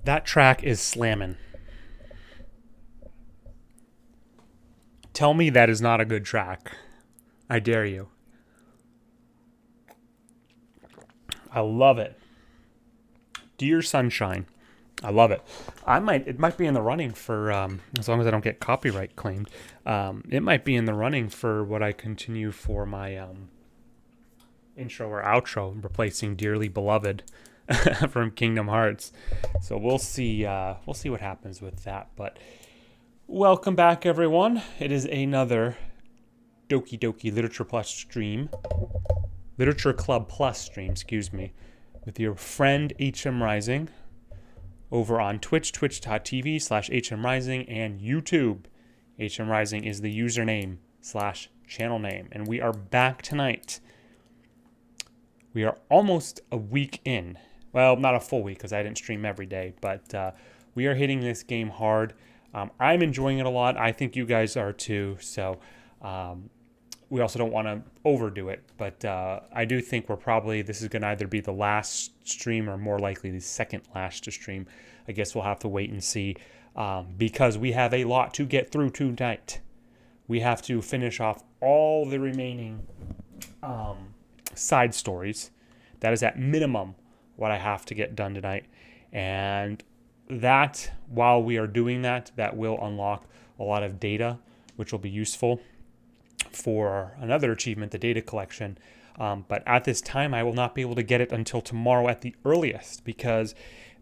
That track is slamming. Tell me that is not a good track. I dare you. I love it. Dear Sunshine. I love it. It might be in the running for, as long as I don't get copyright claimed, it might be in the running for what I continue for my intro or outro, replacing Dearly Beloved from Kingdom Hearts. So we'll see what happens with that. But welcome back, everyone. It is another Doki Doki Literature Club Plus stream, excuse me, with your friend HM Rising over on Twitch, twitch.tv/HM Rising, and YouTube. HM Rising is the username / channel name. And we are back tonight. We are almost a week in. Well, not a full week because I didn't stream every day, but we are hitting this game hard. I'm enjoying it a lot. I think you guys are too. So we also don't want to overdo it. But I do think this is going to either be the last stream or more likely the second last to stream. I guess we'll have to wait and see because we have a lot to get through tonight. We have to finish off all the remaining side stories. That is at minimum what I have to get done tonight. And that, while we are doing that, that will unlock a lot of data, which will be useful for another achievement, the data collection. But at this time, I will not be able to get it until tomorrow at the earliest because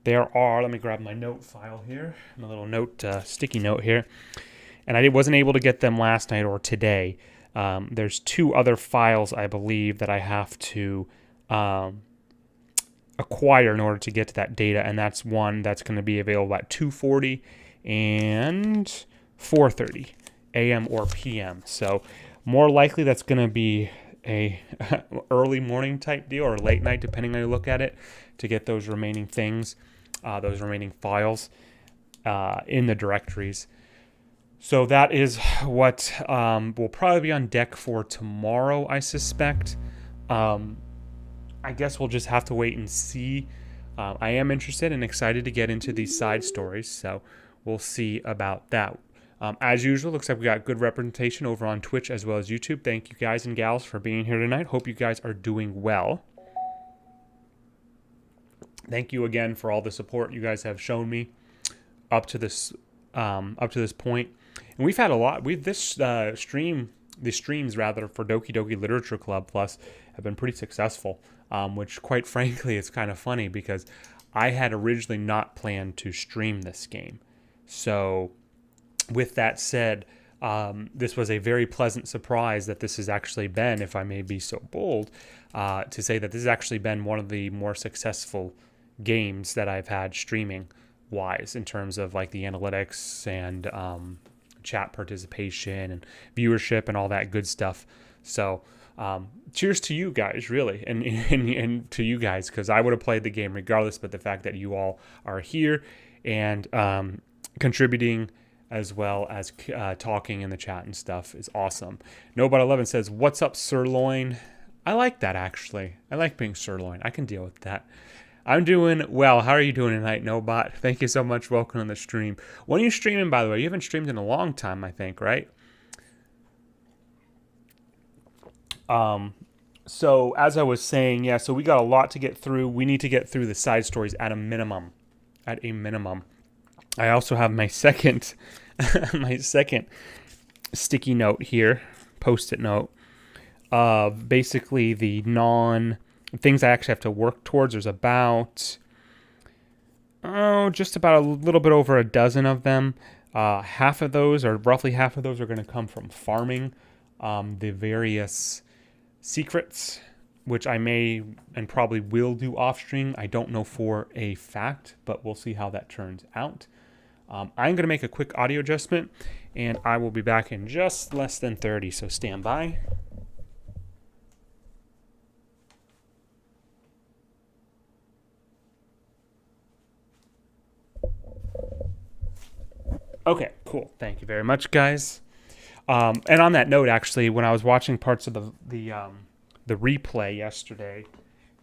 there are, let me grab my note file here, my little note, sticky note here. And I wasn't able to get them last night or today. There's 2 other files, I believe, that I have to acquire in order to get to that data, and that's one that's going to be available at 2:40 and 4:30 a.m. or p.m. So more likely that's going to be a early morning type deal or late night, depending on how you look at it, to get those remaining things, those remaining files in the directories. So that is what will probably be on deck for tomorrow, I suspect. I guess we'll just have to wait and see. I am interested and excited to get into these side stories, so we'll see about that. As usual, looks like we got good representation over on Twitch as well as YouTube. Thank you guys and gals for being here tonight. Hope you guys are doing well. Thank you again for all the support you guys have shown me up to this point. And we've had a lot. The streams rather for Doki Doki Literature Club Plus have been pretty successful, which quite frankly is kind of funny because I had originally not planned to stream this game. So with that said, this was a very pleasant surprise that this has actually been, if I may be so bold, to say that this has actually been one of the more successful games that I've had streaming wise in terms of like the analytics and chat participation and viewership and all that good stuff. So cheers to you guys, really, and to you guys, because I would have played the game regardless, but the fact that you all are here and contributing as well as talking in the chat and stuff is awesome. Nobot11 says, "What's up, sirloin?" I like that, actually. I like being sirloin. I can deal with that. I'm doing well. How are you doing tonight, Nobot? Thank you so much. Welcome on the stream. When are you streaming, by the way? You haven't streamed in a long time, I think, right? So as I was saying, yeah, so we got a lot to get through. We need to get through the side stories at a minimum. At a minimum. I also have my second my second sticky note here, post-it note, of basically the things I actually have to work towards. There's about just about a little bit over a dozen of them. Half of those, or roughly half of those, are going to come from farming the various secrets, which I may and probably will do off stream. I don't know for a fact, but we'll see how that turns out. I'm going to make a quick audio adjustment, and I will be back in just less than 30, so stand by. Okay, cool. Thank you very much, guys. And on that note, actually, when I was watching parts of the replay yesterday,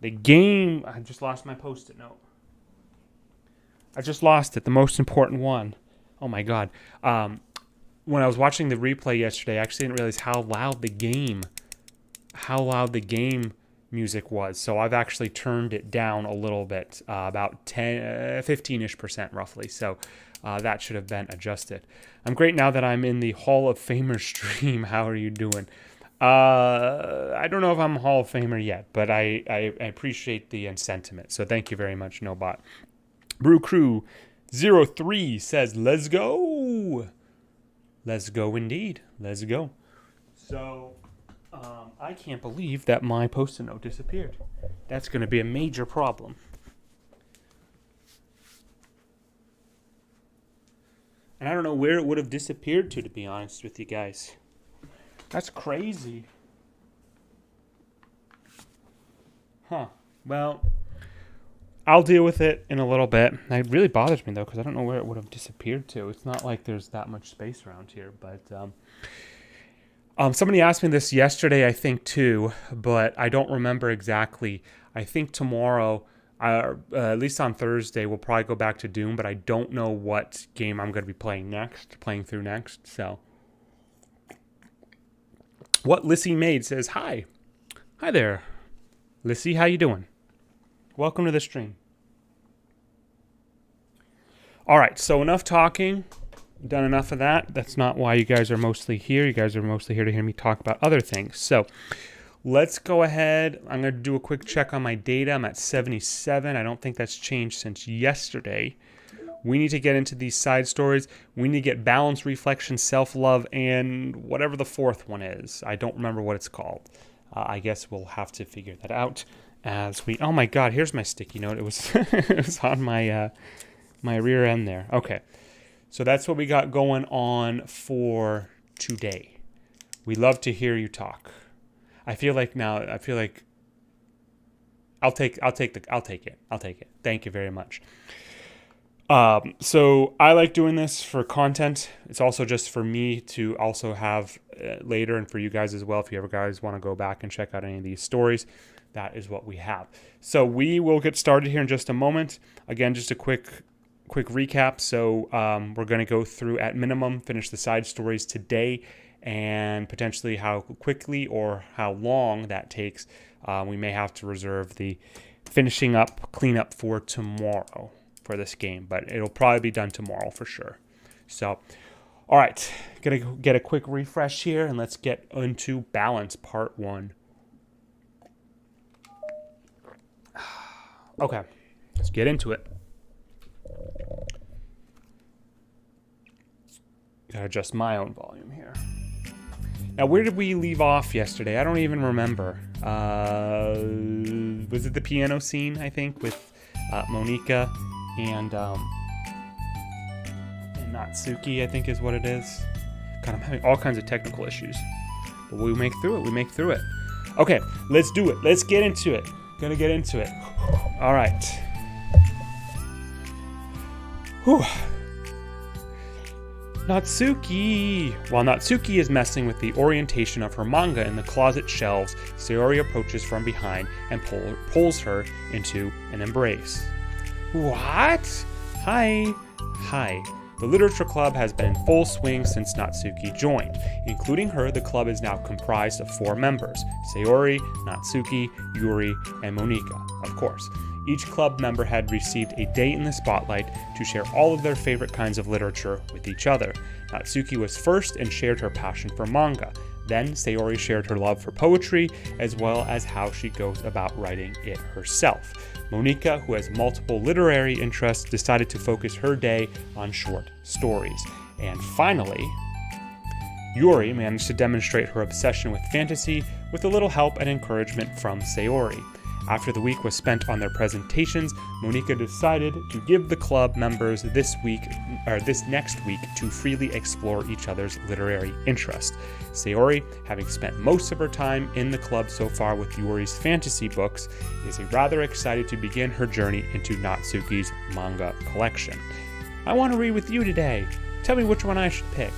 the game, I just lost my post-it note. I just lost it, the most important one. Oh my God. When I was watching the replay yesterday, I actually didn't realize how loud the game music was. So I've actually turned it down a little bit, about 15-ish% roughly. So that should have been adjusted. I'm great now that I'm in the Hall of Famer stream. How are you doing? I don't know if I'm a Hall of Famer yet, but I appreciate the sentiment. So thank you very much, Nobot. Brew Crew 03 says, "Let's go." Let's go indeed. Let's go. So I can't believe that my post-it note disappeared. That's going to be a major problem. And I don't know where it would have disappeared to be honest with you guys. That's crazy. Huh. Well, I'll deal with it in a little bit. It really bothers me, though, because I don't know where it would have disappeared to. It's not like there's that much space around here. But somebody asked me this yesterday, I think, too, but I don't remember exactly. I think tomorrow, at least on Thursday, we'll probably go back to Doom, but I don't know what game I'm going to be playing through next. So, what Lissy Maid says, "Hi. Hi there. Lissy, how you doing? Welcome to the stream." All right, so enough talking. Done enough of that. That's not why you guys are mostly here. You guys are mostly here to hear me talk about other things. So let's go ahead. I'm going to do a quick check on my data. I'm at 77. I don't think that's changed since yesterday. We need to get into these side stories. We need to get balance, reflection, self-love, and whatever the fourth one is. I don't remember what it's called. I guess we'll have to figure that out as we... Oh my God, here's my sticky note. It was it was on my my rear end there. Okay, so that's what we got going on for today. We love to hear you talk. I feel like I'll take it. Thank you very much. So I like doing this for content. It's also just for me to also have later, and for you guys as well. If you ever guys want to go back and check out any of these stories, that is what we have. So we will get started here in just a moment. Again, just a quick recap. So we're going to go through, at minimum, finish the side stories today, and potentially how quickly or how long that takes. We may have to reserve the finishing up, cleanup for tomorrow for this game, but it'll probably be done tomorrow for sure. So, all right, gonna get a quick refresh here, and let's get into balance part 1. Okay, let's get into it. Gotta adjust my own volume here. Now, where did we leave off yesterday? I don't even remember. Was it the piano scene, I think, with Monica and Natsuki, I think is what it is. God, I'm having all kinds of technical issues. But we make through it. Okay, let's do it. Let's get into it. Gonna get into it. All right. Whew. Natsuki! While Natsuki is messing with the orientation of her manga in the closet shelves, Sayori approaches from behind and pulls her into an embrace. What? Hi. The literature club has been in full swing since Natsuki joined. Including her, the club is now comprised of 4 members: Sayori, Natsuki, Yuri, and Monika, of course. Each club member had received a day in the spotlight to share all of their favorite kinds of literature with each other. Natsuki was first and shared her passion for manga. Then Sayori shared her love for poetry, as well as how she goes about writing it herself. Monika, who has multiple literary interests, decided to focus her day on short stories. And finally, Yuri managed to demonstrate her obsession with fantasy with a little help and encouragement from Sayori. After the week was spent on their presentations, Monika decided to give the club members this next week to freely explore each other's literary interest. Sayori, having spent most of her time in the club so far with Yuri's fantasy books, is rather excited to begin her journey into Natsuki's manga collection. I want to read with you today. Tell me which one I should pick.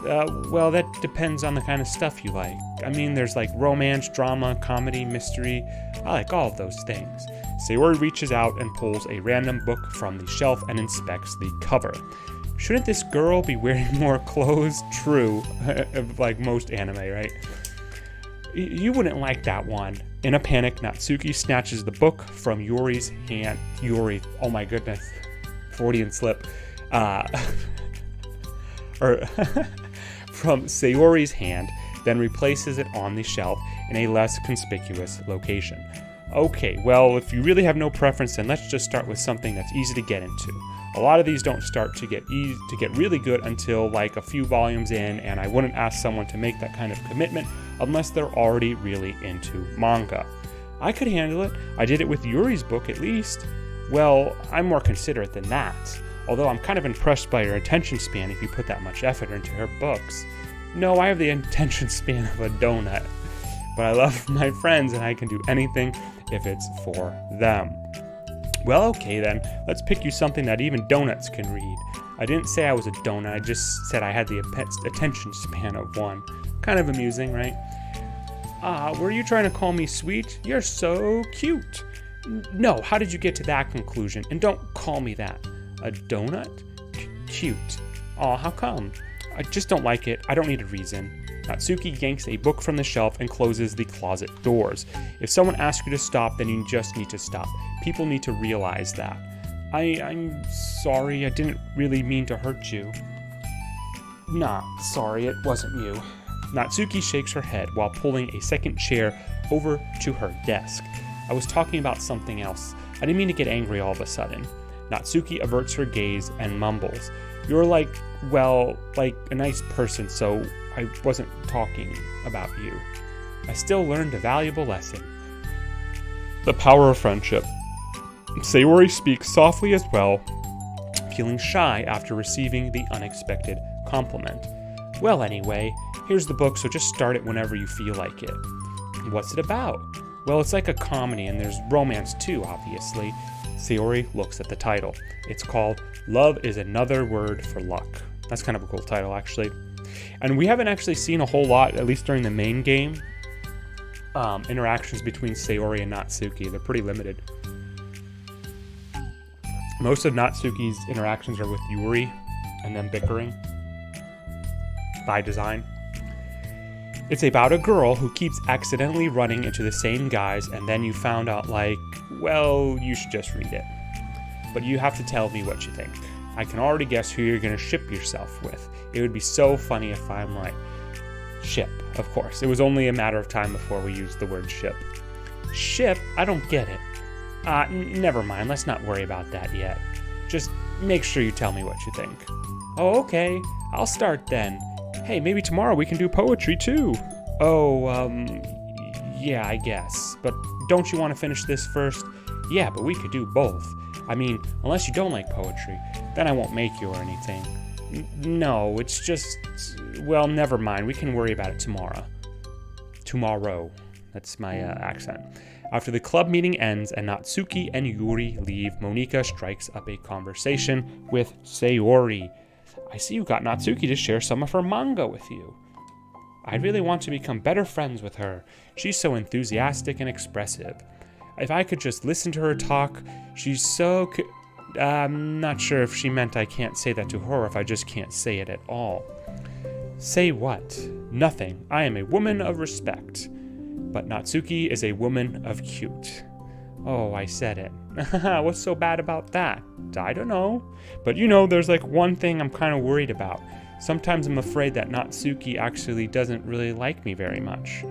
Well, that depends on the kind of stuff you like. I mean, there's like romance, drama, comedy, mystery. I like all of those things. Sayori reaches out and pulls a random book from the shelf and inspects the cover. Shouldn't this girl be wearing more clothes? True, like most anime, right? You wouldn't like that one. In a panic, Natsuki snatches the book from Yuri's hand. Yuri, oh my goodness, Freudian slip. From Sayori's hand, then replaces it on the shelf in a less conspicuous location. Okay, well, if you really have no preference, then let's just start with something that's easy to get into. A lot of these don't start to get really good until like a few volumes in, and I wouldn't ask someone to make that kind of commitment unless they're already really into manga. I could handle it. I did it with Yuri's book at least. Well, I'm more considerate than that. Although I'm kind of impressed by her attention span if you put that much effort into her books. No, I have the attention span of a donut. But I love my friends and I can do anything if it's for them. Well, okay then, let's pick you something that even donuts can read. I didn't say I was a donut, I just said I had the attention span of one. Kind of amusing, right? Were you trying to call me sweet? You're so cute. No, how did you get to that conclusion? And don't call me that. A donut? Cute. Aw, how come? I just don't like it. I don't need a reason. Natsuki yanks a book from the shelf and closes the closet doors. If someone asks you to stop, then you just need to stop. People need to realize that. I'm sorry, I didn't really mean to hurt you. Nah, sorry, it wasn't you. Natsuki shakes her head while pulling a second chair over to her desk. I was talking about something else. I didn't mean to get angry all of a sudden. Natsuki averts her gaze and mumbles. You're like a nice person, so I wasn't talking about you. I still learned a valuable lesson. The power of friendship. Sayori speaks softly as well, feeling shy after receiving the unexpected compliment. Well, anyway, here's the book, so just start it whenever you feel like it. What's it about? Well, it's like a comedy, and there's romance too, obviously. Sayori looks at the title. It's called Love is Another Word for Luck. That's kind of a cool title, actually. And we haven't actually seen a whole lot, at least during the main game, interactions between Sayori and Natsuki. They're pretty limited. Most of Natsuki's interactions are with Yuri and them bickering by design. It's about a girl who keeps accidentally running into the same guys, and then you found out, well, you should just read it. But you have to tell me what you think. I can already guess who you're going to ship yourself with. It would be so funny if I'm right. Ship, of course. It was only a matter of time before we used the word ship. Ship? I don't get it. Never mind, let's not worry about that yet. Just make sure you tell me what you think. Oh, okay. I'll start then. Hey, maybe tomorrow we can do poetry too. Yeah, I guess. But don't you want to finish this first? Yeah, but we could do both. I mean, unless you don't like poetry, then I won't make you or anything. No, it's just... Well, never mind. We can worry about it tomorrow. Tomorrow. That's my accent. After the club meeting ends and Natsuki and Yuri leave, Monika strikes up a conversation with Sayori. I see you got Natsuki to share some of her manga with you. I really want to become better friends with her. She's so enthusiastic and expressive. If I could just listen to her talk, she's so... I'm not sure if she meant I can't say that to her, if I just can't say it at all. Say what? Nothing. I am a woman of respect. But Natsuki is a woman of cute. Oh, I said it. What's so bad about that? I don't know. But there's like one thing I'm kind of worried about. Sometimes I'm afraid that Natsuki actually doesn't really like me very much.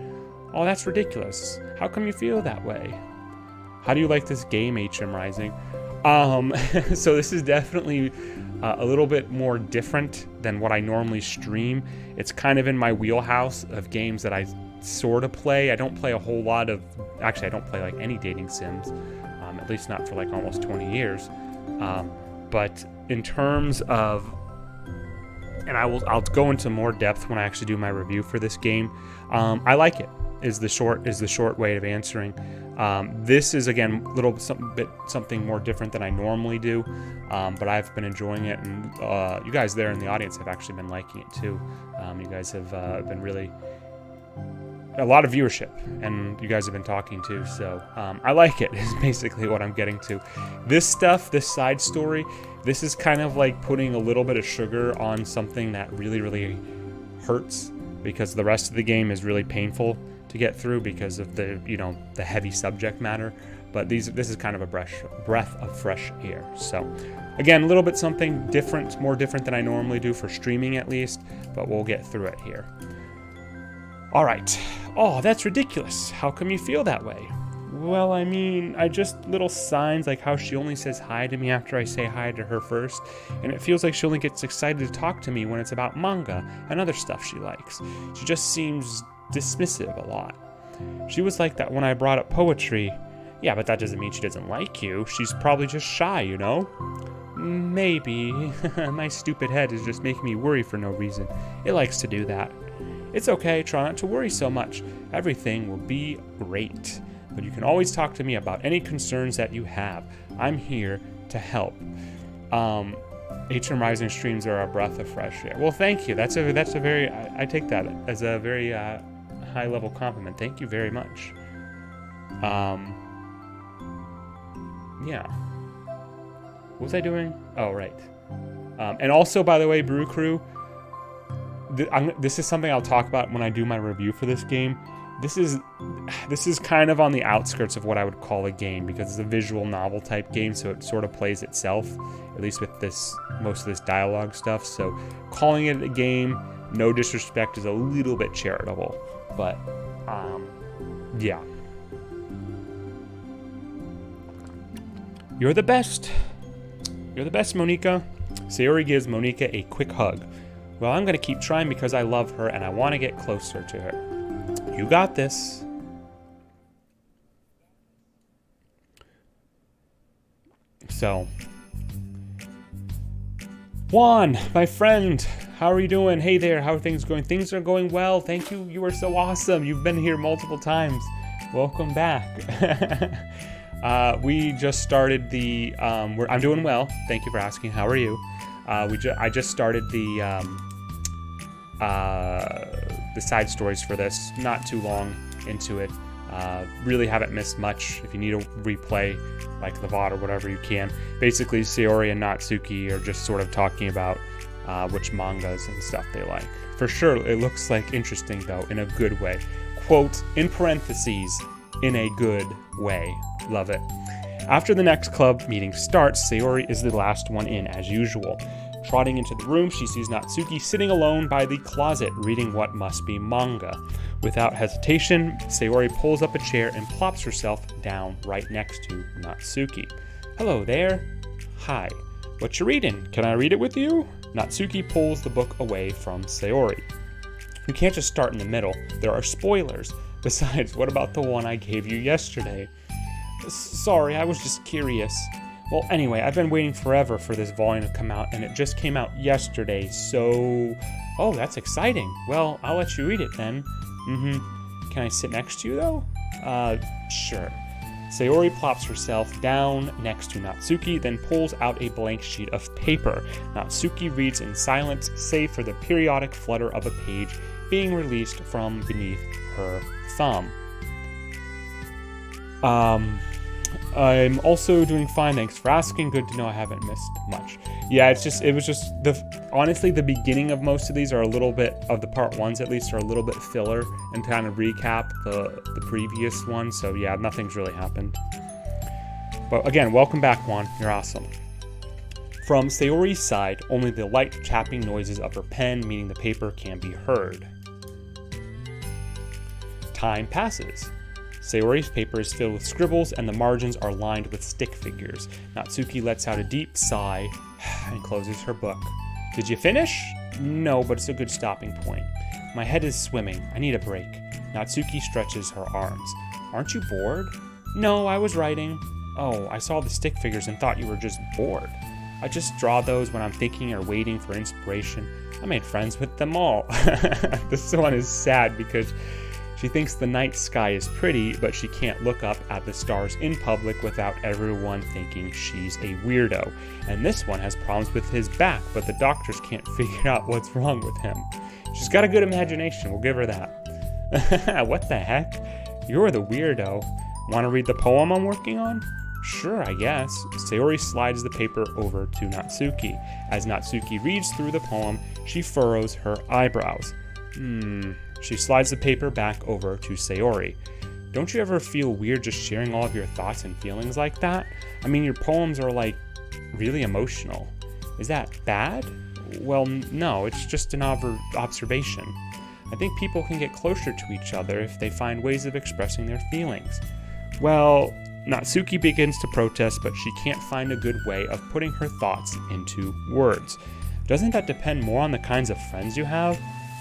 Oh, that's ridiculous. How come you feel that way? How do you like this game, HM Rising? So this is definitely a little bit more different than what I normally stream. It's kind of in my wheelhouse of games that I sort of play. I don't play a whole lot of... Actually, I don't play like any dating sims. At least not for like almost 20 years. But in terms of... And I'll go into more depth when I actually do my review for this game. I like it. Is the short way of answering. This is again something more different than I normally do, but I've been enjoying it, and you guys there in the audience have actually been liking it too. You guys have been really a lot of viewership, and you guys have been talking too. So I like it. Is basically what I'm getting to. This stuff, this side story, this is kind of like putting a little bit of sugar on something that really, really hurts, because the rest of the game is really painful to get through because of the the heavy subject matter. But this is kind of a breath of fresh air. So again, a little bit something different, more different than I normally do for streaming at least, but we'll get through it here. All right. Oh, that's ridiculous. How come you feel that way? Well, I mean, I just little signs like how she only says hi to me after I say hi to her first, and it feels like she only gets excited to talk to me when it's about manga and other stuff she likes. She just seems dismissive a lot. She was like that when I brought up poetry. Yeah, but that doesn't mean she doesn't like you. She's probably just shy, Maybe. My stupid head is just making me worry for no reason. It likes to do that. It's okay, try not to worry so much. Everything will be great. But you can always talk to me about any concerns that you have. I'm here to help. HM Rising streams are a breath of fresh air. Well, thank you. That's a very, I take that as a very high level compliment. Thank you very much. Yeah. What was I doing? Oh, right. And also, by the way, Brew Crew, this is something I'll talk about when I do my review for this game. This is kind of on the outskirts of what I would call a game, because it's a visual novel type game, so it sort of plays itself, at least with most of this dialogue stuff. So calling it a game, no disrespect, is a little bit charitable, but yeah. You're the best. You're the best, Monika. Sayori gives Monika a quick hug. Well, I'm going to keep trying because I love her and I want to get closer to her. You got this. So, Juan, my friend, how are you doing? Hey there, how are things going? Things are going well. Thank you. You are so awesome. You've been here multiple times. Welcome back. We just started the. I'm doing well. Thank you for asking. How are you? I just started the side stories for this. Not too long into it. Really haven't missed much. If you need a replay, like the VOD or whatever, you can. Basically, Sayori and Natsuki are just sort of talking about which mangas and stuff they like. For sure, it looks like interesting though, in a good way. Quote, in parentheses, in a good way. Love it. After the next club meeting starts, Sayori is the last one in, as usual. Trotting into the room, she sees Natsuki sitting alone by the closet, reading what must be manga. Without hesitation, Sayori pulls up a chair and plops herself down right next to Natsuki. Hello there. Hi. What you reading? Can I read it with you? Natsuki pulls the book away from Sayori. You can't just start in the middle. There are spoilers. Besides, what about the one I gave you yesterday? Sorry, I was just curious. Well, anyway, I've been waiting forever for this volume to come out, and it just came out yesterday, so... Oh, that's exciting. Well, I'll let you read it then. Can I sit next to you, though? Sure. Sayori plops herself down next to Natsuki, then pulls out a blank sheet of paper. Natsuki reads in silence, save for the periodic flutter of a page being released from beneath her thumb. I'm also doing fine, thanks for asking. Good to know I haven't missed much. Yeah, honestly, the beginning of most of these are a little bit, of the part ones at least, are a little bit filler and kind of recap the previous one. So yeah, nothing's really happened. But again, welcome back, Juan. You're awesome. From Sayori's side, only the light tapping noises of her pen, meaning the paper, can be heard. Time passes. Sayori's paper is filled with scribbles and the margins are lined with stick figures. Natsuki lets out a deep sigh and closes her book. Did you finish? No, but it's a good stopping point. My head is swimming. I need a break. Natsuki stretches her arms. Aren't you bored? No, I was writing. Oh, I saw the stick figures and thought you were just bored. I just draw those when I'm thinking or waiting for inspiration. I made friends with them all. This one is sad because she thinks the night sky is pretty, but she can't look up at the stars in public without everyone thinking she's a weirdo. And this one has problems with his back, but the doctors can't figure out what's wrong with him. She's got a good imagination, we'll give her that. What the heck? You're the weirdo. Want to read the poem I'm working on? Sure, I guess. Sayori slides the paper over to Natsuki. As Natsuki reads through the poem, she furrows her eyebrows. She slides the paper back over to Sayori. Don't you ever feel weird just sharing all of your thoughts and feelings like that? I mean, your poems are like really emotional. Is that bad? Well, no, it's just an observation. I think people can get closer to each other if they find ways of expressing their feelings. Well, Natsuki begins to protest, but she can't find a good way of putting her thoughts into words. Doesn't that depend more on the kinds of friends you have?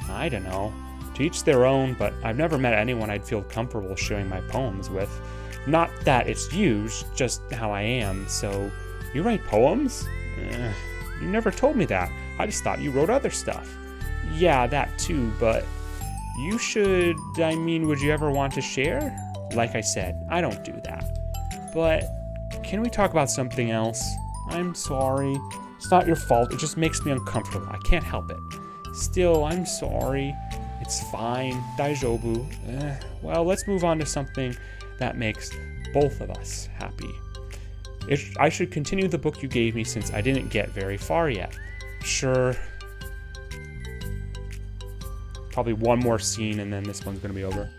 I don't know. To each their own, but I've never met anyone I'd feel comfortable sharing my poems with. Not that it's you, just how I am. So, you write poems? You never told me that. I just thought you wrote other stuff. Yeah, that too, but you should, would you ever want to share? Like I said, I don't do that. But can we talk about something else? I'm sorry. It's not your fault. It just makes me uncomfortable. I can't help it. Still, I'm sorry. It's fine. Daijoubu. Well, let's move on to something that makes both of us happy. I should continue the book you gave me since I didn't get very far yet. Sure. Probably one more scene and then this one's going to be over.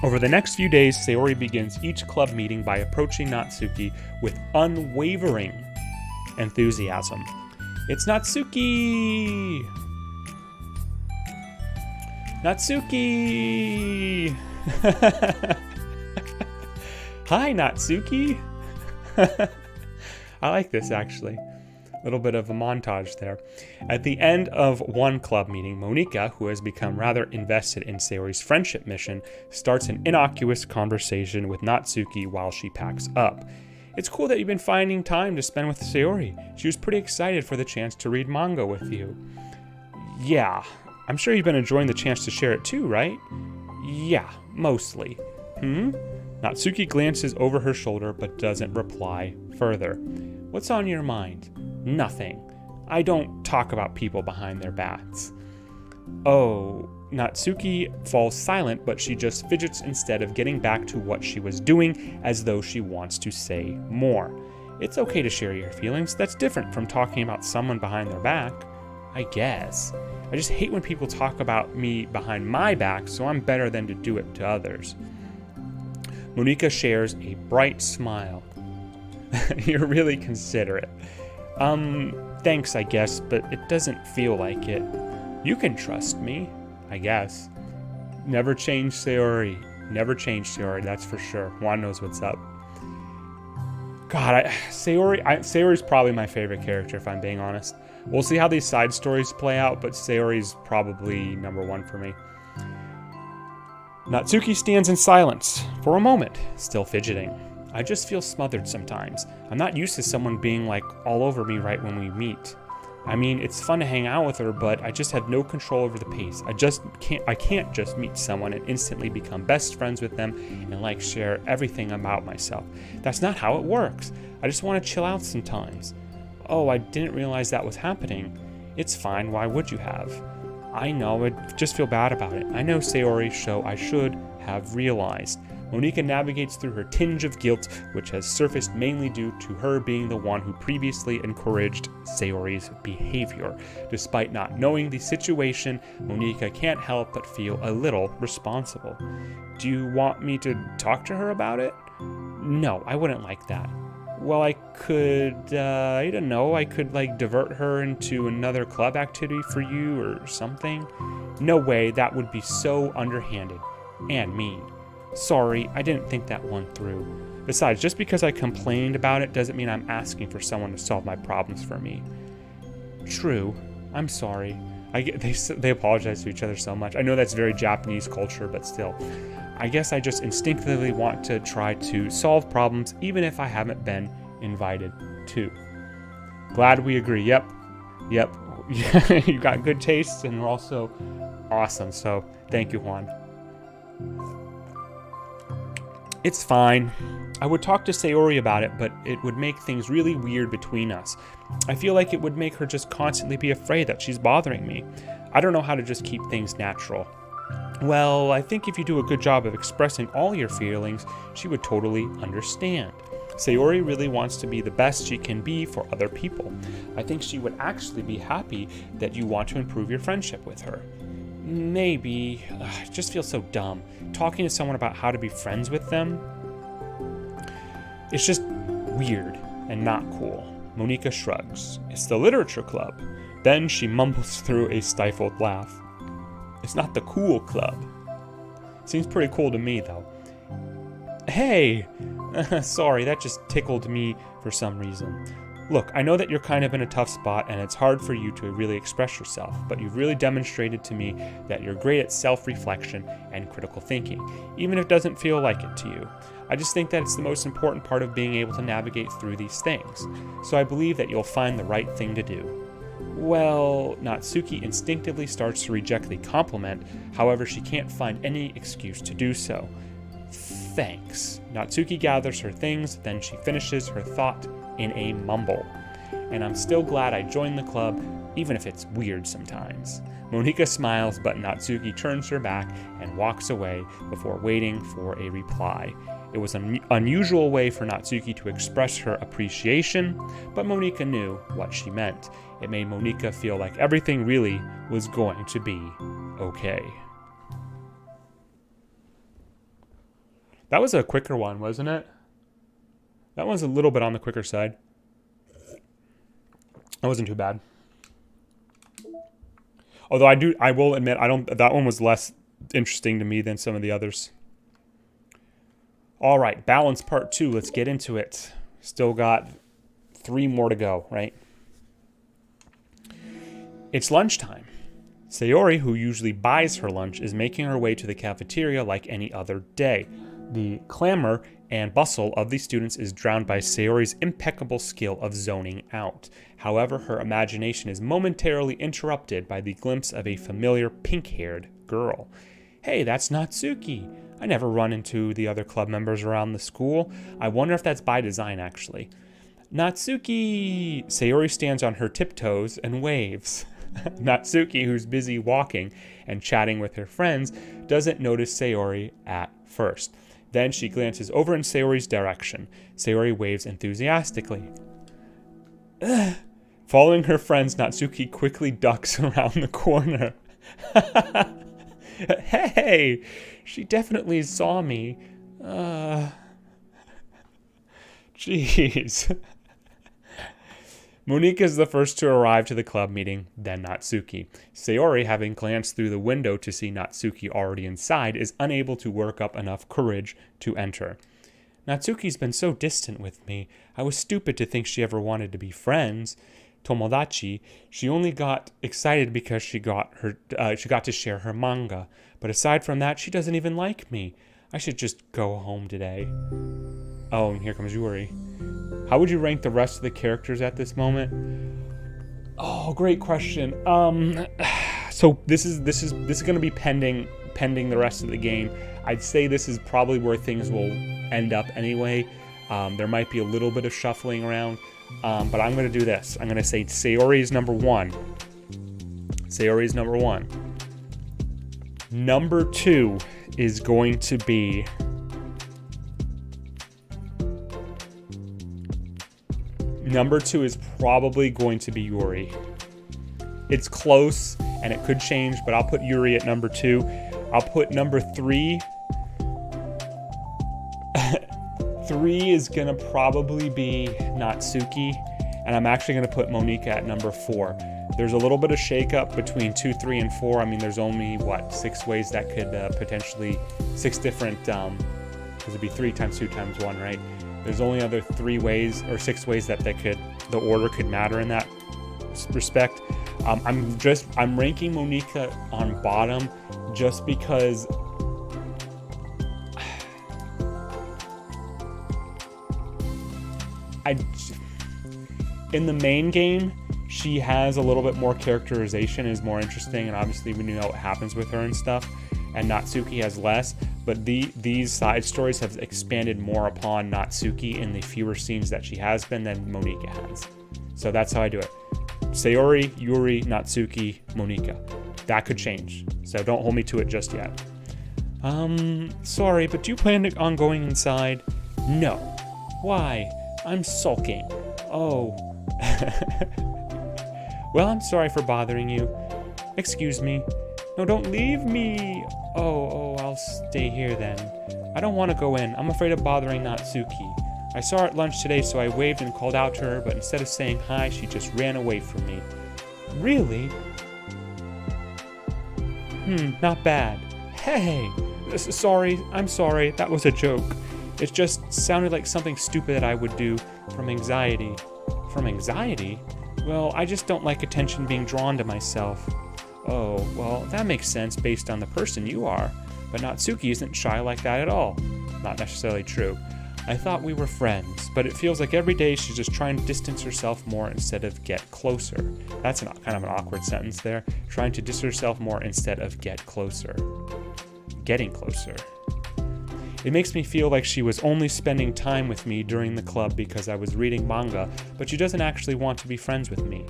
Over the next few days, Sayori begins each club meeting by approaching Natsuki with unwavering enthusiasm. It's Natsuki! Natsuki! Hi, Natsuki! I like this, actually. A little bit of a montage there. At the end of one club meeting, Monika, who has become rather invested in Sayori's friendship mission, starts an innocuous conversation with Natsuki while she packs up. It's cool that you've been finding time to spend with Sayori. She was pretty excited for the chance to read manga with you. Yeah, I'm sure you've been enjoying the chance to share it too, right? Yeah, mostly. Natsuki glances over her shoulder but doesn't reply further. What's on your mind? Nothing. I don't talk about people behind their backs. Oh, Natsuki falls silent, but she just fidgets instead of getting back to what she was doing, as though she wants to say more. It's okay to share your feelings. That's different from talking about someone behind their back. I guess. I just hate when people talk about me behind my back, so I'm better than to do it to others. Monika shares a bright smile. You're really considerate. Thanks, I guess, but it doesn't feel like it. You can trust me, I guess. Never change Sayori. Never change Sayori, that's for sure. Juan knows what's up. God, Sayori's probably my favorite character, if I'm being honest. We'll see how these side stories play out, but Sayori's probably number one for me. Natsuki stands in silence for a moment, still fidgeting. I just feel smothered sometimes. I'm not used to someone being like all over me right when we meet. I mean, it's fun to hang out with her, but I just have no control over the pace. I can't just meet someone and instantly become best friends with them and like share everything about myself. That's not how it works. I just want to chill out sometimes. Oh, I didn't realize that was happening. It's fine, why would you have? I know, I just feel bad about it. I know Sayori, so I should have realized. Monika navigates through her tinge of guilt, which has surfaced mainly due to her being the one who previously encouraged Sayori's behavior. Despite not knowing the situation, Monika can't help but feel a little responsible. Do you want me to talk to her about it? No, I wouldn't like that. Well, I could, I don't know, I could like divert her into another club activity for you or something. No way, that would be so underhanded and mean. Sorry, I didn't think that one through. Besides, just because I complained about it doesn't mean I'm asking for someone to solve my problems for me. True, I'm sorry. They apologize to each other so much. I know that's very Japanese culture, but still. I guess I just instinctively want to try to solve problems even if I haven't been invited to. Glad we agree. Yep. You got good taste and we're also awesome. So thank you, Juan. It's fine. I would talk to Sayori about it, but it would make things really weird between us. I feel like it would make her just constantly be afraid that she's bothering me. I don't know how to just keep things natural. Well, I think if you do a good job of expressing all your feelings, she would totally understand. Sayori really wants to be the best she can be for other people. I think she would actually be happy that you want to improve your friendship with her. Maybe. It just feels so dumb. Talking to someone about how to be friends with them, it's just weird and not cool. Monika shrugs. It's the literature club. Then she mumbles through a stifled laugh. It's not the cool club. Seems pretty cool to me, though. Hey! Sorry, that just tickled me for some reason. Look, I know that you're kind of in a tough spot and it's hard for you to really express yourself, but you've really demonstrated to me that you're great at self-reflection and critical thinking, even if it doesn't feel like it to you. I just think that it's the most important part of being able to navigate through these things, so I believe that you'll find the right thing to do. Well, Natsuki instinctively starts to reject the compliment, however she can't find any excuse to do so. Thanks. Natsuki gathers her things, then she finishes her thought in a mumble. And I'm still glad I joined the club, even if it's weird sometimes. Monika smiles, but Natsuki turns her back and walks away before waiting for a reply. It was an unusual way for Natsuki to express her appreciation, but Monika knew what she meant. It made Monika feel like everything really was going to be okay. That was a quicker one, wasn't it? That one's a little bit on the quicker side. That wasn't too bad. Although I will admit, that one was less interesting to me than some of the others. All right, balance part 2. Let's get into it. Still got 3 more to go, right? It's lunchtime. Sayori, who usually buys her lunch, is making her way to the cafeteria like any other day. The clamor and bustle of the students is drowned by Sayori's impeccable skill of zoning out. However, her imagination is momentarily interrupted by the glimpse of a familiar pink-haired girl. Hey, that's Natsuki. I never run into the other club members around the school. I wonder if that's by design, actually. Natsuki! Sayori stands on her tiptoes and waves. Natsuki, who's busy walking and chatting with her friends, doesn't notice Sayori at first. Then she glances over in Sayori's direction. Sayori waves enthusiastically. Ugh. Following her friends, Natsuki quickly ducks around the corner. Hey! She definitely saw me. Jeez. Monika is the first to arrive to the club meeting, then Natsuki. Sayori, having glanced through the window to see Natsuki already inside, is unable to work up enough courage to enter. Natsuki's been so distant with me. I was stupid to think she ever wanted to be friends. Tomodachi, she only got excited because she got to share her manga. But aside from that, she doesn't even like me. I should just go home today. Oh, and here comes Yuri. How would you rank the rest of the characters at this moment? Oh, great question. So this is going to be pending the rest of the game. I'd say this is probably where things will end up anyway. There might be a little bit of shuffling around, but I'm going to do this. I'm going to say Sayori is number 1. Sayori is number 1. Number 2 is going to be probably going to be Yuri. It's close and it could change, but I'll put Yuri at number 2. I'll put number 3. 3 is gonna probably be Natsuki, and I'm actually gonna put Monika at number 4. There's a little bit of shakeup between 2, 3, and 4. I mean, there's only 6 ways that could potentially 6 different, because it'd be 3 times 2 times 1, right? There's only other 3 ways or 6 ways that the order could matter in that respect. I'm ranking Monika on bottom just because in the main game, she has a little bit more characterization, is more interesting, and obviously we know what happens with her and stuff, and Natsuki has less, but these side stories have expanded more upon Natsuki in the fewer scenes that she has been than Monika has. So that's how I do it. Sayori, Yuri, Natsuki, Monika. That could change, so don't hold me to it just yet. Sorry, but do you plan on going inside? No. Why? I'm sulking. Oh. Well, I'm sorry for bothering you. Excuse me. No, don't leave me. Oh, I'll stay here then. I don't want to go in. I'm afraid of bothering Natsuki. I saw her at lunch today, so I waved and called out to her, but instead of saying hi, she just ran away from me. Really? Not bad. Hey! Sorry, I'm sorry. That was a joke. It just sounded like something stupid that I would do from anxiety. From anxiety? Well, I just don't like attention being drawn to myself. Oh, well, that makes sense based on the person you are. But Natsuki isn't shy like that at all. Not necessarily true. I thought we were friends, but it feels like every day she's just trying to distance herself more instead of get closer. That's kind of an awkward sentence there. Trying to distance herself more instead of get closer. Getting closer. It makes me feel like she was only spending time with me during the club because I was reading manga, but she doesn't actually want to be friends with me.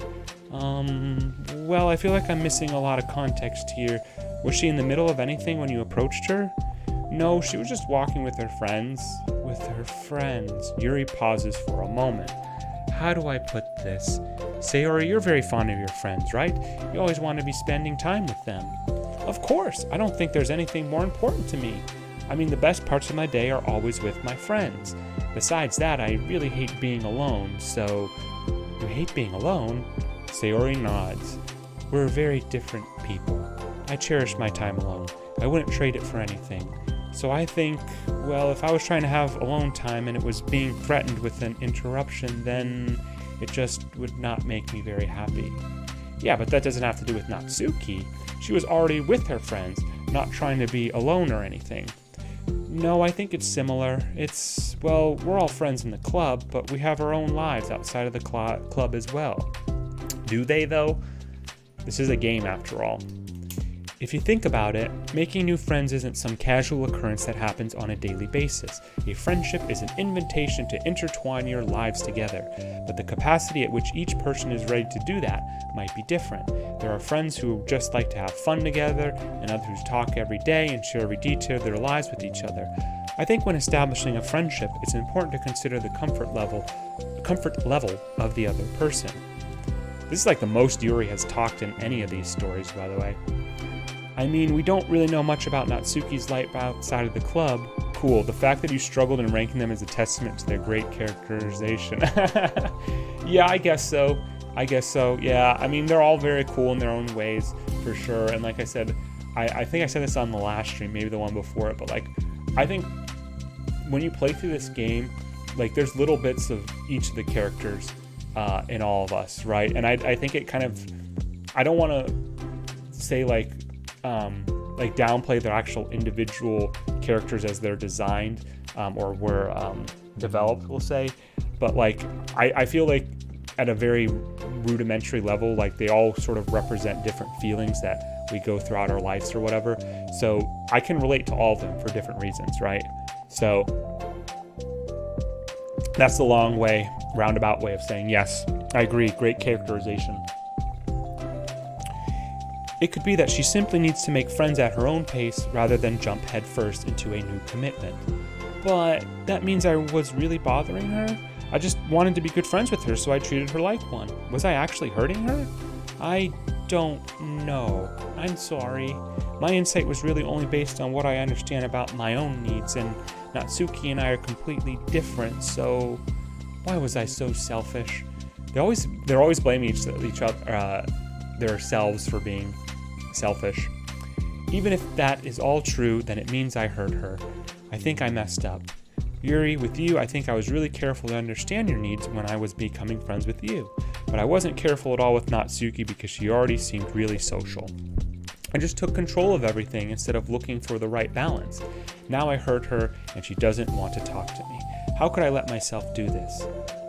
Well, I feel like I'm missing a lot of context here. Was she in the middle of anything when you approached her? No, she was just walking with her friends. With her friends. Yuri pauses for a moment. How do I put this? Sayori, you're very fond of your friends, right? You always want to be spending time with them. Of course, I don't think there's anything more important to me. I mean, the best parts of my day are always with my friends. Besides that, I really hate being alone, so... You hate being alone? Sayori nods. We're very different people. I cherish my time alone. I wouldn't trade it for anything. So I think, well, if I was trying to have alone time and it was being threatened with an interruption, then it just would not make me very happy. Yeah, but that doesn't have to do with Natsuki. She was already with her friends, not trying to be alone or anything. No, I think it's similar. It's, well, we're all friends in the club, but we have our own lives outside of the club as well. Do they, though? This is a game, after all. If you think about it, making new friends isn't some casual occurrence that happens on a daily basis. A friendship is an invitation to intertwine your lives together, but the capacity at which each person is ready to do that might be different. There are friends who just like to have fun together, and others who talk every day and share every detail of their lives with each other. I think when establishing a friendship, it's important to consider the comfort level of the other person. This is like the most Yuri has talked in any of these stories, by the way. I mean, we don't really know much about Natsuki's life outside of the club. Cool, the fact that you struggled in ranking them is a testament to their great characterization. Yeah, I guess so. Yeah, I mean, they're all very cool in their own ways, for sure. And like I said, I think I said this on the last stream, maybe the one before it, but like, I think when you play through this game, like, there's little bits of each of the characters in all of us, right? And I think it kind of, I don't want to say like downplay their actual individual characters as they're designed or were developed, we'll say. But like, I feel like at a very rudimentary level, like they all sort of represent different feelings that we go throughout our lives or whatever. So I can relate to all of them for different reasons, right? So that's the long way, roundabout way of saying yes. I agree. Great characterization. It could be that she simply needs to make friends at her own pace rather than jump headfirst into a new commitment. But that means I was really bothering her? I just wanted to be good friends with her, so I treated her like one. Was I actually hurting her? I don't know. I'm sorry. My insight was really only based on what I understand about my own needs, and Natsuki and I are completely different, so why was I so selfish? They're always blaming each other, themselves for being selfish. Even if that is all true, then it means I hurt her. I think I messed up. Yuri, with you, I think I was really careful to understand your needs when I was becoming friends with you. But I wasn't careful at all with Natsuki because she already seemed really social. I just took control of everything instead of looking for the right balance. Now I hurt her and she doesn't want to talk to me. How could I let myself do this?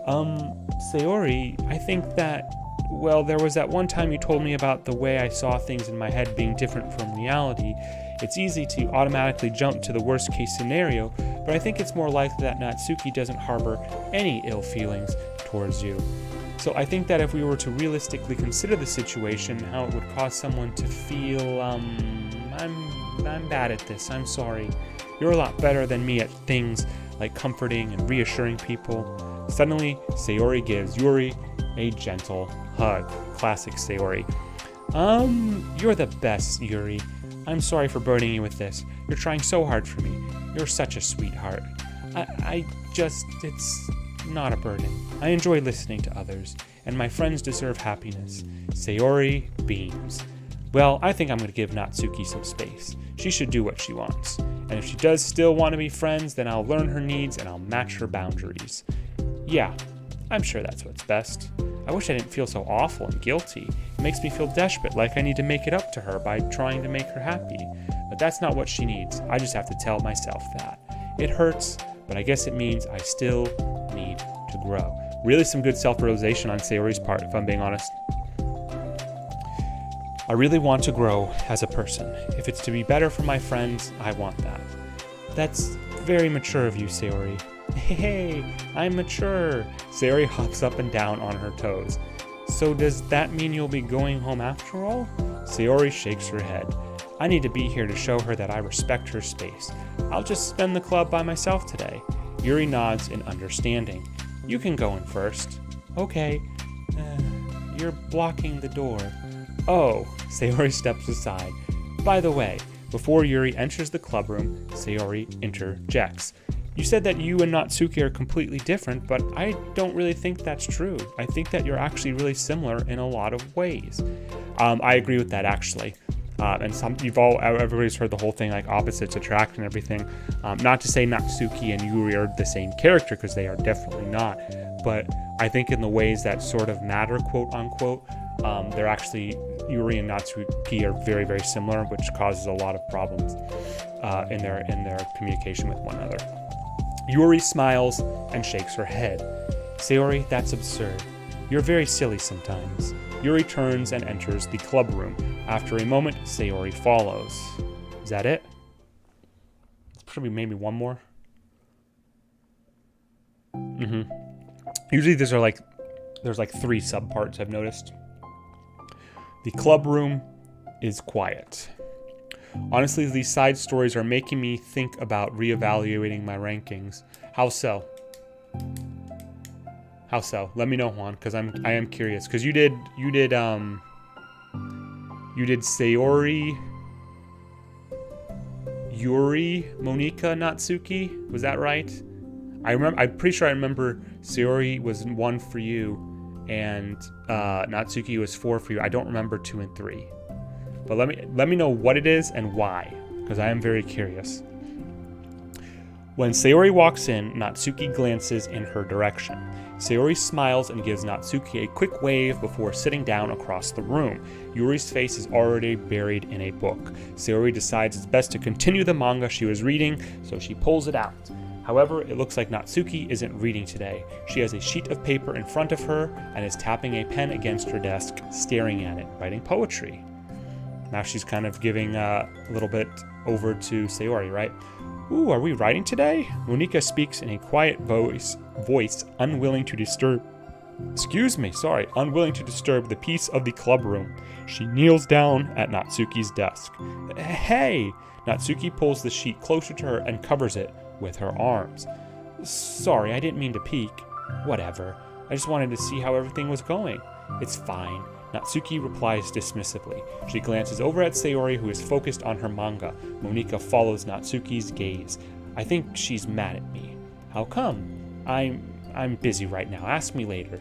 Sayori, I think that, well, there was that one time you told me about the way I saw things in my head being different from reality. It's easy to automatically jump to the worst case scenario, but I think it's more likely that Natsuki doesn't harbor any ill feelings towards you. So I think that if we were to realistically consider the situation, how it would cause someone to feel, I'm bad at this, I'm sorry. You're a lot better than me at things like comforting and reassuring people. Suddenly, Sayori gives Yuri a gentle hug. Classic Sayori. You're the best, Yuri. I'm sorry for burdening you with this. You're trying so hard for me. You're such a sweetheart. It's not a burden. I enjoy listening to others, and my friends deserve happiness. Sayori beams. Well, I think I'm going to give Natsuki some space. She should do what she wants. And if she does still want to be friends, then I'll learn her needs and I'll match her boundaries. Yeah, I'm sure that's what's best. I wish I didn't feel so awful and guilty. It makes me feel desperate, like I need to make it up to her by trying to make her happy. But that's not what she needs. I just have to tell myself that. It hurts, but I guess it means I still need to grow. Really some good self-realization on Sayori's part, if I'm being honest. I really want to grow as a person. If it's to be better for my friends, I want that. That's very mature of you, Sayori. Hey, I'm mature. Sayori hops up and down on her toes. So does that mean you'll be going home after all? Sayori shakes her head. I need to be here to show her that I respect her space. I'll just spend the club by myself today. Yuri nods in understanding. You can go in first. Okay. You're blocking the door. Oh, Sayori steps aside. By the way, before Yuri enters the clubroom, Sayori interjects. You said that you and Natsuki are completely different, but I don't really think that's true. I think that you're actually really similar in a lot of ways. I agree with that, actually. And everybody's heard the whole thing, like opposites attract and everything. Not to say Natsuki and Yuri are the same character, because they are definitely not. But I think in the ways that sort of matter, quote unquote, they're actually, Yuri and Natsuki are very, very similar, which causes a lot of problems in their communication with one another. Yuri smiles and shakes her head. Sayori, that's absurd. You're very silly sometimes. Yuri turns and enters the club room. After a moment, Sayori follows. Is that it? Should be maybe one more. Usually there's like 3 subparts I've noticed. The club room is quiet. Honestly, these side stories are making me think about reevaluating my rankings. How so? How so? Let me know, Juan, because I am curious. Because you did Sayori, Yuri, Monika, Natsuki. Was that right? I'm pretty sure I remember Sayori was 1 for you, and Natsuki was 4 for you. I don't remember 2 and 3. But let me know what it is and why, because I am very curious. When Sayori walks in, Natsuki glances in her direction. Sayori smiles and gives Natsuki a quick wave before sitting down across the room. Yuri's face is already buried in a book. Sayori decides it's best to continue the manga she was reading, so she pulls it out. However, it looks like Natsuki isn't reading today. She has a sheet of paper in front of her and is tapping a pen against her desk, staring at it, writing poetry. Now she's kind of giving a little bit over to Sayori, right? Ooh, are we writing today? Monika speaks in a quiet voice, unwilling to disturb the peace of the club room. She kneels down at Natsuki's desk. Hey! Natsuki pulls the sheet closer to her and covers it with her arms. Sorry, I didn't mean to peek. Whatever. I just wanted to see how everything was going. It's fine. Natsuki replies dismissively. She glances over at Sayori, who is focused on her manga. Monika follows Natsuki's gaze. I think she's mad at me. How come? I'm busy right now. Ask me later.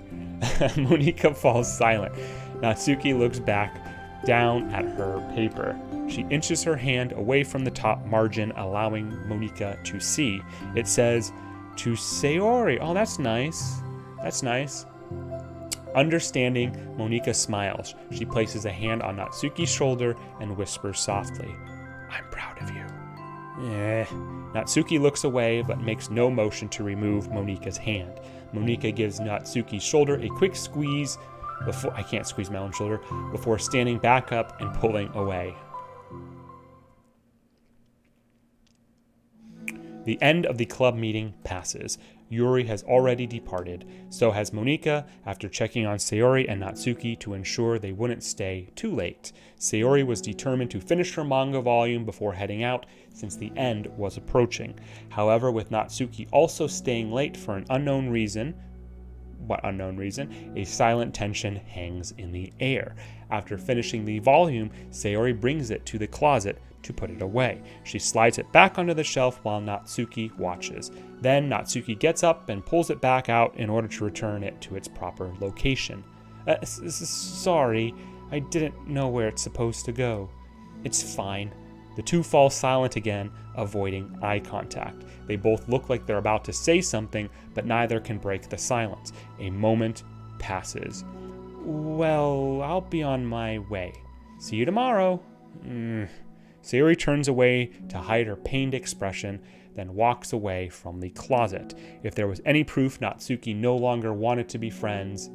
Monika falls silent. Natsuki looks back down at her paper. She inches her hand away from the top margin, allowing Monika to see. It says, to Sayori. Oh, that's nice. That's nice. Understanding, Monika smiles. She places a hand on Natsuki's shoulder and whispers softly, I'm proud of you. Natsuki looks away but makes no motion to remove Monika's hand. Monika gives Natsuki's shoulder a quick squeeze I can't squeeze my own shoulder, before standing back up and pulling away. The end of the club meeting passes. Yuri has already departed. So has Monika, after checking on Sayori and Natsuki to ensure they wouldn't stay too late. Sayori was determined to finish her manga volume before heading out, since the end was approaching. However, with Natsuki also staying late for an unknown reason, a silent tension hangs in the air. After finishing the volume, Sayori brings it to the closet to put it away. She slides it back onto the shelf while Natsuki watches. Then Natsuki gets up and pulls it back out in order to return it to its proper location. Sorry, I didn't know where it's supposed to go. It's fine. The two fall silent again, avoiding eye contact. They both look like they're about to say something, but neither can break the silence. A moment passes. Well, I'll be on my way. See you tomorrow. Sayori turns away to hide her pained expression, then walks away from the closet. If there was any proof Natsuki no longer wanted to be friends,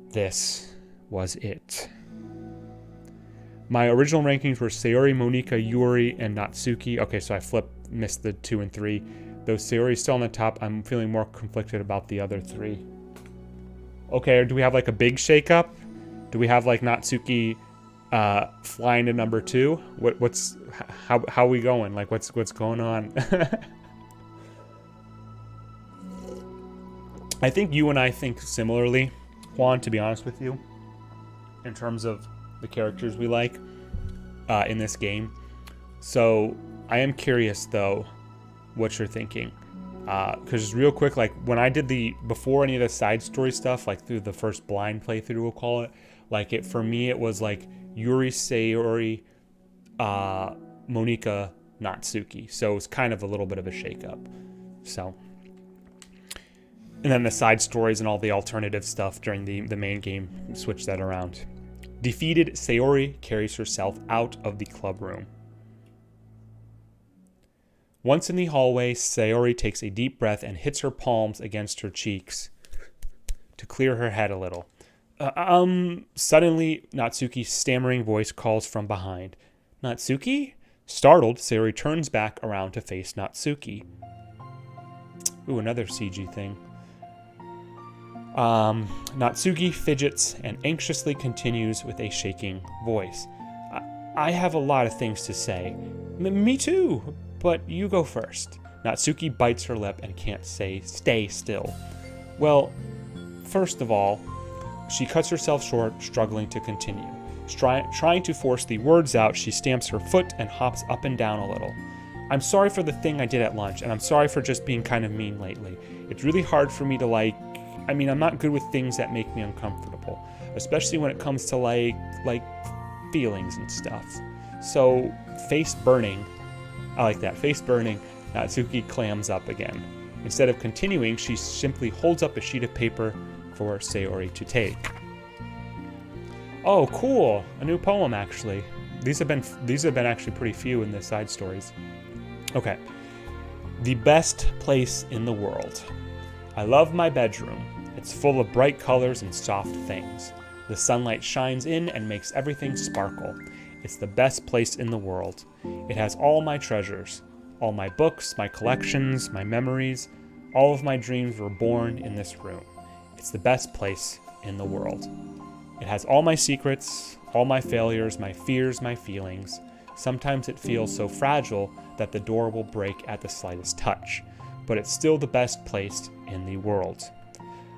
this was it. My original rankings were Sayori, Monika, Yuri, and Natsuki. Okay, so I missed the 2 and 3. Though Sayori's still on the top, I'm feeling more conflicted about the other 3. Okay, do we have like a big shakeup? Do we have like Natsuki flying to number 2? How are we going? Like what's going on? I think you and I think similarly, Juan, to be honest with you, in terms of the characters we like in this game. So I am curious though what you're thinking, because real quick, like when I did before any of the side story stuff, like through the first blind playthrough we'll call it, like for me it was like Yuri, Sayori, Monika, Natsuki. So it was kind of a little bit of a shakeup. So, and then the side stories and all the alternative stuff during the main game, switch that around. Defeated, Sayori carries herself out of the club room. Once in the hallway, Sayori takes a deep breath and hits her palms against her cheeks to clear her head a little. Suddenly, Natsuki's stammering voice calls from behind. Natsuki? Startled, Sayori turns back around to face Natsuki. Ooh, another CG thing. Natsuki fidgets and anxiously continues with a shaking voice. I have a lot of things to say. Me too, but you go first. Natsuki bites her lip and can't stay still. Well, first of all, she cuts herself short, struggling to continue. Trying to force the words out, she stamps her foot and hops up and down a little. I'm sorry for the thing I did at lunch, and I'm sorry for just being kind of mean lately. It's really hard for me to I'm not good with things that make me uncomfortable, especially when it comes to like feelings and stuff. So, face burning. I like that. Face burning. Natsuki clams up again. Instead of continuing, she simply holds up a sheet of paper for Sayori to take. Oh, cool. A new poem, actually. These have been actually pretty few in the side stories. Okay. The best place in the world. I love my bedroom. It's full of bright colors and soft things. The sunlight shines in and makes everything sparkle. It's the best place in the world. It has all my treasures, all my books, my collections, my memories. All of my dreams were born in this room. It's the best place in the world. It has all my secrets, all my failures, my fears, my feelings. Sometimes it feels so fragile that the door will break at the slightest touch, but it's still the best place in the world.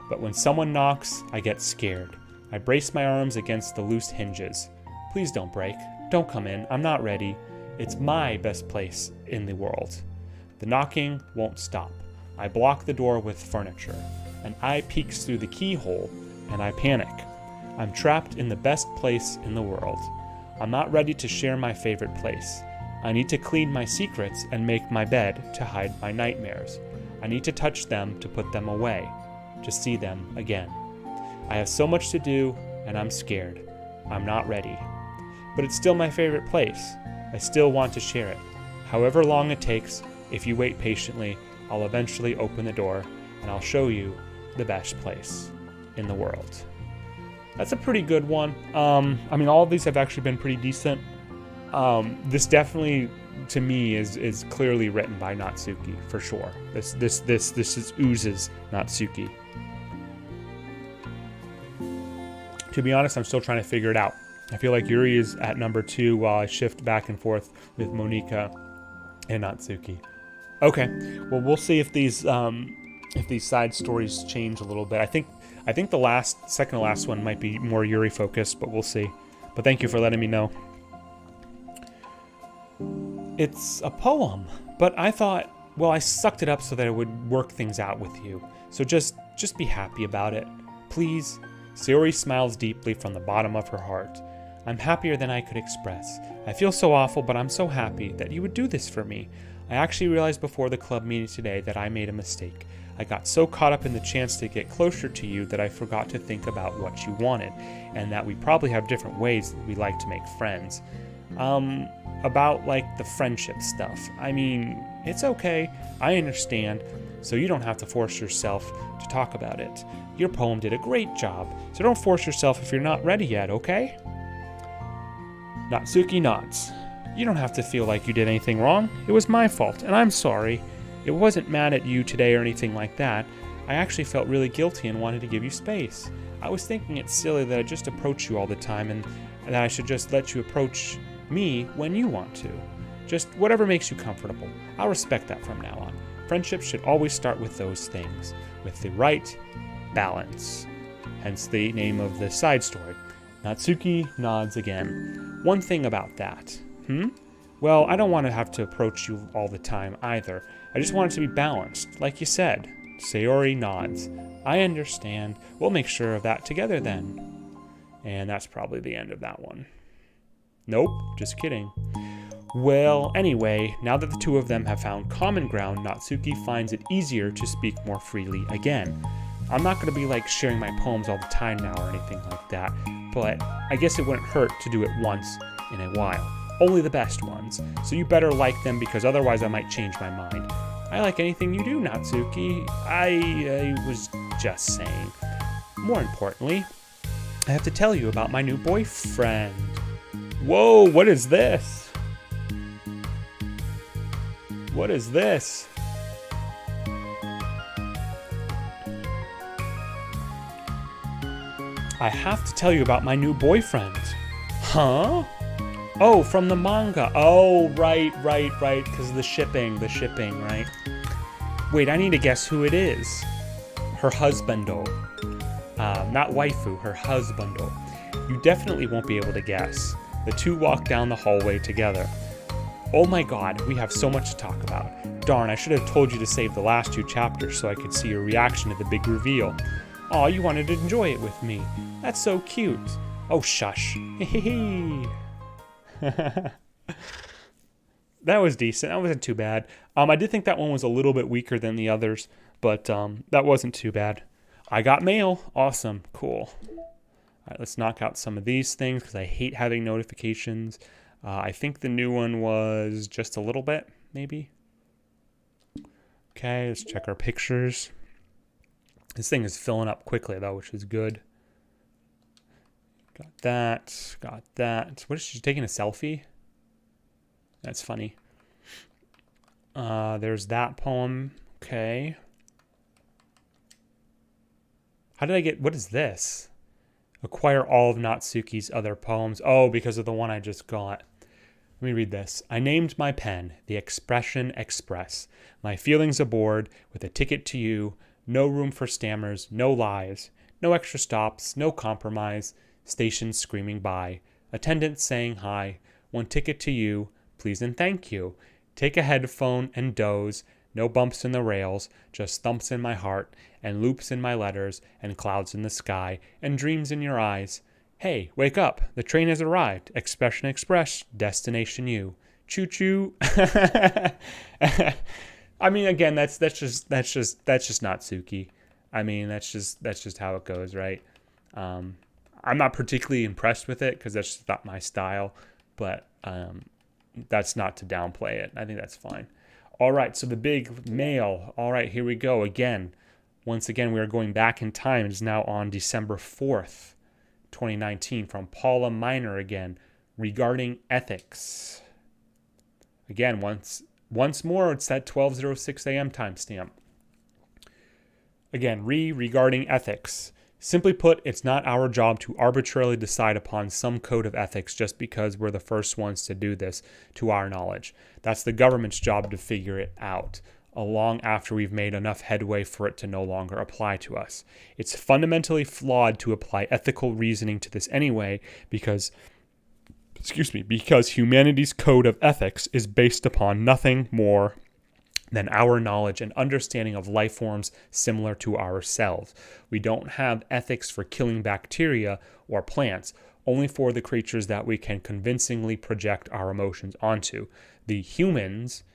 But when someone knocks, I get scared. I brace my arms against the loose hinges. Please don't break. Don't come in. I'm not ready. It's my best place in the world. The knocking won't stop. I block the door with furniture. An eye peeks through the keyhole, and I panic. I'm trapped in the best place in the world. I'm not ready to share my favorite place. I need to clean my secrets and make my bed to hide my nightmares. I need to touch them to put them away, to see them again. I have so much to do, and I'm scared. I'm not ready. But it's still my favorite place. I still want to share it. However long it takes, if you wait patiently, I'll eventually open the door, and I'll show you the best place in the world. That's a pretty good one. All of these have actually been pretty decent. This definitely, to me, is clearly written by Natsuki, for sure. This is oozes Natsuki. To be honest, I'm still trying to figure it out. I feel like Yuri is at number 2 while I shift back and forth with Monika and Natsuki. Okay, well, we'll see if these side stories change a little bit. I think the second to last one might be more Yuri focused, but we'll see. But thank you for letting me know. It's a poem, but I thought, well, I sucked it up so that it would work things out with you. So just be happy about it, please. Sayori smiles deeply from the bottom of her heart. I'm happier than I could express. I feel so awful, but I'm so happy that you would do this for me. I actually realized before the club meeting today that I made a mistake. I got so caught up in the chance to get closer to you that I forgot to think about what you wanted, and that we probably have different ways that we like to make friends. About like the friendship stuff. I mean, it's okay. I understand. So you don't have to force yourself to talk about it. Your poem did a great job, so don't force yourself if you're not ready yet, okay? Natsuki nods. You don't have to feel like you did anything wrong. It was my fault, and I'm sorry. It wasn't mad at you today or anything like that. I actually felt really guilty and wanted to give you space. I was thinking it's silly that I just approach you all the time and that I should just let you approach me when you want to. Just whatever makes you comfortable. I'll respect that from now on. Friendship should always start with those things, with the right balance. Hence the name of the side story. Natsuki nods again. One thing about that. Well, I don't want to have to approach you all the time either. I just want it to be balanced, like you said. Sayori nods. I understand. We'll make sure of that together then. And that's probably the end of that one. Nope, just kidding. Well, anyway, now that the two of them have found common ground, Natsuki finds it easier to speak more freely again. I'm not going to be like sharing my poems all the time now or anything like that, but I guess it wouldn't hurt to do it once in a while. Only the best ones, so you better like them because otherwise I might change my mind. I like anything you do, Natsuki. I was just saying. More importantly, I have to tell you about my new boyfriend. Whoa, what is this? What is this? I have to tell you about my new boyfriend. Huh? Oh, from the manga. Oh, right, because of the shipping, right? Wait, I need to guess who it is. Her husbando. Not waifu, her husbando. You definitely won't be able to guess. The two walk down the hallway together. Oh my god, we have so much to talk about. Darn, I should have told you to save the last 2 chapters so I could see your reaction to the big reveal. Aw, you wanted to enjoy it with me. That's so cute. Oh, shush. That was decent. That wasn't too bad. I did think that one was a little bit weaker than the others, but that wasn't too bad. I got mail. Awesome. Cool. All right, let's knock out some of these things because I hate having notifications. I think the new one was just a little bit, maybe. Okay, let's check our pictures. This thing is filling up quickly, though, which is good. Got that. Got that. What is she taking a selfie? That's funny. There's that poem. Okay. How did I get... What is this? Acquire all of Natsuki's other poems. Oh, because of the one I just got. Let me read this. I named my pen The Expression Express. My feelings aboard with a ticket to you. No room for stammers, no lies. No extra stops, no compromise. Stations screaming by. Attendants saying hi. One ticket to you, please and thank you. Take a headphone and doze. No bumps in the rails, just thumps in my heart, and loops in my letters, and clouds in the sky, and dreams in your eyes. Hey, wake up, the train has arrived. Expression Express, destination you. Choo-choo. I mean, again, that's just Natsuki. I mean, that's just how it goes, right? I'm not particularly impressed with it because that's just not my style, but that's not to downplay it. I think that's fine. All right, so the big mail. All right, here we go again. Once again, we are going back in time. It is now on December 4th, 2019, from Paula Miner again, regarding ethics. Again, once more, it's that 12:06 a.m. timestamp. Again, regarding ethics. Simply put, it's not our job to arbitrarily decide upon some code of ethics just because we're the first ones to do this, to our knowledge. That's the government's job to figure it out, long after we've made enough headway for it to no longer apply to us. It's fundamentally flawed to apply ethical reasoning to this anyway, because humanity's code of ethics is based upon nothing more than our knowledge and understanding of life forms similar to ourselves. We don't have ethics for killing bacteria or plants, only for the creatures that we can convincingly project our emotions onto. The humans,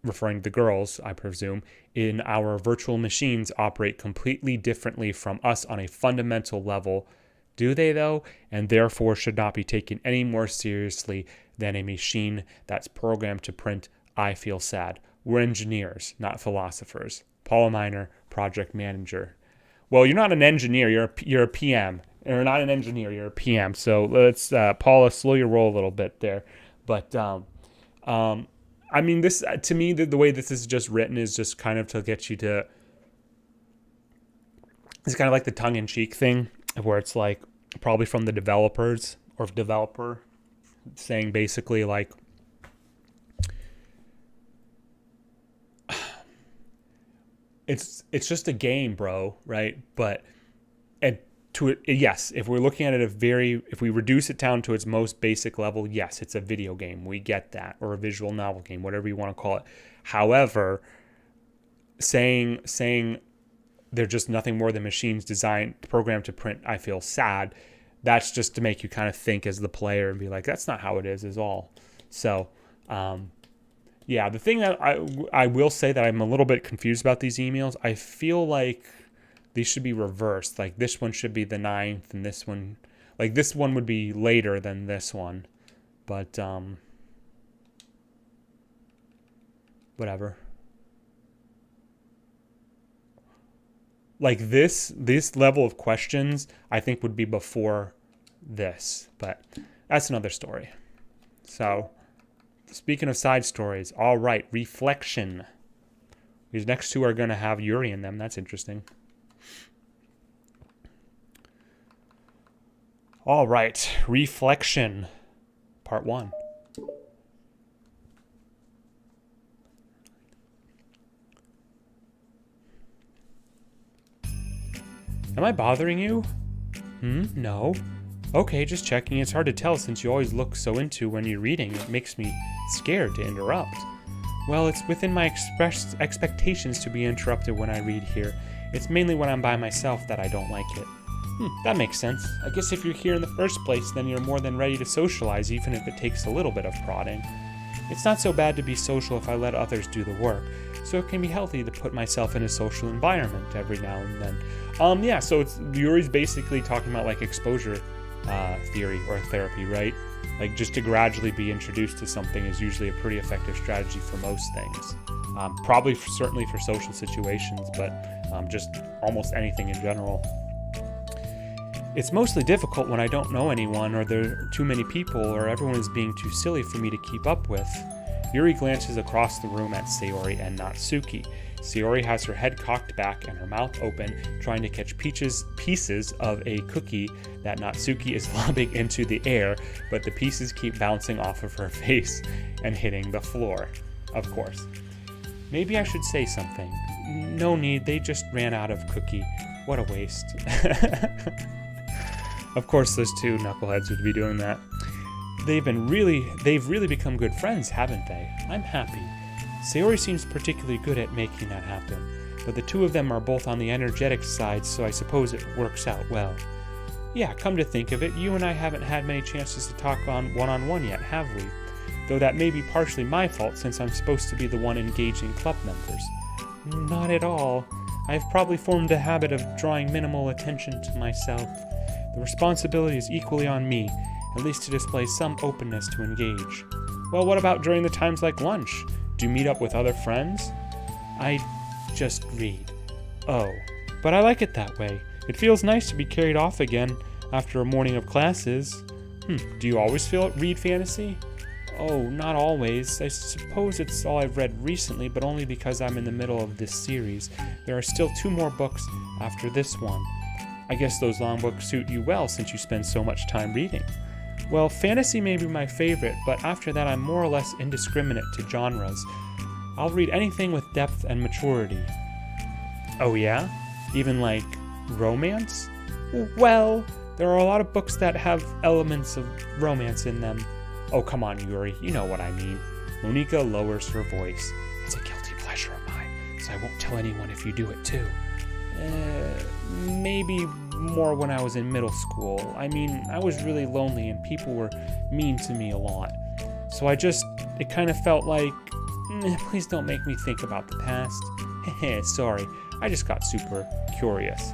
referring to the girls, I presume, in our virtual machines operate completely differently from us on a fundamental level. Do they, though? And therefore should not be taken any more seriously than a machine that's programmed to print, I feel sad. We're engineers, not philosophers. Paula Miner, project manager. Well, you're not an engineer. You're a PM. You're not an engineer. You're a PM. So let's, Paula, slow your roll a little bit there. But I mean, this to me, the way this is just written is just kind of to get you to. It's kind of like the tongue-in-cheek thing, where it's like probably from the developers or developer saying basically like. It's just a game, bro, right? But yes, if we're looking at it if we reduce it down to its most basic level, yes, it's a video game. We get that, or a visual novel game, whatever you want to call it. However, saying they're just nothing more than machines programmed to print, I feel sad. That's just to make you kind of think as the player and be like, that's not how it is all. So, yeah, the thing that I will say that I'm a little bit confused about these emails, I feel like these should be reversed. Like this one should be the 9th and this one, like this one would be later than this one. But, whatever. Like this level of questions, I think would be before this, but that's another story. So, speaking of side stories, all right, reflection. These next two are going to have Yuri in them. That's interesting. All right, reflection, part 1. Am I bothering you? No. Okay, just checking. It's hard to tell since you always look so into when you're reading. It makes me scared to interrupt. Well, it's within my expressed expectations to be interrupted when I read here. It's mainly when I'm by myself that I don't like it. That makes sense. I guess if you're here in the first place, then you're more than ready to socialize, even if it takes a little bit of prodding. It's not so bad to be social if I let others do the work, so it can be healthy to put myself in a social environment every now and then. Yeah, so Yuri's basically talking about like exposure theory or therapy, right? Like, just to gradually be introduced to something is usually a pretty effective strategy for most things. Probably certainly for social situations, but just almost anything in general. It's mostly difficult when I don't know anyone, or there are too many people, or everyone is being too silly for me to keep up with. Yuri glances across the room at Sayori and Natsuki. Sayori has her head cocked back and her mouth open, trying to catch pieces of a cookie that Natsuki is lobbing into the air, but the pieces keep bouncing off of her face and hitting the floor. Of course. Maybe I should say something. No need, they just ran out of cookie. What a waste. Of course those two knuckleheads would be doing that. They've really become good friends, haven't they? I'm happy. Sayori seems particularly good at making that happen, but the two of them are both on the energetic side, so I suppose it works out well. Yeah, come to think of it, you and I haven't had many chances to talk on one-on-one yet, have we? Though that may be partially my fault, since I'm supposed to be the one engaging club members. Not at all. I've probably formed a habit of drawing minimal attention to myself. The responsibility is equally on me, at least to display some openness to engage. Well, what about during the times like lunch? Do you meet up with other friends? I just read. Oh, but I like it that way. It feels nice to be carried off again after a morning of classes. Do you always read fantasy? Oh, not always. I suppose it's all I've read recently, but only because I'm in the middle of this series. There are still 2 more books after this one. I guess those long books suit you well since you spend so much time reading. Well, fantasy may be my favorite, but after that I'm more or less indiscriminate to genres. I'll read anything with depth and maturity. Oh yeah? Even like romance? Well, there are a lot of books that have elements of romance in them. Oh, come on, Yuri, you know what I mean. Monika lowers her voice. It's a guilty pleasure of mine, so I won't tell anyone if you do it too. Maybe more when I was in middle school. I mean, I was really lonely and people were mean to me a lot. So it kind of felt like, please don't make me think about the past. Sorry, I just got super curious.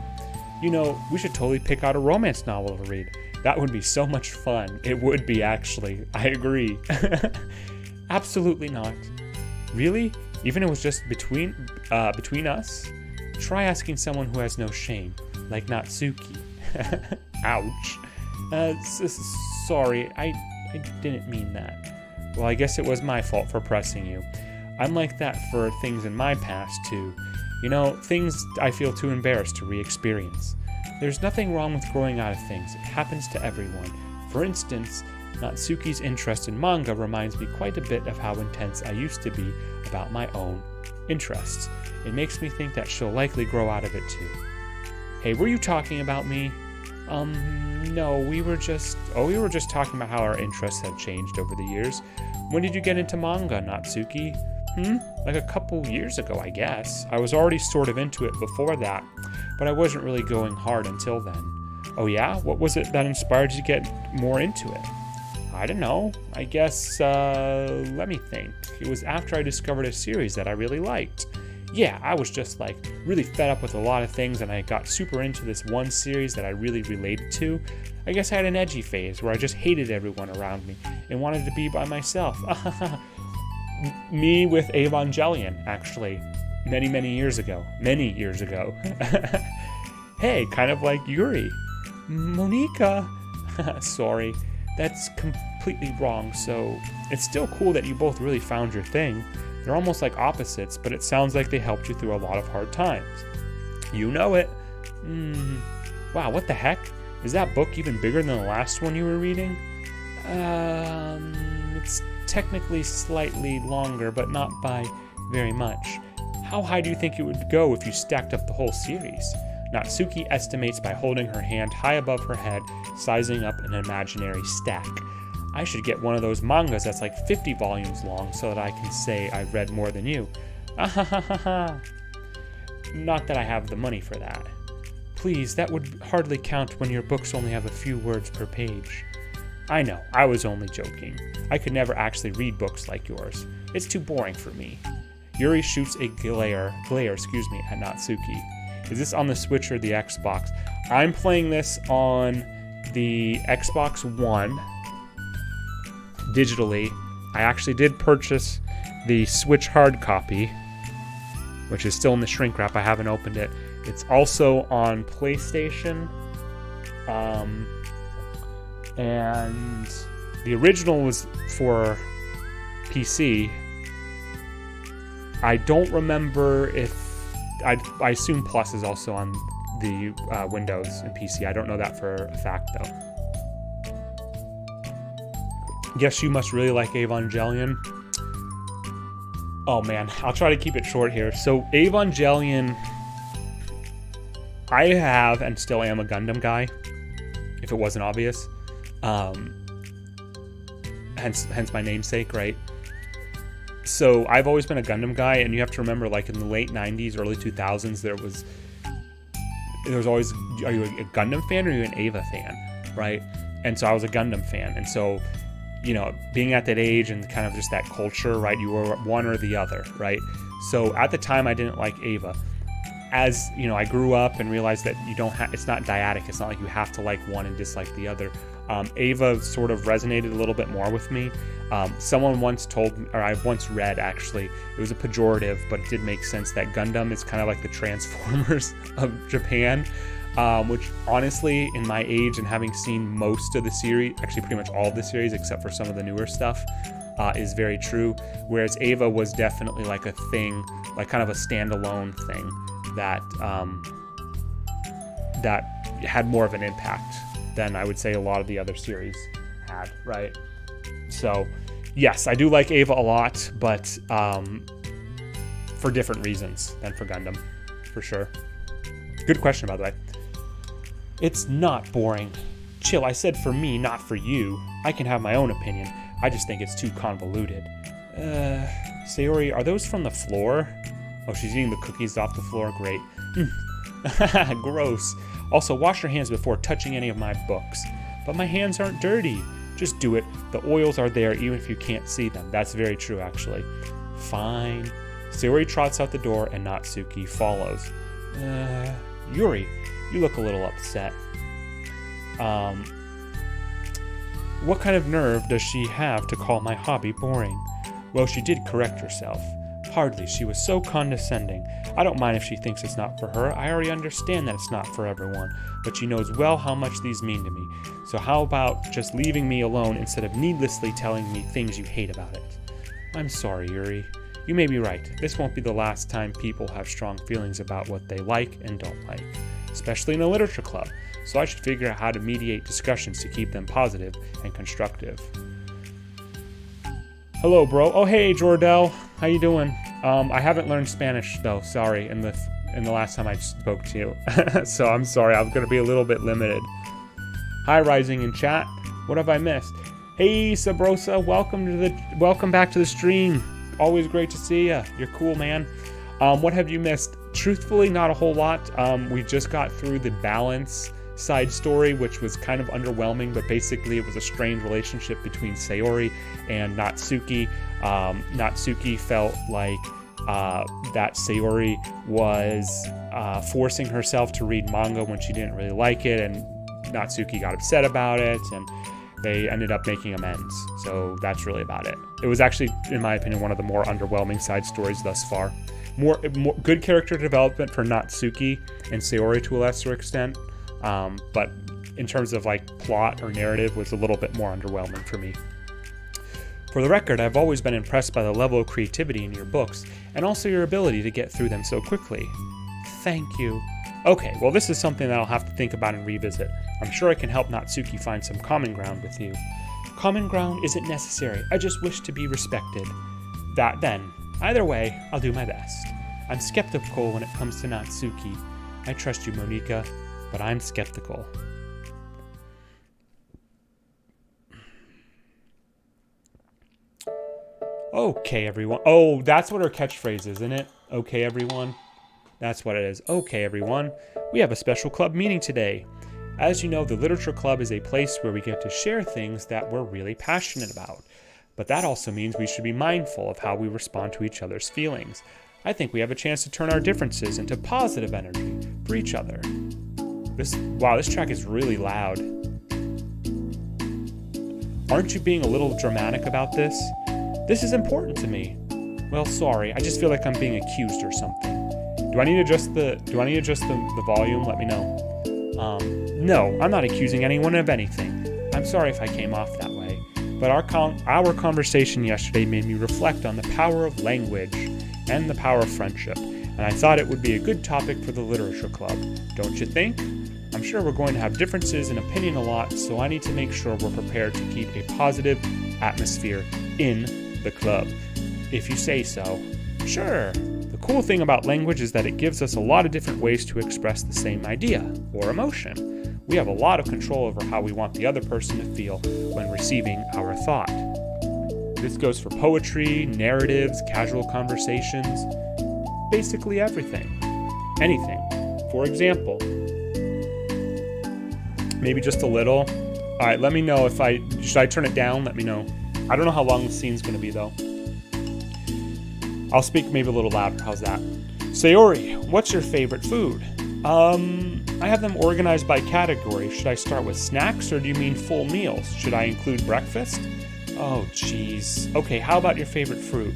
You know, we should totally pick out a romance novel to read. That would be so much fun. It would be, actually. I agree. Absolutely not. Really? Even if it was just between us? Try asking someone who has no shame, like Natsuki. Ouch. Sorry, I didn't mean that. Well, I guess it was my fault for pressing you. I'm like that for things in my past, too. You know, things I feel too embarrassed to re-experience. There's nothing wrong with growing out of things. It happens to everyone. For instance, Natsuki's interest in manga reminds me quite a bit of how intense I used to be about my own interests. It makes me think that she'll likely grow out of it too. Hey, were you talking about me? No, we were just talking about how our interests have changed over the years. When did you get into manga, Natsuki? Like a couple years ago, I guess. I was already sort of into it before that, but I wasn't really going hard until then. Oh yeah? What was it that inspired you to get more into it? I don't know. I guess, let me think. It was after I discovered a series that I really liked. Yeah, I was just like really fed up with a lot of things and I got super into this one series that I really related to. I guess I had an edgy phase where I just hated everyone around me and wanted to be by myself. Me with Evangelion, actually. Many years ago. Hey, kind of like Yuri. Monika. Sorry, that's completely wrong, so it's still cool that you both really found your thing. They're almost like opposites, but it sounds like they helped you through a lot of hard times. You know it. Wow, what the heck? Is that book even bigger than the last one you were reading? It's technically slightly longer, but not by very much. How high do you think it would go if you stacked up the whole series? Natsuki estimates by holding her hand high above her head, sizing up an imaginary stack. I should get one of those mangas that's like 50 volumes long so that I can say I've read more than you. Not that I have the money for that. Please, that would hardly count when your books only have a few words per page. I know, I was only joking. I could never actually read books like yours. It's too boring for me. Yuri shoots a glare at Natsuki. Is this on the Switch or the Xbox? I'm playing this on the Xbox One. digitally. I actually did purchase the Switch hard copy, which is still in the shrink wrap. I haven't opened it. It's also on PlayStation. And the original was for PC. I don't remember if... I assume Plus is also on the Windows and PC. I don't know that for a fact, though. Guess you must really like Evangelion. Oh man, I'll try to keep it short here. So Evangelion, I have and still am a Gundam guy, if it wasn't obvious. Hence my namesake, right? So I've always been a Gundam guy, and you have to remember, like in the late 90s, early 2000s, there was always, are you a Gundam fan or are you an Eva fan, right? And so I was a Gundam fan, and so, you know, being at that age and kind of just that culture, right, you were one or the other, right? So at the time I didn't like Eva. As, you know, I grew up and realized that you don't have, it's not dyadic, it's not like you have to like one and dislike the other. Eva sort of resonated a little bit more with me. Someone once told me, or I've once read actually, it was a pejorative, but it did make sense, that Gundam is kind of like the Transformers of Japan, which honestly, in my age and having seen most of the series, actually pretty much all of the series except for some of the newer stuff, is very true. Whereas Eva was definitely like a thing, like kind of a standalone thing that that had more of an impact than I would say a lot of the other series had, right? So, yes, I do like Eva a lot, but for different reasons than for Gundam, for sure. Good question, by the way. It's not boring. Chill, I said for me, not for you. I can have my own opinion. I just think it's too convoluted. Sayori, are those from the floor? Oh, she's eating the cookies off the floor. Great. Gross. Also, wash your hands before touching any of my books. But my hands aren't dirty. Just do it. The oils are there even if you can't see them. That's very true, actually. Fine. Sayori trots out the door and Natsuki follows. Yuri, you look a little upset. What kind of nerve does she have to call my hobby boring? Well, she did correct herself. Hardly, she was so condescending. I don't mind if she thinks it's not for her. I already understand that it's not for everyone, but she knows well how much these mean to me. So how about just leaving me alone instead of needlessly telling me things you hate about it? I'm sorry, Yuri. You may be right. This won't be the last time people have strong feelings about what they like and don't like, especially in a literature club. So I should figure out how to mediate discussions to keep them positive and constructive. Hello, bro. Oh, hey, Jordell. How you doing? I haven't learned Spanish, though. Sorry, in the last time I spoke to you. So I'm sorry. I'm going to be a little bit limited. Hi, Rising in chat. What have I missed? Hey, Sabrosa. Welcome back to the stream. Always great to see you. You're cool, man. What have you missed? Truthfully, not a whole lot. We just got through the balance side story, which was kind of underwhelming, but basically it was a strained relationship between Sayori and Natsuki. Natsuki felt like that Sayori was forcing herself to read manga when she didn't really like it, and Natsuki got upset about it, and they ended up making amends. So that's really about it. It was actually, in my opinion, one of the more underwhelming side stories thus far. More good character development for Natsuki and Sayori to a lesser extent. But in terms of like plot or narrative, was a little bit more underwhelming for me. For the record, I've always been impressed by the level of creativity in your books, and also your ability to get through them so quickly. Thank you. Okay, well this is something that I'll have to think about and revisit. I'm sure I can help Natsuki find some common ground with you. Common ground isn't necessary, I just wish to be respected. That then. Either way, I'll do my best. I'm skeptical when it comes to Natsuki. I trust you, Monika, but I'm skeptical. Okay, everyone. Oh, that's what her catchphrase is, isn't it? Okay, everyone. That's what it is. Okay, everyone. We have a special club meeting today. As you know, the Literature Club is a place where we get to share things that we're really passionate about. But that also means we should be mindful of how we respond to each other's feelings. I think we have a chance to turn our differences into positive energy for each other. This track is really loud. Aren't you being a little dramatic about this? This is important to me. Well, sorry, I just feel like I'm being accused or something. Do I need to adjust the volume? Let me know. No, I'm not accusing anyone of anything. I'm sorry if I came off that way. But our conversation yesterday made me reflect on the power of language and the power of friendship. And I thought it would be a good topic for the literature club. Don't you think? I'm sure we're going to have differences in opinion a lot, so I need to make sure we're prepared to keep a positive atmosphere in the club. If you say so. Sure. The cool thing about language is that it gives us a lot of different ways to express the same idea or emotion. We have a lot of control over how we want the other person to feel when receiving our thought. This goes for poetry, narratives, casual conversations, basically everything. Anything. For example, maybe just a little. All right, let me know should I turn it down? Let me know. I don't know how long the scene's going to be though. I'll speak maybe a little louder. How's that? Sayori, what's your favorite food? I have them organized by category. Should I start with snacks or do you mean full meals? Should I include breakfast? Oh, jeez. Okay, how about your favorite fruit?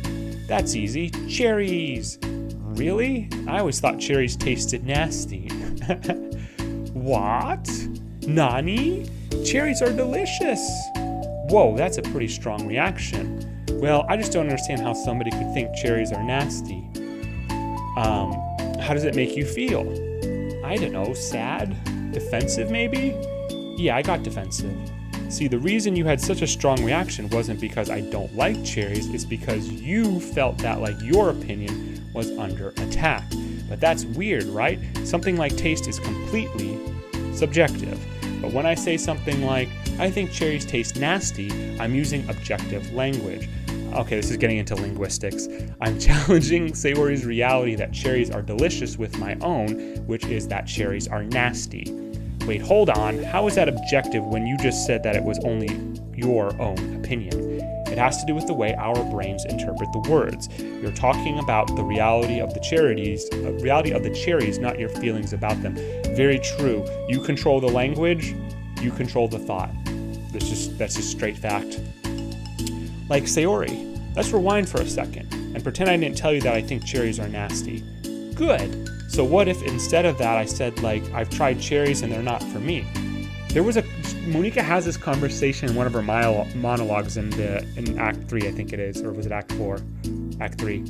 That's easy. Cherries. Really? I always thought cherries tasted nasty. What? Nani? Cherries are delicious. Whoa, that's a pretty strong reaction. Well, I just don't understand how somebody could think cherries are nasty. How does it make you feel? I don't know, sad? Defensive maybe? Yeah, I got defensive. See, the reason you had such a strong reaction wasn't because I don't like cherries, it's because you felt that like your opinion was under attack. But that's weird, right? Something like taste is completely subjective. But when I say something like, I think cherries taste nasty, I'm using objective language. Okay, this is getting into linguistics. I'm challenging Sayori's reality that cherries are delicious with my own, which is that cherries are nasty. Wait, hold on. How is that objective when you just said that it was only your own opinion? It has to do with the way our brains interpret the words. You're talking about the reality of the cherries, not your feelings about them. Very true. You control the language, you control the thought. That's just straight fact. Like Sayori, let's rewind for a second and pretend I didn't tell you that I think cherries are nasty. Good. So what if instead of that I said like, I've tried cherries and they're not for me? Monica has this conversation in one of her monologues in Act 3, I think it is, or was it Act 4? Act 3.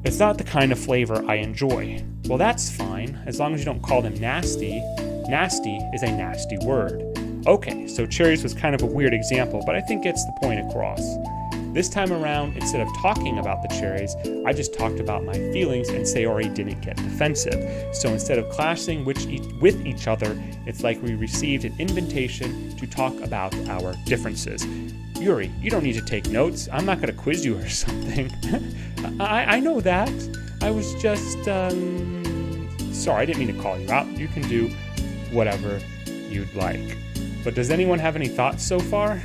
It's not the kind of flavor I enjoy. Well, that's fine, as long as you don't call them nasty. Nasty is a nasty word. Okay, so cherries was kind of a weird example, but I think gets the point across. This time around, instead of talking about the cherries, I just talked about my feelings and Sayori didn't get defensive. So instead of clashing with each other, it's like we received an invitation to talk about our differences. Yuri, you don't need to take notes. I'm not going to quiz you or something. I know that. I was just, sorry, I didn't mean to call you out. You can do whatever you'd like. But does anyone have any thoughts so far?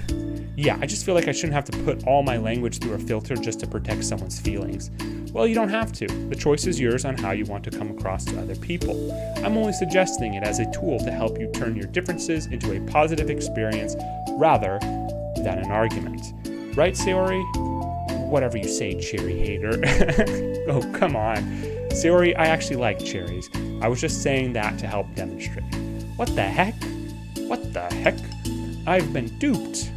Yeah, I just feel like I shouldn't have to put all my language through a filter just to protect someone's feelings. Well, you don't have to. The choice is yours on how you want to come across to other people. I'm only suggesting it as a tool to help you turn your differences into a positive experience rather than an argument. Right, Sayori? Whatever you say, cherry hater. Oh, come on. Sayori, I actually like cherries. I was just saying that to help demonstrate. What the heck? What the heck? I've been duped.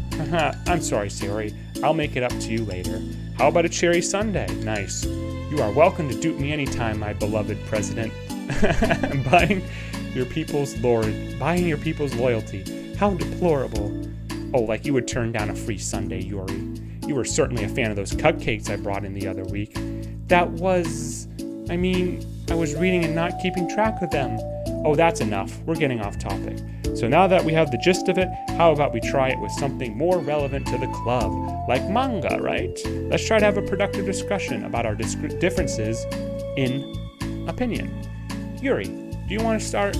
I'm sorry, Sayori. I'll make it up to you later. How about a cherry sundae? Nice. You are welcome to dupe me anytime, my beloved president. Buying your people's loyalty. How deplorable. Oh, like you would turn down a free sundae, Yuri. You were certainly a fan of those cupcakes I brought in the other week. I was reading and not keeping track of them. Oh, that's enough. We're getting off topic. So now that we have the gist of it, how about we try it with something more relevant to the club, like manga, right? Let's try to have a productive discussion about our differences in opinion. Yuri, do you want to start?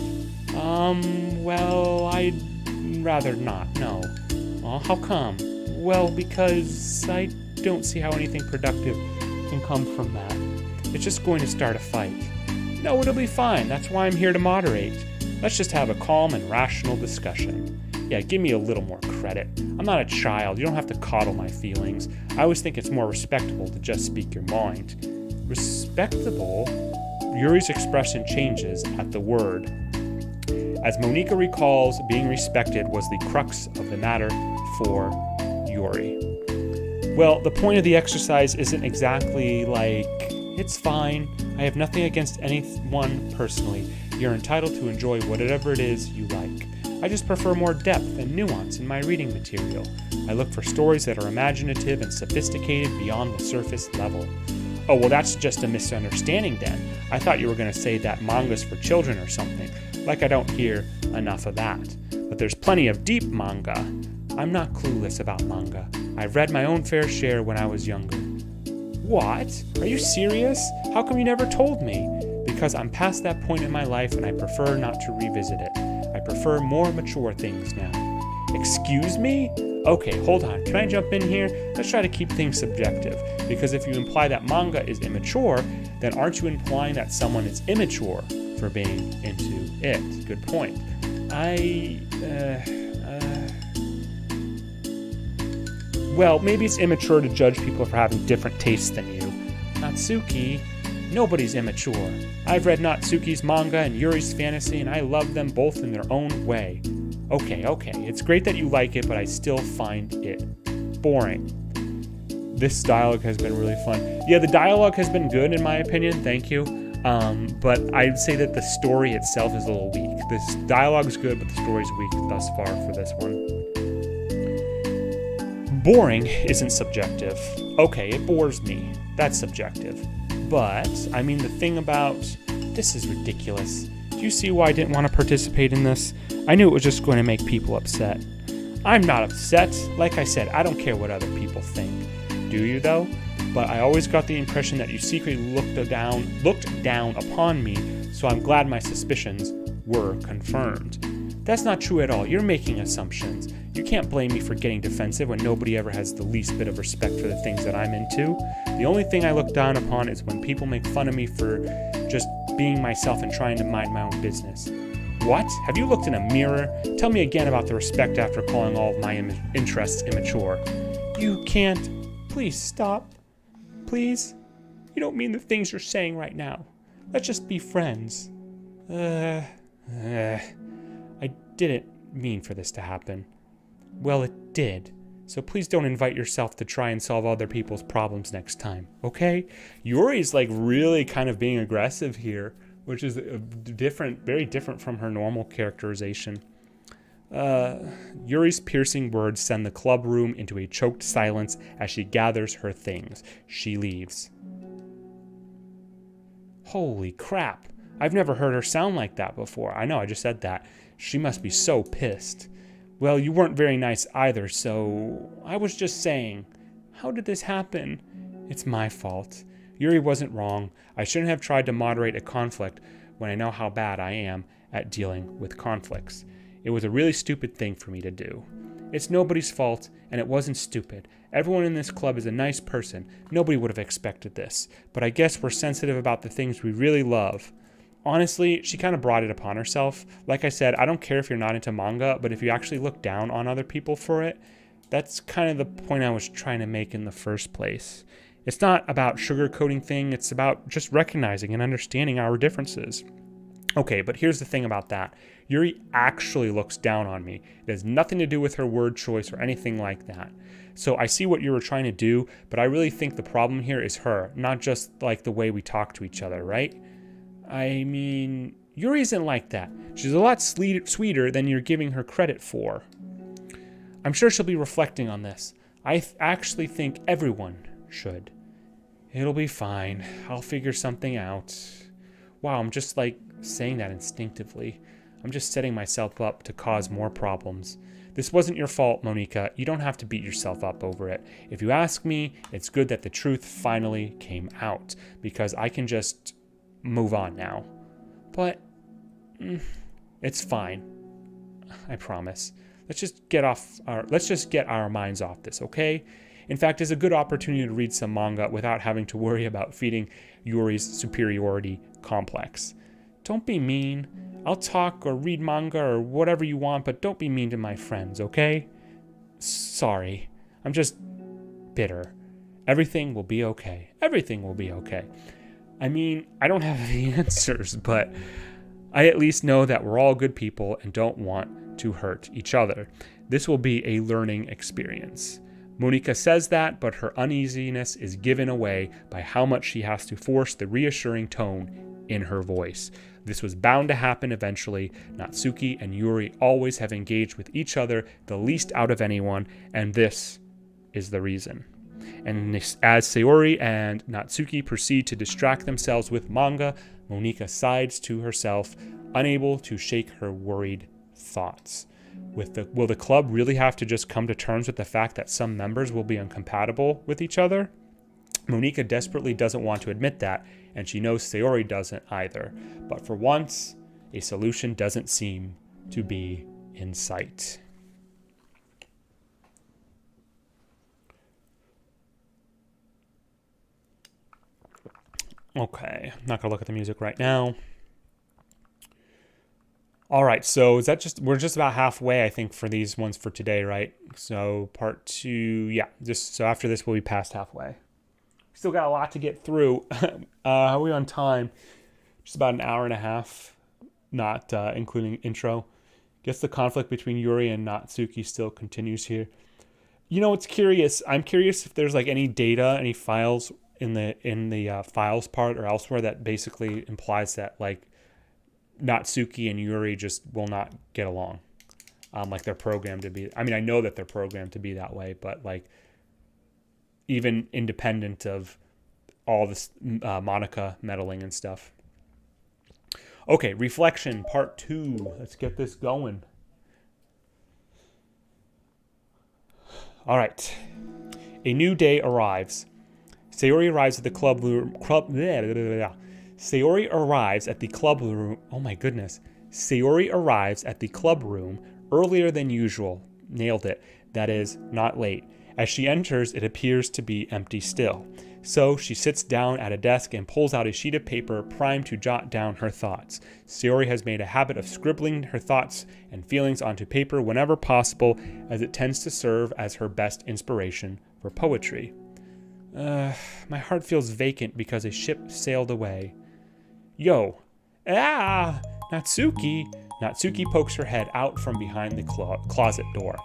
Well, I'd rather not, no. Well, how come? Well, because I don't see how anything productive can come from that. It's just going to start a fight. No, it'll be fine. That's why I'm here to moderate. Let's just have a calm and rational discussion. Yeah, give me a little more credit. I'm not a child. You don't have to coddle my feelings. I always think it's more respectable to just speak your mind. Respectable? Yuri's expression changes at the word. As Monika recalls, being respected was the crux of the matter for Yuri. Well, the point of the exercise isn't exactly like, it's fine, I have nothing against anyone personally. You're entitled to enjoy whatever it is you like. I just prefer more depth and nuance in my reading material. I look for stories that are imaginative and sophisticated beyond the surface level. Oh, well, that's just a misunderstanding then. I thought you were going to say that manga's for children or something. Like I don't hear enough of that. But there's plenty of deep manga. I'm not clueless about manga. I've read my own fair share when I was younger. What? Are you serious? How come you never told me? Because I'm past that point in my life and I prefer not to revisit it. I prefer more mature things now. Excuse me? Okay, hold on. Can I jump in here? Let's try to keep things subjective. Because if you imply that manga is immature, then aren't you implying that someone is immature for being into it? Good point. Well, maybe it's immature to judge people for having different tastes than you. Natsuki, nobody's immature. I've read Natsuki's manga and Yuri's fantasy, and I love them both in their own way. Okay, it's great that you like it, but I still find it boring. This dialogue has been really fun. Yeah, the dialogue has been good in my opinion, thank you. But I'd say that the story itself is a little weak. This dialogue's good, but the story's weak thus far for this one. Boring isn't subjective. Okay, it bores me. That's subjective. But, I mean, the thing about... This is ridiculous. Do you see why I didn't want to participate in this? I knew it was just going to make people upset. I'm not upset. Like I said, I don't care what other people think. Do you, though? But I always got the impression that you secretly looked down upon me, so I'm glad my suspicions were confirmed. That's not true at all. You're making assumptions. You can't blame me for getting defensive when nobody ever has the least bit of respect for the things that I'm into. The only thing I look down upon is when people make fun of me for just being myself and trying to mind my own business. What? Have you looked in a mirror? Tell me again about the respect after calling all of my interests immature. You can't. Please stop. Please? You don't mean the things you're saying right now. Let's just be friends. I didn't mean for this to happen. Well, it did. So please don't invite yourself to try and solve other people's problems next time, okay? Yuri's like really kind of being aggressive here, which is very different from her normal characterization. Yuri's piercing words send the club room into a choked silence as she gathers her things. She leaves. Holy crap. I've never heard her sound like that before. I know, I just said that. She must be so pissed. Well, you weren't very nice either, so I was just saying, how did this happen? It's my fault. Yuri wasn't wrong. I shouldn't have tried to moderate a conflict when I know how bad I am at dealing with conflicts. It was a really stupid thing for me to do. It's nobody's fault, and it wasn't stupid. Everyone in this club is a nice person. Nobody would have expected this. But I guess we're sensitive about the things we really love. Honestly, she kind of brought it upon herself. Like I said, I don't care if you're not into manga, but if you actually look down on other people for it, that's kind of the point I was trying to make in the first place. It's not about sugarcoating things, it's about just recognizing and understanding our differences. Okay, but here's the thing about that. Yuri actually looks down on me. It has nothing to do with her word choice or anything like that. So I see what you were trying to do, but I really think the problem here is her, not just like the way we talk to each other, right? I mean, Yuri isn't like that. She's a lot sweeter than you're giving her credit for. I'm sure she'll be reflecting on this. I actually think everyone should. It'll be fine. I'll figure something out. Wow, I'm just like saying that instinctively. I'm just setting myself up to cause more problems. This wasn't your fault, Monika. You don't have to beat yourself up over it. If you ask me, it's good that the truth finally came out, because I can just move on now. But it's fine. I promise. Let's just get our minds off this, okay? In fact, it's a good opportunity to read some manga without having to worry about feeding Yuri's superiority complex. don't be mean. I'll talk or read manga or whatever you want, but don't be mean to my friends, okay? Sorry. I'm just bitter. Everything will be okay. Everything will be okay. I mean, I don't have the answers, but I at least know that we're all good people and don't want to hurt each other. This will be a learning experience. Monika says that, but her uneasiness is given away by how much she has to force the reassuring tone in her voice. This was bound to happen eventually. Natsuki and Yuri always have engaged with each other the least out of anyone, and this is the reason. And as Sayori and Natsuki proceed to distract themselves with manga, Monika sighs to herself, unable to shake her worried thoughts. Will the club really have to just come to terms with the fact that some members will be incompatible with each other? Monika desperately doesn't want to admit that, and she knows Sayori doesn't either. But for once, a solution doesn't seem to be in sight. Okay, I'm not going to look at the music right now. All right, so is that we're just about halfway, I think, for these ones for today, right? So part 2, yeah, so after this, we'll be past halfway. Still got a lot to get through. How are we on time? Just about an hour and a half, not including intro. Guess the conflict between Yuri and Natsuki still continues here. You know, it's curious. I'm curious if there's like any data, any files in the files part or elsewhere that basically implies that like Natsuki and Yuri just will not get along. Like they're programmed to be. I mean, I know that they're programmed to be that way, but like even independent of all this Monika meddling and stuff. Okay, reflection part 2. Let's get this going. All right. A new day arrives. Sayori arrives at the club room. Sayori arrives at the club room. Oh my goodness. Sayori arrives at the club room earlier than usual. Nailed it. That is, not late. As she enters, it appears to be empty still. So she sits down at a desk and pulls out a sheet of paper primed to jot down her thoughts. Sayori has made a habit of scribbling her thoughts and feelings onto paper whenever possible, as it tends to serve as her best inspiration for poetry. My heart feels vacant because a ship sailed away. Yo. Ah! Natsuki! Natsuki pokes her head out from behind the closet door.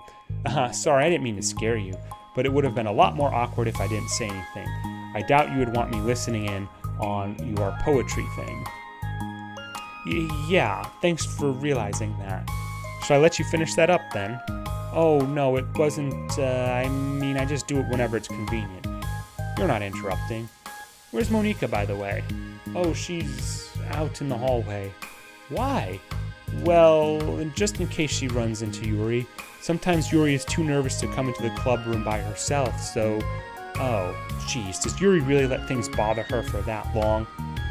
Sorry, I didn't mean to scare you, but it would have been a lot more awkward if I didn't say anything. I doubt you would want me listening in on your poetry thing. Yeah, thanks for realizing that. Should I let you finish that up then? Oh, no, it wasn't, I just do it whenever it's convenient. You're not interrupting. Where's Monika, by the way? Oh, she's out in the hallway. Why? Well, just in case she runs into Yuri. Sometimes Yuri is too nervous to come into the club room by herself, so... Oh, jeez, does Yuri really let things bother her for that long?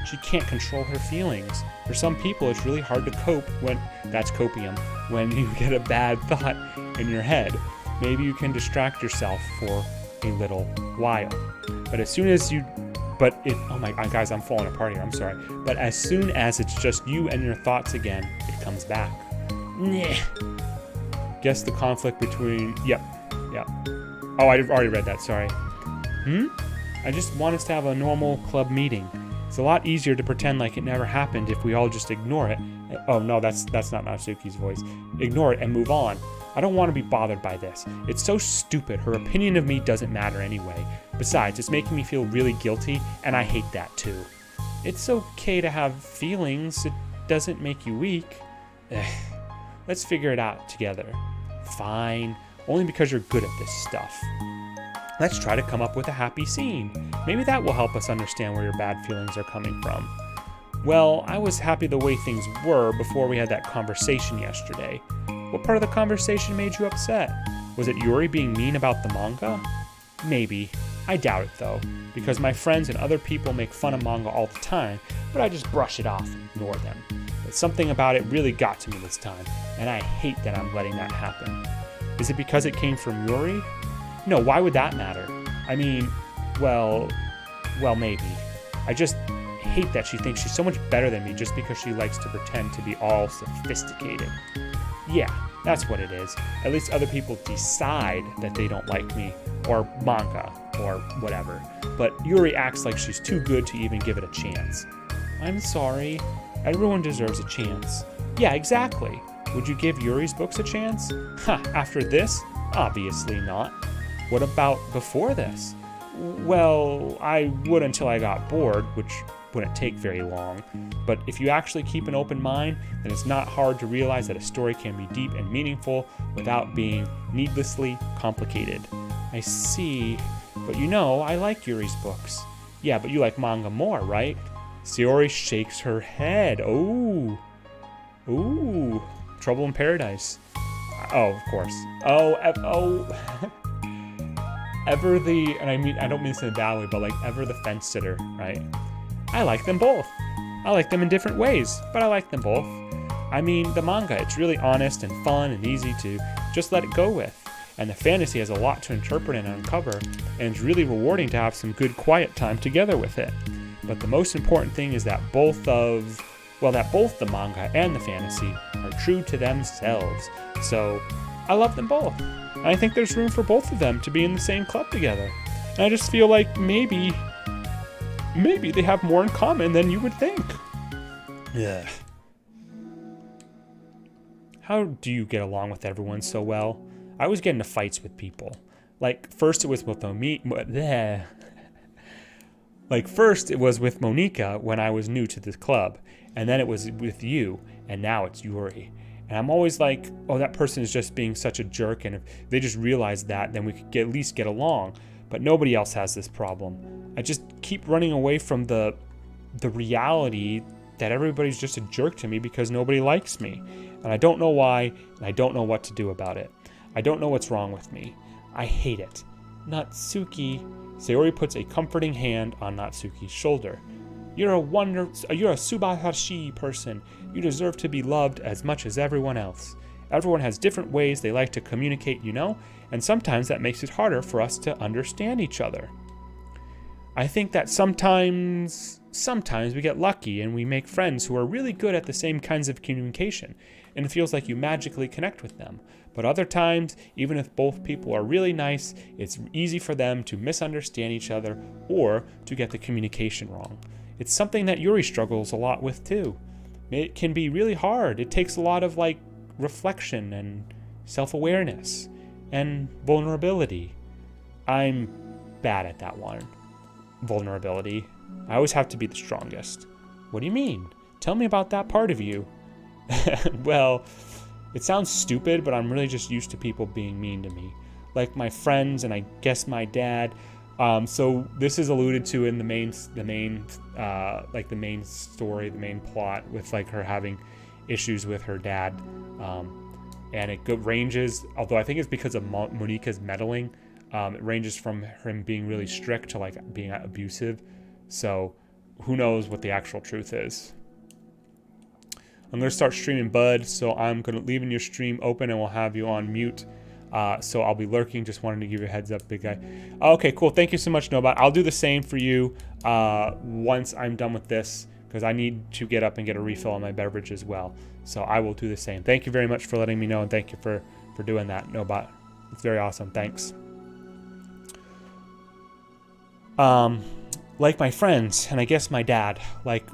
She can't control her feelings. For some people, it's really hard to cope when... That's copium. When you get a bad thought in your head. Maybe you can distract yourself for a little while. But as soon as you... Oh my God, guys, I'm falling apart here, I'm sorry. But as soon as it's just you and your thoughts again, it comes back. Nah. Guess the conflict between... Yep. Oh, I already read that, sorry. I just want us to have a normal club meeting. It's a lot easier to pretend like it never happened if we all just ignore it. Oh, no, that's not Natsuki's voice. Ignore it and move on. I don't want to be bothered by this. It's so stupid. Her opinion of me doesn't matter anyway. Besides, it's making me feel really guilty, and I hate that too. It's okay to have feelings. It doesn't make you weak. Let's figure it out together. Fine. Only because you're good at this stuff. Let's try to come up with a happy scene. Maybe that will help us understand where your bad feelings are coming from. Well, I was happy the way things were before we had that conversation yesterday. What part of the conversation made you upset? Was it Yuri being mean about the manga? Maybe. I doubt it though, because my friends and other people make fun of manga all the time, but I just brush it off and ignore them. But something about it really got to me this time, and I hate that I'm letting that happen. Is it because it came from Yuri? No, why would that matter? I mean, well, maybe. I just hate that she thinks she's so much better than me just because she likes to pretend to be all sophisticated. Yeah, that's what it is. At least other people decide that they don't like me, or manga, or whatever. But Yuri acts like she's too good to even give it a chance. I'm sorry. Everyone deserves a chance. Yeah, exactly. Would you give Yuri's books a chance? After this? Obviously not. What about before this? Well, I would until I got bored, which wouldn't take very long. But if you actually keep an open mind, then it's not hard to realize that a story can be deep and meaningful without being needlessly complicated. I see. But I like Yuri's books. Yeah, but you like manga more, right? Sayori shakes her head. Ooh. Trouble in Paradise. Oh, of course. And I don't mean this in a bad way, but like Ever the Fence Sitter, right? I like them both. I like them in different ways, but I like them both. I mean, the manga, it's really honest and fun and easy to just let it go with. And the fantasy has a lot to interpret and uncover, and it's really rewarding to have some good quiet time together with it. But the most important thing is that both the manga and the fantasy are true to themselves. So I love them both. And I think there's room for both of them to be in the same club together. And I just feel like maybe they have more in common than you would think. Yeah. How do you get along with everyone so well? I always get into fights with people. First it was with Monica when I was new to this club, and then it was with you, and now it's Yuri. And I'm always like, oh, that person is just being such a jerk, and if they just realize that, then we could at least get along. But nobody else has this problem. I just keep running away from the reality that everybody's just a jerk to me because nobody likes me. And I don't know why, and I don't know what to do about it. I don't know what's wrong with me. I hate it. Natsuki. Sayori puts a comforting hand on Natsuki's shoulder. You're a Subahashi person. You deserve to be loved as much as everyone else. Everyone has different ways they like to communicate, and sometimes that makes it harder for us to understand each other. I think that sometimes we get lucky and we make friends who are really good at the same kinds of communication, and it feels like you magically connect with them. But other times, even if both people are really nice, it's easy for them to misunderstand each other or to get the communication wrong. It's something that Yuri struggles a lot with too. It can be really hard. It takes a lot of reflection and self-awareness and vulnerability. I'm bad at that one. Vulnerability. I always have to be the strongest. What do you mean? Tell me about that part of you. Well, it sounds stupid, but I'm really just used to people being mean to me. Like my friends and I guess my dad. So this is alluded to in the main story, the main plot with her having issues with her dad. And it ranges, although I think it's because of Monica's meddling, it ranges from him being really strict to being abusive. So who knows what the actual truth is. I'm going to start streaming Bud, so I'm going to leaving your stream open and we'll have you on mute. So I'll be lurking. Just wanted to give you a heads up, big guy. Okay, cool. Thank you so much, Nobot. I'll do the same for you once I'm done with this, because I need to get up and get a refill on my beverage as well. So I will do the same. Thank you very much for letting me know, and thank you for doing that, Nobot. It's very awesome. Thanks. Like my friends, and I guess my dad,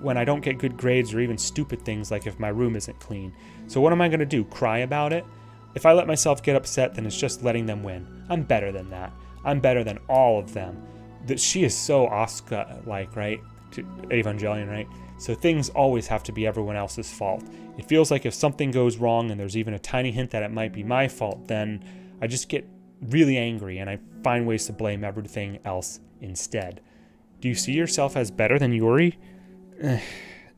when I don't get good grades or even stupid things like if my room isn't clean. So what am I going to do? Cry about it? If I let myself get upset, then it's just letting them win. I'm better than that. I'm better than all of them. She is so Asuka-like, right? Evangelion, right? So things always have to be everyone else's fault. It feels like if something goes wrong and there's even a tiny hint that it might be my fault, then I just get really angry and I find ways to blame everything else instead. Do you see yourself as better than Yuri?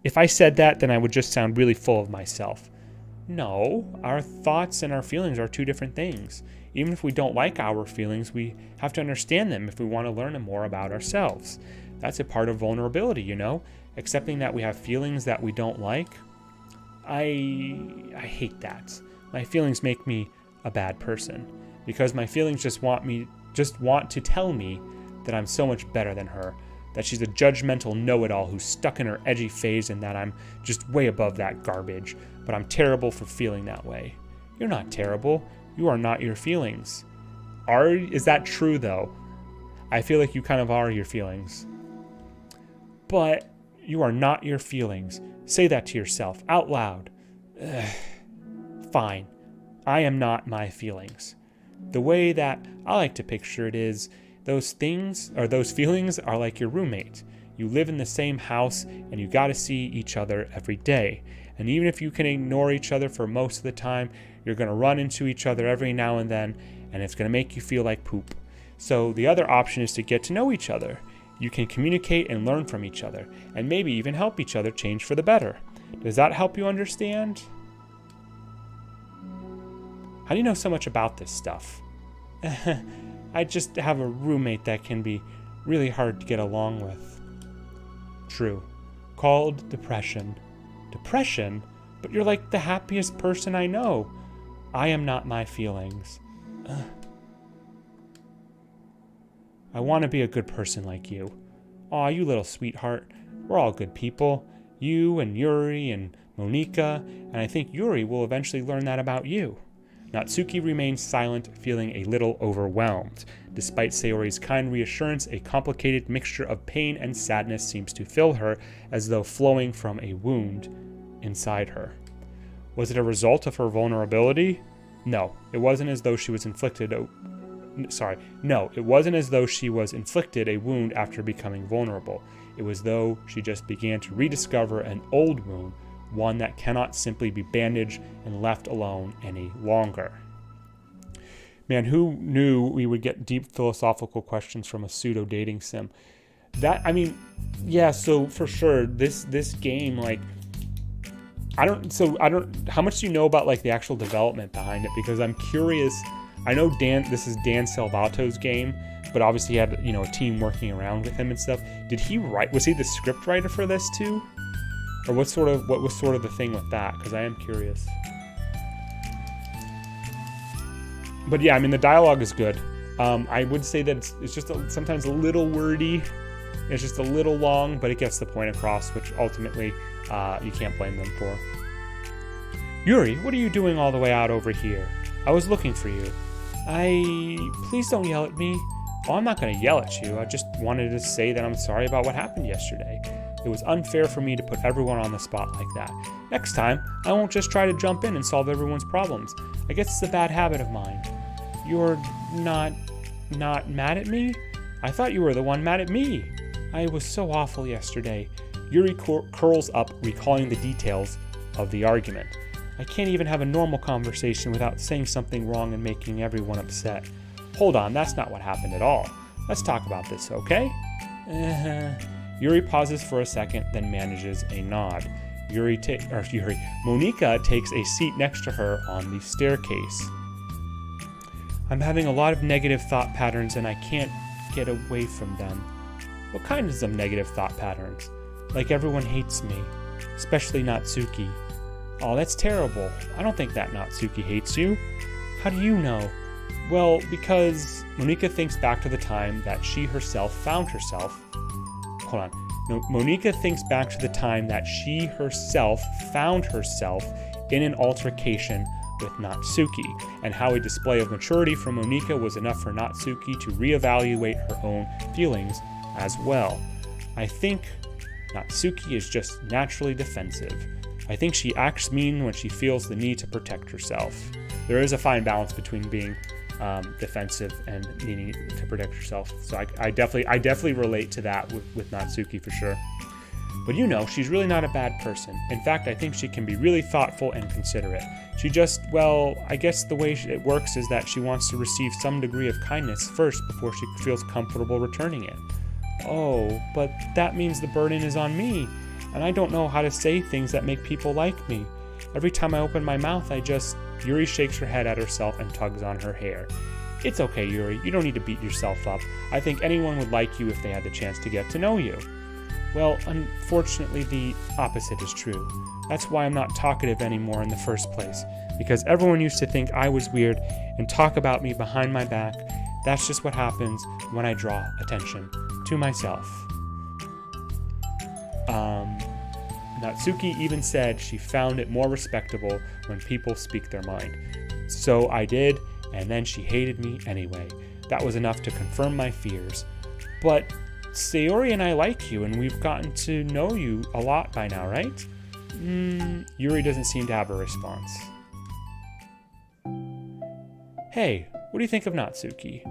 If I said that, then I would just sound really full of myself. No, our thoughts and our feelings are two different things. Even if we don't like our feelings, we have to understand them if we want to learn more about ourselves. That's a part of vulnerability, accepting that we have feelings that we don't like. I hate that. My feelings make me a bad person because my feelings just want to tell me that I'm so much better than her. that she's a judgmental know-it-all who's stuck in her edgy phase and that I'm just way above that garbage, but I'm terrible for feeling that way. You're not terrible. You are not your feelings. Is that true, though? I feel like you kind of are your feelings. But you are not your feelings. Say that to yourself out loud. Fine. I am not my feelings. The way that I like to picture it is those feelings are like your roommate. You live in the same house and you got to see each other every day. And even if you can ignore each other for most of the time, you're going to run into each other every now and then, and it's going to make you feel like poop. So the other option is to get to know each other. You can communicate and learn from each other, and maybe even help each other change for the better. Does that help you understand? How do you know so much about this stuff? I just have a roommate that can be really hard to get along with. True. Called depression. Depression? But you're like the happiest person I know. I am not my feelings. I want to be a good person like you. Aw, you little sweetheart. We're all good people. You and Yuri and Monika, and I think Yuri will eventually learn that about you. Natsuki remains silent, feeling a little overwhelmed. Despite Sayori's kind reassurance, a complicated mixture of pain and sadness seems to fill her, as though flowing from a wound inside her. Was it a result of her vulnerability? No, it wasn't as though she was inflicted a wound after becoming vulnerable. It was though she just began to rediscover an old wound, one that cannot simply be bandaged and left alone any longer. Man, who knew we would get deep philosophical questions from a pseudo dating sim? So for sure, this game, how much do you know about the actual development behind it? Because I'm curious. I know this is Dan Salvato's game, but obviously he had, a team working around with him and stuff. Was he the script writer for this too? Or what was sort of the thing with that? Because I am curious. But yeah, the dialogue is good. I would say that it's just sometimes a little wordy. It's just a little long, but it gets the point across, which ultimately you can't blame them for. Yuri, what are you doing all the way out over here? I was looking for you. Please don't yell at me. Oh, I'm not going to yell at you. I just wanted to say that I'm sorry about what happened yesterday. It was unfair for me to put everyone on the spot like that. Next time, I won't just try to jump in and solve everyone's problems. I guess it's a bad habit of mine. You're not mad at me? I thought you were the one mad at me. I was so awful yesterday. Yuri curls up, recalling the details of the argument. I can't even have a normal conversation without saying something wrong and making everyone upset. Hold on, that's not what happened at all. Let's talk about this, okay? Yuri pauses for a second, then manages a nod. Monika takes a seat next to her on the staircase. I'm having a lot of negative thought patterns and I can't get away from them. What kinds of negative thought patterns? Like everyone hates me, especially Natsuki. Oh, that's terrible. I don't think that Natsuki hates you. How do you know? Well, because Monika thinks back to the time that she herself found herself. Monika thinks back to the time that she herself found herself in an altercation with Natsuki, and how a display of maturity from Monika was enough for Natsuki to reevaluate her own feelings as well. I think Natsuki is just naturally defensive. I think she acts mean when she feels the need to protect herself. There is a fine balance between being defensive and needing to protect yourself. So I definitely relate to that with Natsuki for sure. But she's really not a bad person. In fact, I think she can be really thoughtful and considerate. She just, I guess the way it works is that she wants to receive some degree of kindness first before she feels comfortable returning it. Oh, but that means the burden is on me, and I don't know how to say things that make people like me. Every time I open my mouth, Yuri shakes her head at herself and tugs on her hair. It's okay, Yuri. You don't need to beat yourself up. I think anyone would like you if they had the chance to get to know you. Well, unfortunately, the opposite is true. That's why I'm not talkative anymore in the first place, because everyone used to think I was weird and talk about me behind my back. That's just what happens when I draw attention to myself. Natsuki even said she found it more respectable when people speak their mind. So I did, and then she hated me anyway. That was enough to confirm my fears. But Sayori and I like you, and we've gotten to know you a lot by now, right? Yuri doesn't seem to have a response. Hey, what do you think of Natsuki?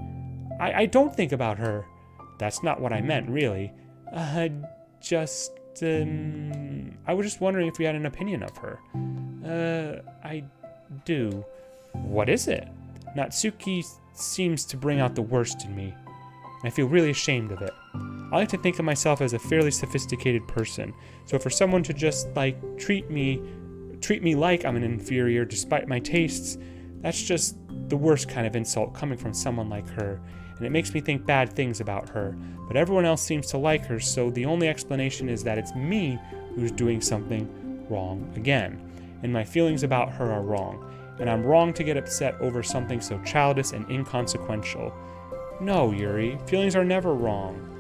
I don't think about her. That's not what I meant, really. I was just wondering if you had an opinion of her. I do. What is it? Natsuki seems to bring out the worst in me. I feel really ashamed of it. I like to think of myself as a fairly sophisticated person. So for someone to just, treat me like I'm an inferior despite my tastes, that's just the worst kind of insult coming from someone like her. And it makes me think bad things about her. But everyone else seems to like her, so the only explanation is that it's me who's doing something wrong again. And my feelings about her are wrong. And I'm wrong to get upset over something so childish and inconsequential. No, Yuri, feelings are never wrong.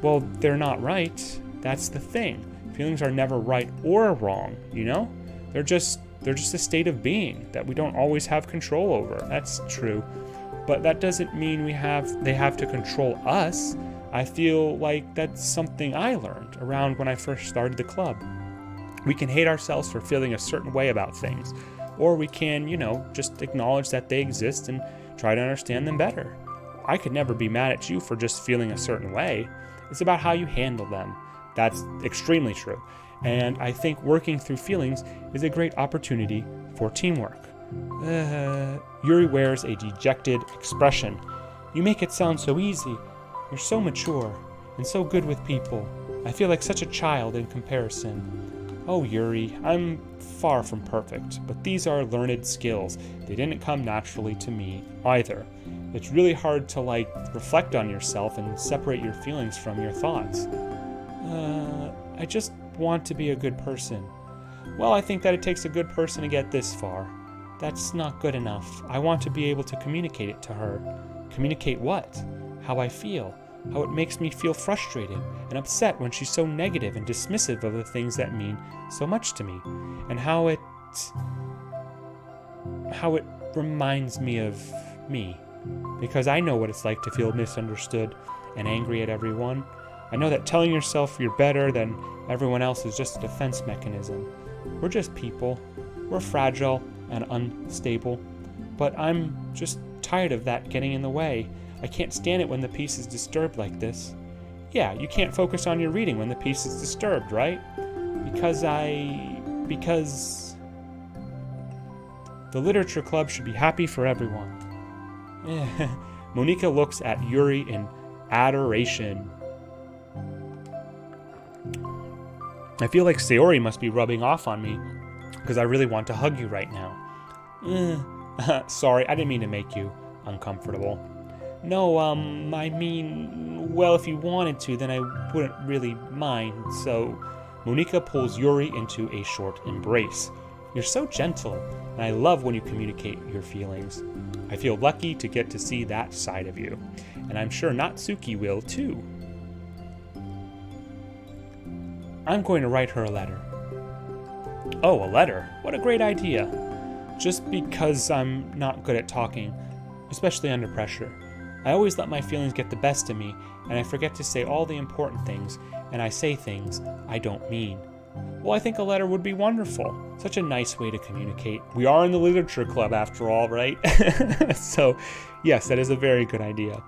Well, they're not right. That's the thing. Feelings are never right or wrong, you know? They're just a state of being that we don't always have control over. That's true. But that doesn't mean they have to control us. I feel like that's something I learned around when I first started the club. We can hate ourselves for feeling a certain way about things, or we can, just acknowledge that they exist and try to understand them better. I could never be mad at you for just feeling a certain way. It's about how you handle them. That's extremely true. And I think working through feelings is a great opportunity for teamwork. Yuri wears a dejected expression. You make it sound so easy. You're so mature and so good with people. I feel like such a child in comparison. Oh, Yuri, I'm far from perfect, but these are learned skills. They didn't come naturally to me either. It's really hard to reflect on yourself and separate your feelings from your thoughts. I just want to be a good person. Well, I think that it takes a good person to get this far. That's not good enough. I want to be able to communicate it to her. Communicate what? How I feel. How it makes me feel frustrated and upset when she's so negative and dismissive of the things that mean so much to me. And how it reminds me of me. Because I know what it's like to feel misunderstood and angry at everyone. I know that telling yourself you're better than everyone else is just a defense mechanism. We're just people. We're fragile and unstable. But I'm just tired of that getting in the way. I can't stand it when the peace is disturbed like this. Yeah, you can't focus on your reading when the peace is disturbed, right? Because the literature club should be happy for everyone. Monika looks at Yuri in adoration. I feel like Sayori must be rubbing off on me because I really want to hug you right now. Sorry, I didn't mean to make you uncomfortable. No, I mean, well, if you wanted to, then I wouldn't really mind. So Monika pulls Yuri into a short embrace. You're so gentle, and I love when you communicate your feelings. I feel lucky to get to see that side of you, and I'm sure Natsuki will too. I'm going to write her a letter. Oh, a letter? What a great idea. Just because I'm not good at talking, especially under pressure. I always let my feelings get the best of me, and I forget to say all the important things, and I say things I don't mean. Well, I think a letter would be wonderful. Such a nice way to communicate. We are in the literature club after all, right? So, yes, that is a very good idea.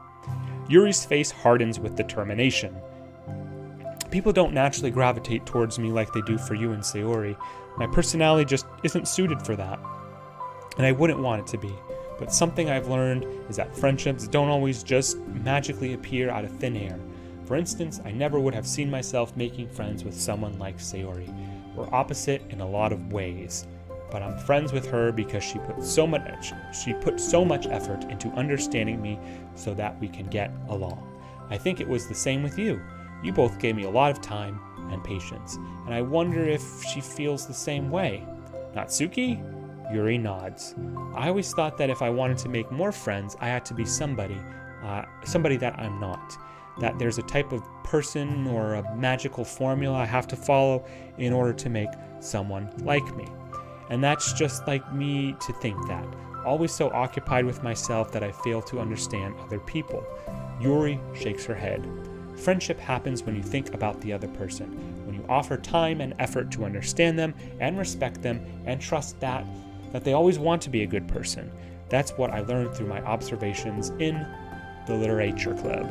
Yuri's face hardens with determination. People don't naturally gravitate towards me like they do for you and Sayori. My personality just isn't suited for that. And I wouldn't want it to be. But something I've learned is that friendships don't always just magically appear out of thin air. For instance, I never would have seen myself making friends with someone like Sayori. We're opposite in a lot of ways. But I'm friends with her because she put so much effort into understanding me so that we can get along. I think it was the same with you. You both gave me a lot of time and patience, and I wonder if she feels the same way. Natsuki? Yuri nods. I always thought that if I wanted to make more friends, I had to be somebody that I'm not. that there's a type of person or a magical formula I have to follow in order to make someone like me. And that's just like me to think that. Always so occupied with myself that I fail to understand other people. Yuri shakes her head. Friendship happens when you think about the other person, when you offer time and effort to understand them and respect them and trust that they always want to be a good person. That's what I learned through my observations in the literature club.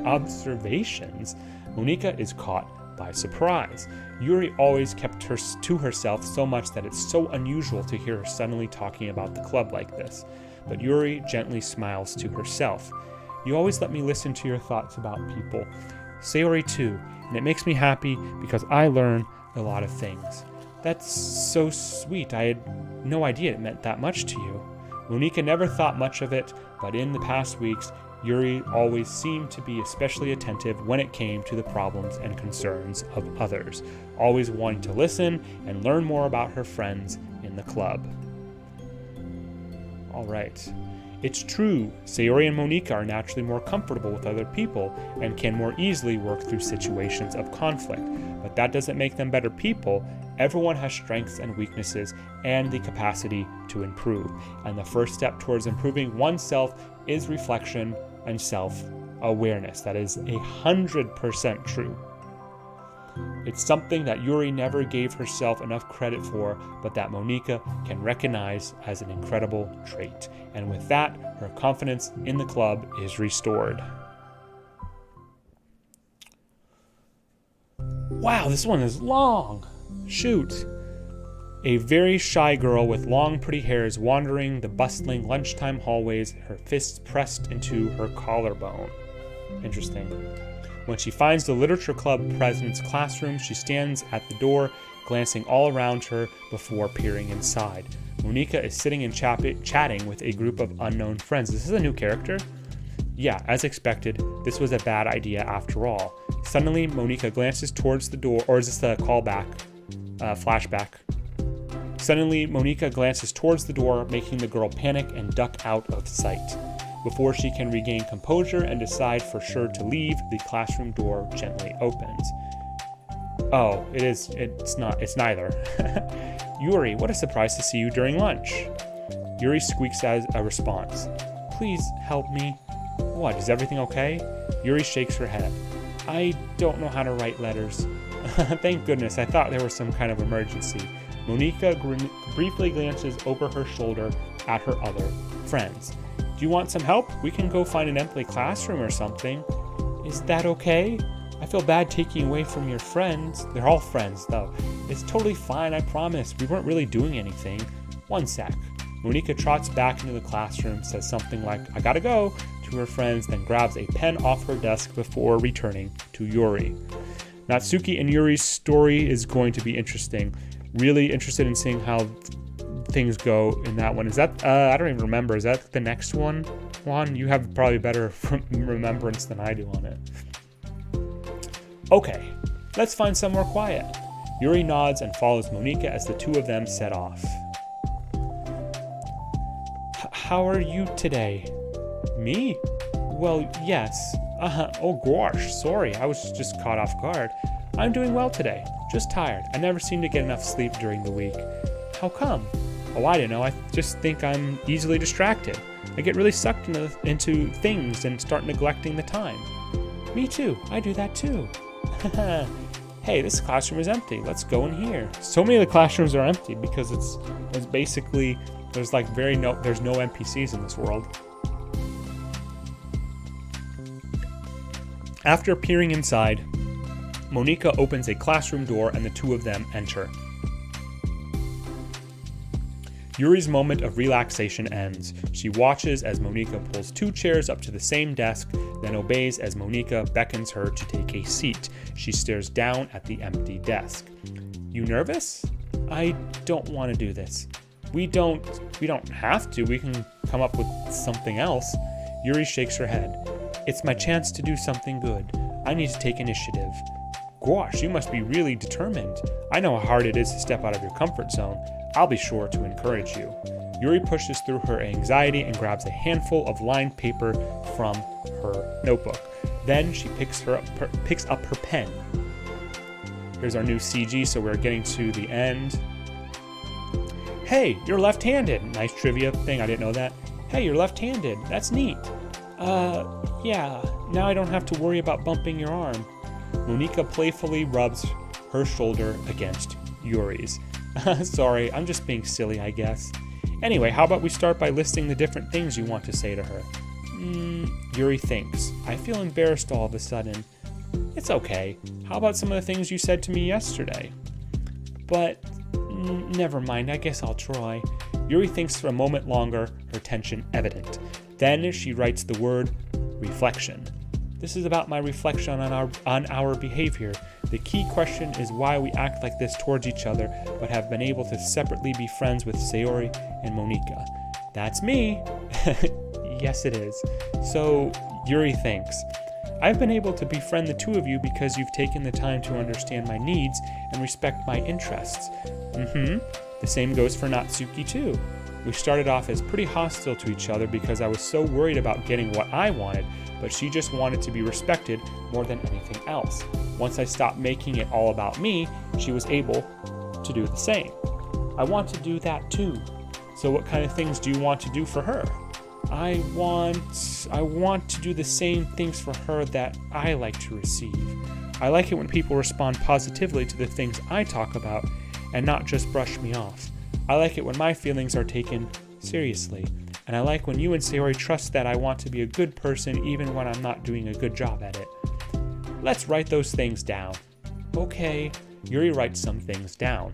Observations? Monika is caught by surprise. Yuri always kept her to herself so much that it's so unusual to hear her suddenly talking about the club like this. But Yuri gently smiles to herself. You always let me listen to your thoughts about people. Sayori too, and it makes me happy because I learn a lot of things. That's so sweet. I had no idea it meant that much to you. Monika never thought much of it, but in the past weeks, Yuri always seemed to be especially attentive when it came to the problems and concerns of others, always wanting to listen and learn more about her friends in the club. All right. It's true, Sayori and Monika are naturally more comfortable with other people and can more easily work through situations of conflict, but that doesn't make them better people. Everyone has strengths and weaknesses and the capacity to improve, and the first step towards improving oneself is reflection and self-awareness. That is 100% true. It's something that Yuri never gave herself enough credit for, but that Monika can recognize as an incredible trait. And with that, her confidence in the club is restored. Wow, this one is long. Shoot. A very shy girl with long, pretty hair is wandering the bustling lunchtime hallways, her fists pressed into her collarbone. Interesting. When she finds the literature club president's classroom, she stands at the door, glancing all around her before peering inside. Monika is sitting and chatting with a group of unknown friends. This is a new character? Yeah, as expected, this was a bad idea after all. Suddenly, Monika glances towards the door, or is this a callback? Flashback. Suddenly, Monika glances towards the door, making the girl panic and duck out of sight. Before she can regain composure and decide for sure to leave, the classroom door gently opens. Oh, it's neither. Yuri, what a surprise to see you during lunch. Yuri squeaks as a response. Please help me. What, is everything okay? Yuri shakes her head. I don't know how to write letters. Thank goodness, I thought there was some kind of emergency. Monika briefly glances over her shoulder at her other friends. Do you want some help? We can go find an empty classroom or something. Is that okay? I feel bad taking away from your friends. They're all friends, though. It's totally fine, I promise. We weren't really doing anything. One sec. Monika trots back into the classroom, says something like, I gotta go, to her friends, then grabs a pen off her desk before returning to Yuri. Natsuki and Yuri's story is going to be interesting. Really interested in seeing how things go in that one. Is that, I don't even remember. Is that the next one, Juan? You have probably better remembrance than I do on it. Okay, let's find somewhere quiet. Yuri nods and follows Monika as the two of them set off. How are you today? Me? Well, yes. Oh gosh, sorry, I was just caught off guard. I'm doing well today, just tired. I never seem to get enough sleep during the week. How come? Oh, I don't know, I just think I'm easily distracted. I get really sucked into things and start neglecting the time. Me too, I do that too. Hey, this classroom is empty, let's go in here. So many of the classrooms are empty because it's basically, there's no NPCs in this world. After peering inside, Monika opens a classroom door and the two of them enter. Yuri's moment of relaxation ends. She watches as Monika pulls two chairs up to the same desk, then obeys as Monika beckons her to take a seat. She stares down at the empty desk. You nervous? I don't want to do this. We don't have to. We can come up with something else. Yuri shakes her head. It's my chance to do something good. I need to take initiative. Gosh, you must be really determined. I know how hard it is to step out of your comfort zone. I'll be sure to encourage you. Yuri pushes through her anxiety and grabs a handful of lined paper from her notebook. Then she picks up her pen. Here's our new CG, so we're getting to the end. Hey, you're left-handed. Nice trivia thing, I didn't know that. Hey, you're left-handed. That's neat. Yeah, now I don't have to worry about bumping your arm. Monika playfully rubs her shoulder against Yuri's. Sorry, I'm just being silly, I guess. Anyway, how about we start by listing the different things you want to say to her? Yuri thinks. I feel embarrassed all of a sudden. It's okay. How about some of the things you said to me yesterday? But, never mind, I guess I'll try. Yuri thinks for a moment longer, her tension evident. Then she writes the word reflection. This is about my reflection on our behavior. The key question is why we act like this towards each other, but have been able to separately be friends with Sayori and Monika. That's me. Yes, it is. So, Yuri thinks, I've been able to befriend the two of you because you've taken the time to understand my needs and respect my interests. The same goes for Natsuki too. We started off as pretty hostile to each other because I was so worried about getting what I wanted, but she just wanted to be respected more than anything else. Once I stopped making it all about me, she was able to do the same. I want to do that too. So what kind of things do you want to do for her? I want to do the same things for her that I like to receive. I like it when people respond positively to the things I talk about and not just brush me off. I like it when my feelings are taken seriously. And I like when you and Sayori trust that I want to be a good person even when I'm not doing a good job at it. Let's write those things down. Okay, Yuri writes some things down.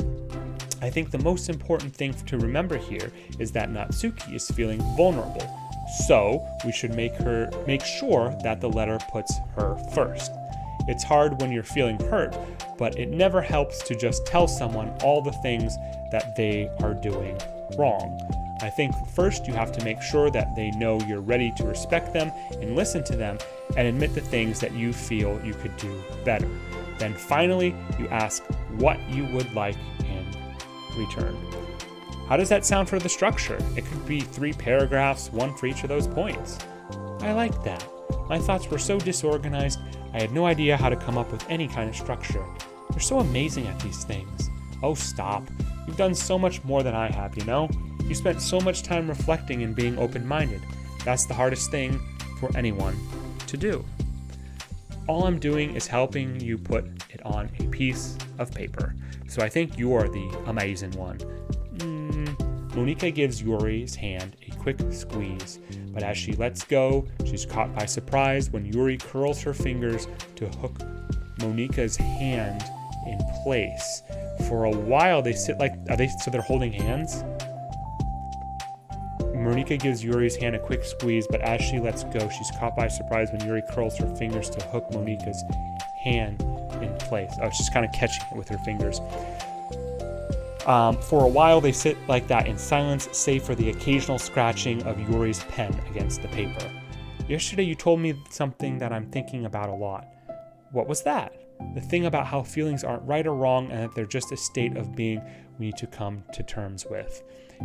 I think the most important thing to remember here is that Natsuki is feeling vulnerable. So we should make sure that the letter puts her first. It's hard when you're feeling hurt, but it never helps to just tell someone all the things that they are doing wrong. I think first you have to make sure that they know you're ready to respect them and listen to them and admit the things that you feel you could do better. Then finally, you ask what you would like in return. How does that sound for the structure? It could be 3 paragraphs, 1 for each of those points. I like that. My thoughts were so disorganized, I had no idea how to come up with any kind of structure. You're so amazing at these things. Oh, stop. You've done so much more than I have, you know? You spent so much time reflecting and being open-minded. That's the hardest thing for anyone to do. All I'm doing is helping you put it on a piece of paper. So I think you're the amazing one. Monika gives Yuri's hand a quick squeeze, but as she lets go, she's caught by surprise when Yuri curls her fingers to hook Monika's hand in place. For a while, they sit like, so they're holding hands? Monika gives Yuri's hand a quick squeeze, but as she lets go, she's caught by surprise when Yuri curls her fingers to hook Monika's hand in place. Oh, she's kind of catching it with her fingers. For a while, they sit like that in silence, save for the occasional scratching of Yuri's pen against the paper. Yesterday, you told me something that I'm thinking about a lot. What was that? The thing about how feelings aren't right or wrong and that they're just a state of being we need to come to terms with.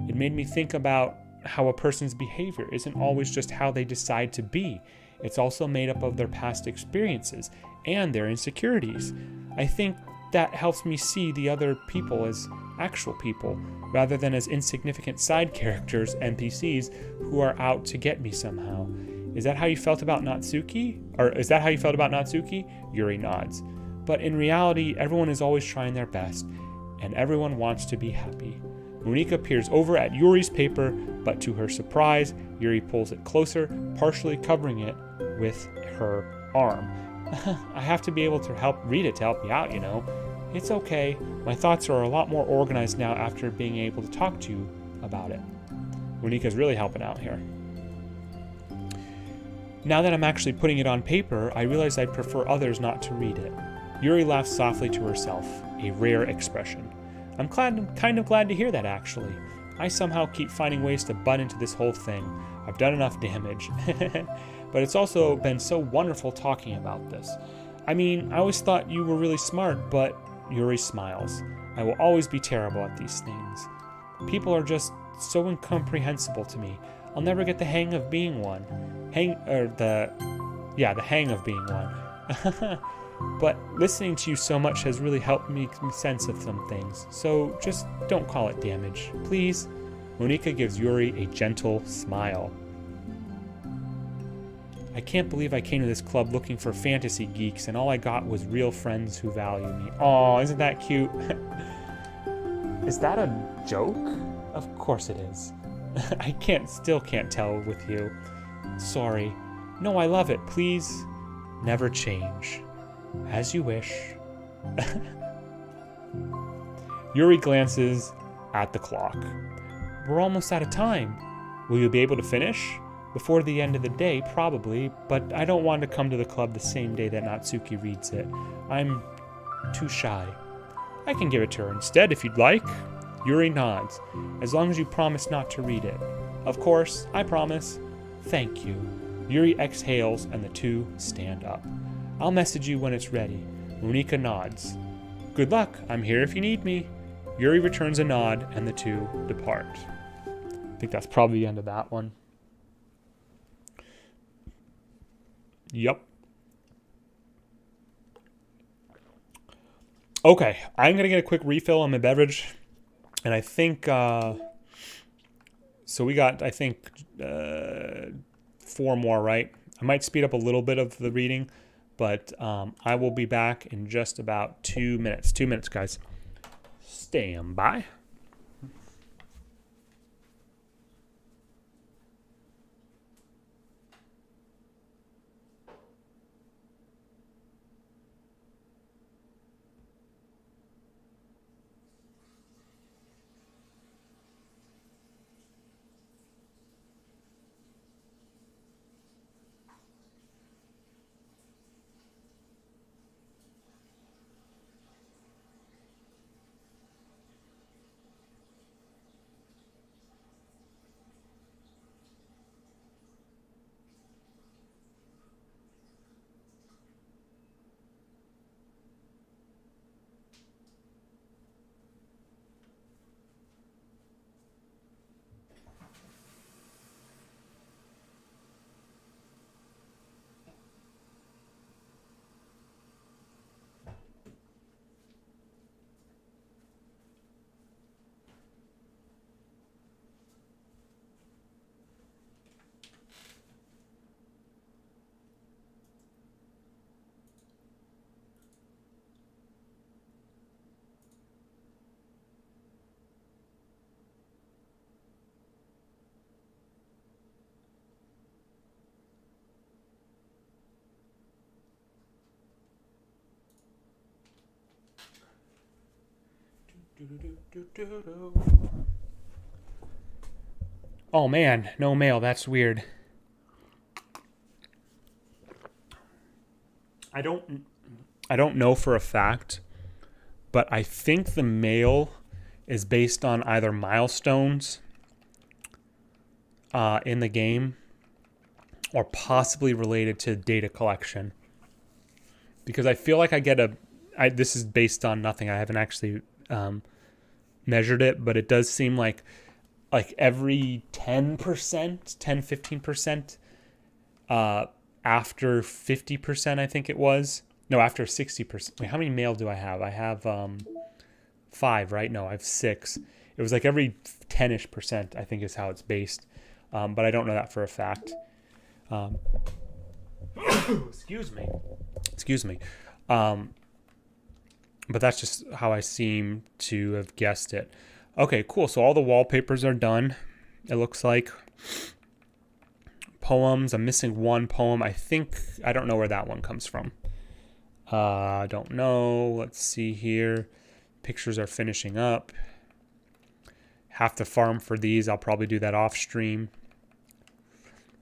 It made me think about how a person's behavior isn't always just how they decide to be. It's also made up of their past experiences and their insecurities. I think that helps me see the other people as actual people, rather than as insignificant side characters, NPCs, who are out to get me somehow. Is that how you felt about Natsuki? Yuri nods. But in reality, everyone is always trying their best, and everyone wants to be happy. Monika peers over at Yuri's paper, but to her surprise, Yuri pulls it closer, partially covering it with her arm. I have to be able to read it to help you out, you know. It's okay. My thoughts are a lot more organized now after being able to talk to you about it. Monika's really helping out here. Now that I'm actually putting it on paper, I realize I'd prefer others not to read it. Yuri laughs softly to herself, a rare expression. I'm kind of glad to hear that, actually. I somehow keep finding ways to butt into this whole thing. I've done enough damage. But it's also been so wonderful talking about this. I mean, I always thought you were really smart, but Yuri smiles. I will always be terrible at these things. People are just so incomprehensible to me. I'll never get the hang of being one. Yeah, the hang of being one. But listening to you so much has really helped me make sense of some things. So just don't call it damage. Please. Monika gives Yuri a gentle smile. I can't believe I came to this club looking for fantasy geeks and all I got was real friends who value me. Aw, isn't that cute? Is that a joke? Of course it is. I still can't tell with you. Sorry. No, I love it. Please never change. As you wish. Yuri glances at the clock. We're almost out of time. Will you be able to finish? Before the end of the day, probably, but I don't want to come to the club the same day that Natsuki reads it. I'm too shy. I can give it to her instead if you'd like. Yuri nods, as long as you promise not to read it. Of course, I promise. Thank you. Yuri exhales and the two stand up. I'll message you when it's ready. Monika nods. Good luck. I'm here if you need me. Yuri returns a nod and the two depart. I think that's probably the end of that one. Yep. Okay, I'm going to get a quick refill on my beverage. And I think, so we got, I think, 4 more, right? I might speed up a little bit of the reading, but I will be back in just about 2 minutes. 2 minutes, guys. Stand by. Oh man, no mail. That's weird. I don't know for a fact, but I think the mail is based on either milestones in the game or possibly related to data collection. Because I feel like I get this is based on nothing. I haven't actually measured it, but it does seem like every 10%, 10-15%, after 50%, I think it was. No, after 60%. Wait, how many mail do I have? I have 5, right? No, I have 6. It was like every 10-ish%, I think is how it's based. But I don't know that for a fact. Excuse me. But that's just how I seem to have guessed it. Okay, cool. So all the wallpapers are done, it looks like. Poems. I'm missing one poem. I don't know where that one comes from. I don't know. Let's see here. Pictures are finishing up. Have to farm for these. I'll probably do that off stream.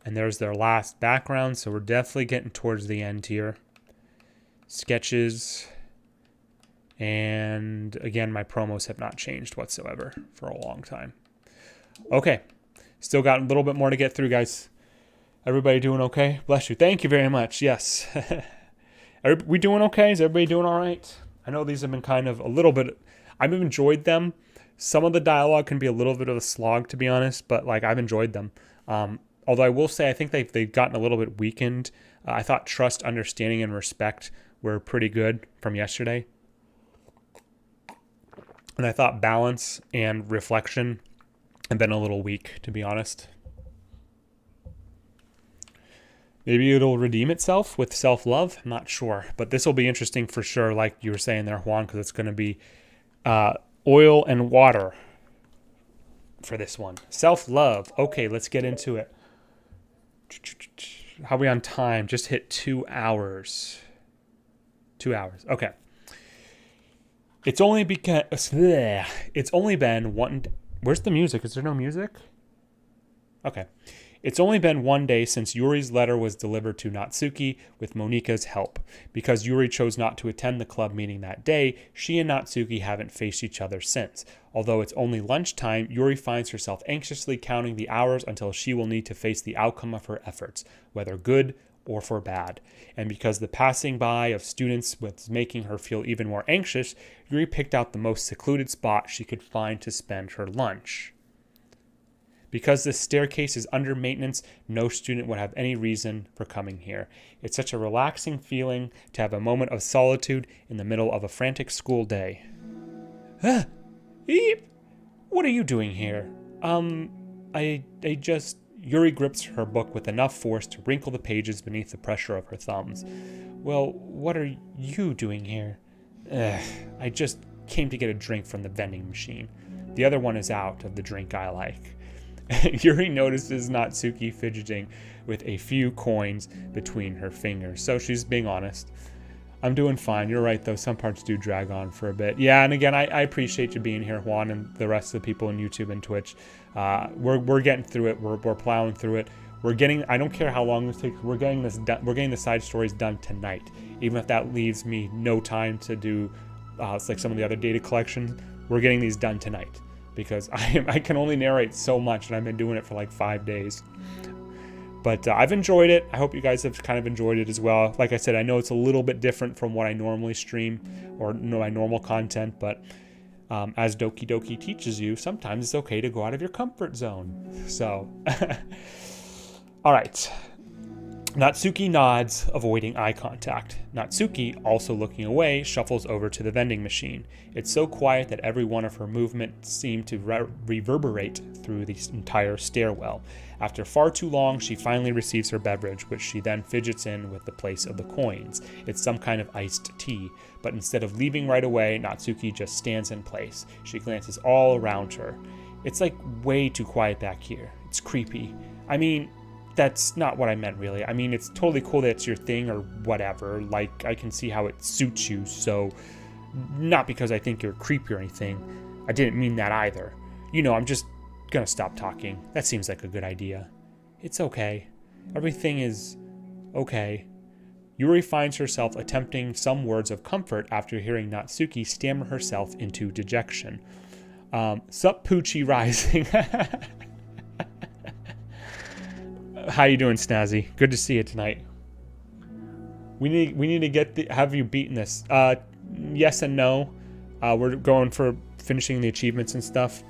And there's their last background. So we're definitely getting towards the end here. Sketches. And again, my promos have not changed whatsoever for a long time. Okay. Still got a little bit more to get through, guys. Everybody doing okay? Bless you. Thank you very much. Yes. Are we doing okay? Is everybody doing all right? I know these have been kind of a little bit... I've enjoyed them. Some of the dialogue can be a little bit of a slog, to be honest, but I've enjoyed them. Although I will say I think they've gotten a little bit weakened. I thought trust, understanding, and respect were pretty good from yesterday. And I thought balance and reflection have been a little weak, to be honest. Maybe it'll redeem itself with self-love. I'm not sure. But this will be interesting for sure, like you were saying there, Juan, because it's going to be oil and water for this one. Self-love. Okay, let's get into it. How are we on time? Just hit 2 hours. 2 hours. Okay. It's only been one. Where's the music? Is there no music? Okay. It's only been 1 day since Yuri's letter was delivered to Natsuki with Monika's help. Because Yuri chose not to attend the club meeting that day, she and Natsuki haven't faced each other since. Although it's only lunchtime, Yuri finds herself anxiously counting the hours until she will need to face the outcome of her efforts, whether good or for bad. And because the passing by of students was making her feel even more anxious, Yuri picked out the most secluded spot she could find to spend her lunch. Because this staircase is under maintenance, no student would have any reason for coming here. It's such a relaxing feeling to have a moment of solitude in the middle of a frantic school day. What are you doing here? I just... Yuri grips her book with enough force to wrinkle the pages beneath the pressure of her thumbs. Well, what are you doing here? I just came to get a drink from the vending machine. The other one is out of the drink I like. Yuri notices Natsuki fidgeting with a few coins between her fingers, so she's being honest. I'm doing fine. You're right, though. Some parts do drag on for a bit. Yeah, and again, I appreciate you being here, Juan, and the rest of the people on YouTube and Twitch. We're getting through it. We're plowing through it. We're getting. I don't care how long this takes. We're getting this done. We're getting the side stories done tonight, even if that leaves me no time to do it's like some of the other data collections. We're getting these done tonight because I can only narrate so much, and I've been doing it for like 5 days. But I've enjoyed it. I hope you guys have kind of enjoyed it as well. Like I said, I know it's a little bit different from what I normally stream or my normal content, but as Doki Doki teaches you, sometimes it's okay to go out of your comfort zone. So, all right. Natsuki nods, avoiding eye contact. Natsuki, also looking away, shuffles over to the vending machine. It's so quiet that every one of her movements seemed to reverberate through the entire stairwell. After far too long, she finally receives her beverage, which she then fidgets in with the place of the coins. It's some kind of iced tea, but instead of leaving right away, Natsuki just stands in place. She glances all around her. It's like way too quiet back here. It's creepy. I mean, that's not what I meant, really. I mean, it's totally cool that it's your thing or whatever. Like, I can see how it suits you, so not because I think you're creepy or anything. I didn't mean that either. You know, I'm just gonna stop talking. That seems like a good idea. It's okay. Everything is okay. Yuri finds herself attempting some words of comfort after hearing Natsuki stammer herself into dejection. Sup, Poochie Rising. How you doing, Snazzy? Good to see you tonight. We need to get have you beaten this. Yes and no. We're going for finishing the achievements and stuff.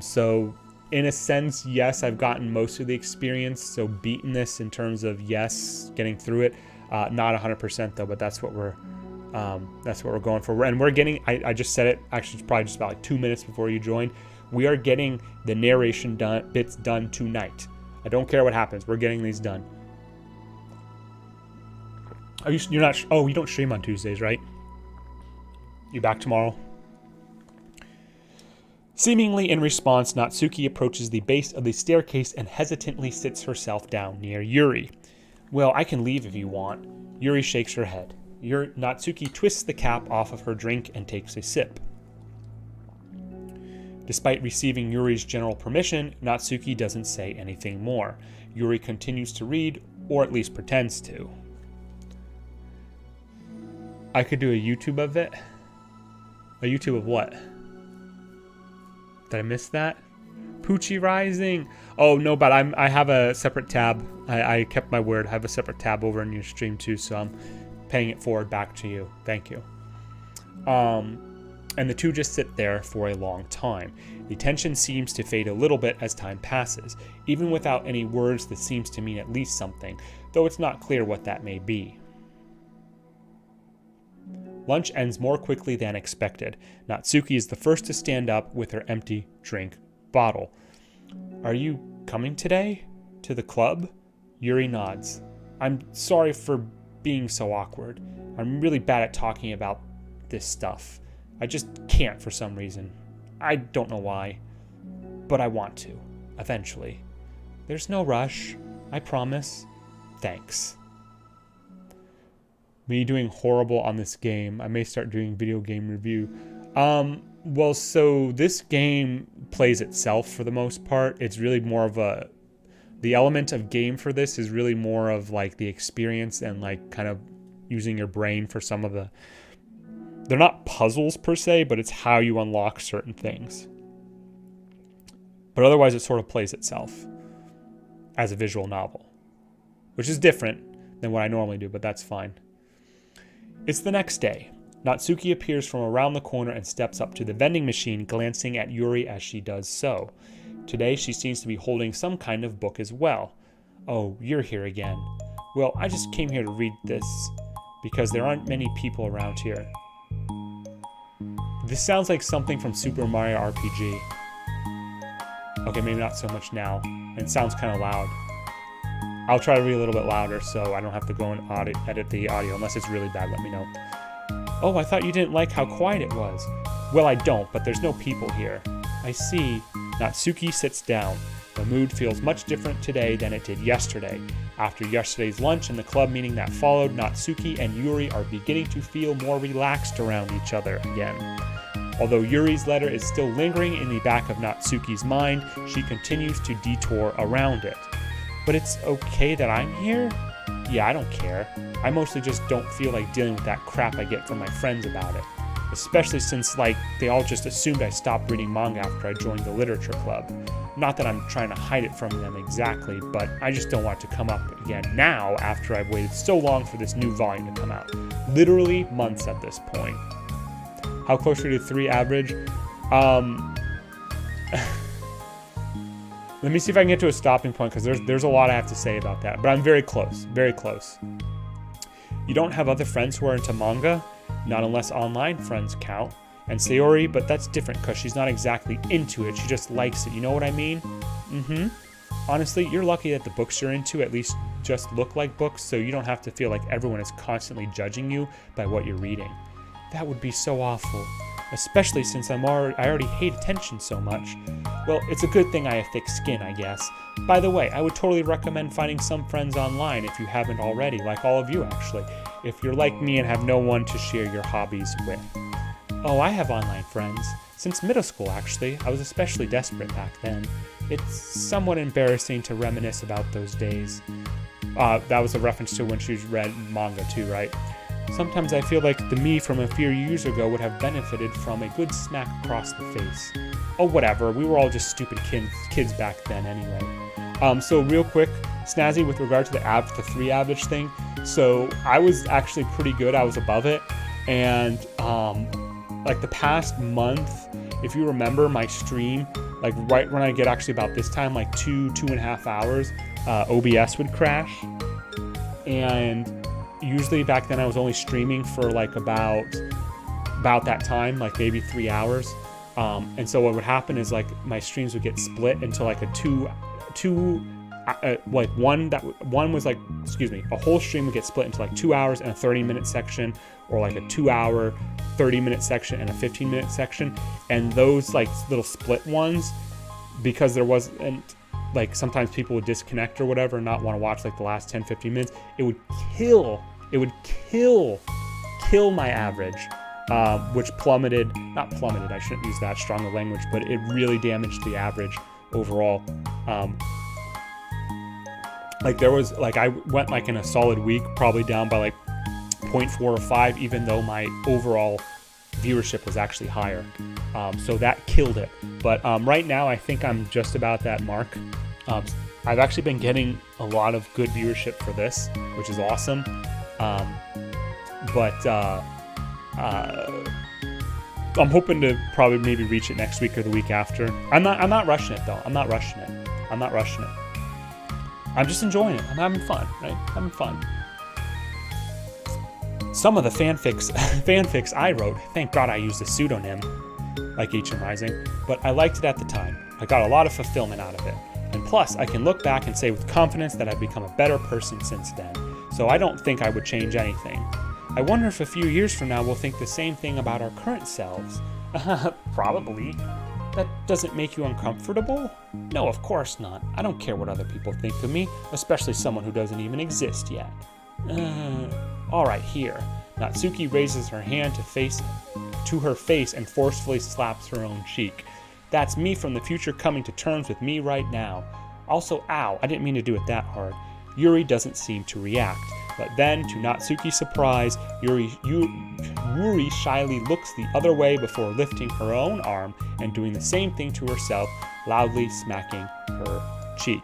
So in a sense, yes, I've gotten most of the experience. So beaten this in terms of yes, getting through it. Not 100% though, but that's what we're going for. And we're getting. I just said it. Actually, it's probably just about like 2 minutes before you joined. We are getting the narration bits done tonight. I don't care what happens. We're getting these done. You're not... Oh, you don't stream on Tuesdays, right? You back tomorrow? Seemingly in response, Natsuki approaches the base of the staircase and hesitantly sits herself down near Yuri. Well, I can leave if you want. Yuri shakes her head. Natsuki twists the cap off of her drink and takes a sip. Despite receiving Yuri's general permission, Natsuki doesn't say anything more. Yuri continues to read, or at least pretends to. I could do a YouTube of it. A YouTube of what? Did I miss that? Poochie Rising. Oh, no, but I have a separate tab. I kept my word. I have a separate tab over in your stream too, so I'm paying it forward back to you. Thank you. and the two just sit there for a long time. The tension seems to fade a little bit as time passes, even without any words that seems to mean at least something, though it's not clear what that may be. Lunch ends more quickly than expected. Natsuki is the first to stand up with her empty drink bottle. Are you coming today? To the club? Yuri nods. I'm sorry for being so awkward. I'm really bad at talking about this stuff. I just can't for some reason. I don't know why. But I want to, eventually. There's no rush. I promise. Thanks. Me doing horrible on this game. I may start doing video game review. Well, so this game plays itself for the most part. It's really more of the element of game for this is really more of like the experience and like kind of using your brain for some of they're not puzzles per se, but it's how you unlock certain things. But otherwise it sort of plays itself as a visual novel, which is different than what I normally do, but that's fine. It's the next day. Natsuki appears from around the corner and steps up to the vending machine, glancing at Yuri as she does so. Today, she seems to be holding some kind of book as well. Oh, you're here again. Well, I just came here to read this, because there aren't many people around here. This sounds like something from Super Mario RPG. Okay, maybe not so much now. And it sounds kind of loud. I'll try to read a little bit louder so I don't have to go and edit the audio. Unless it's really bad, let me know. Oh, I thought you didn't like how quiet it was. Well, I don't, but there's no people here. I see. Natsuki sits down. The mood feels much different today than it did yesterday. After yesterday's lunch and the club meeting that followed, Natsuki and Yuri are beginning to feel more relaxed around each other again. Although Yuri's letter is still lingering in the back of Natsuki's mind, she continues to detour around it. But it's okay that I'm here? Yeah, I don't care. I mostly just don't feel like dealing with that crap I get from my friends about it. Especially since, like, they all just assumed I stopped reading manga after I joined the literature club. Not that I'm trying to hide it from them exactly, but I just don't want it to come up again now after I've waited so long for this new volume to come out. Literally months at this point. How close are you to 3 average? Let me see if I can get to a stopping point, because there's a lot I have to say about that. But I'm very close, very close. You don't have other friends who are into manga? Not unless online friends count. And Sayori, but that's different because she's not exactly into it. She just likes it. You know what I mean? Mm-hmm. Honestly, you're lucky that the books you're into at least just look like books, so you don't have to feel like everyone is constantly judging you by what you're reading. That would be so awful. Especially since I already hate attention so much. Well, it's a good thing I have thick skin, I guess. By the way, I would totally recommend finding some friends online if you haven't already, like all of you actually, if you're like me and have no one to share your hobbies with. Oh, I have online friends. Since middle school, actually. I was especially desperate back then. It's somewhat embarrassing to reminisce about those days. That was a reference to when she read manga too, right? Sometimes I feel like the me from a few years ago would have benefited from a good smack across the face. Oh, whatever. We were all just stupid kids back then anyway. So real quick, Snazzy, with regard to the 3 average thing. So I was actually pretty good. I was above it. And like the past month, if you remember my stream, like right when I get actually about this time, like 2.5 hours, OBS would crash. And usually back then I was only streaming for like about that time, like maybe 3 hours. And so what would happen is like my streams would get split into like a whole stream would get split into like 2 hours and a 30-minute section, or like a 2-hour 30-minute section and a 15-minute section. And those like little split ones, because there wasn't, like sometimes people would disconnect or whatever and not want to watch like the last 10-15 minutes, it would kill my average, which not plummeted, I shouldn't use that strong of language, but it really damaged the average overall. Like there was, like I went like in a solid week, probably down by like 0.4 or 5, even though my overall viewership was actually higher. So that killed it. But right now I think I'm just about that mark. I've actually been getting a lot of good viewership for this, which is awesome. But I'm hoping to probably maybe reach it next week or the week after. I'm not rushing it though. I'm not rushing it. I'm just enjoying it. I'm having fun, right? Having fun. Some of the fanfics I wrote, thank God I used a pseudonym, like HM Rising, but I liked it at the time. I got a lot of fulfillment out of it. And plus, I can look back and say with confidence that I've become a better person since then. So I don't think I would change anything. I wonder if a few years from now we'll think the same thing about our current selves. Probably. That doesn't make you uncomfortable? No, of course not. I don't care what other people think of me, especially someone who doesn't even exist yet. Alright, here. Natsuki raises her hand to her face and forcefully slaps her own cheek. That's me from the future coming to terms with me right now. Also, ow, I didn't mean to do it that hard. Yuri doesn't seem to react. But then, to Natsuki's surprise, Yuri shyly looks the other way before lifting her own arm and doing the same thing to herself, loudly smacking her cheek.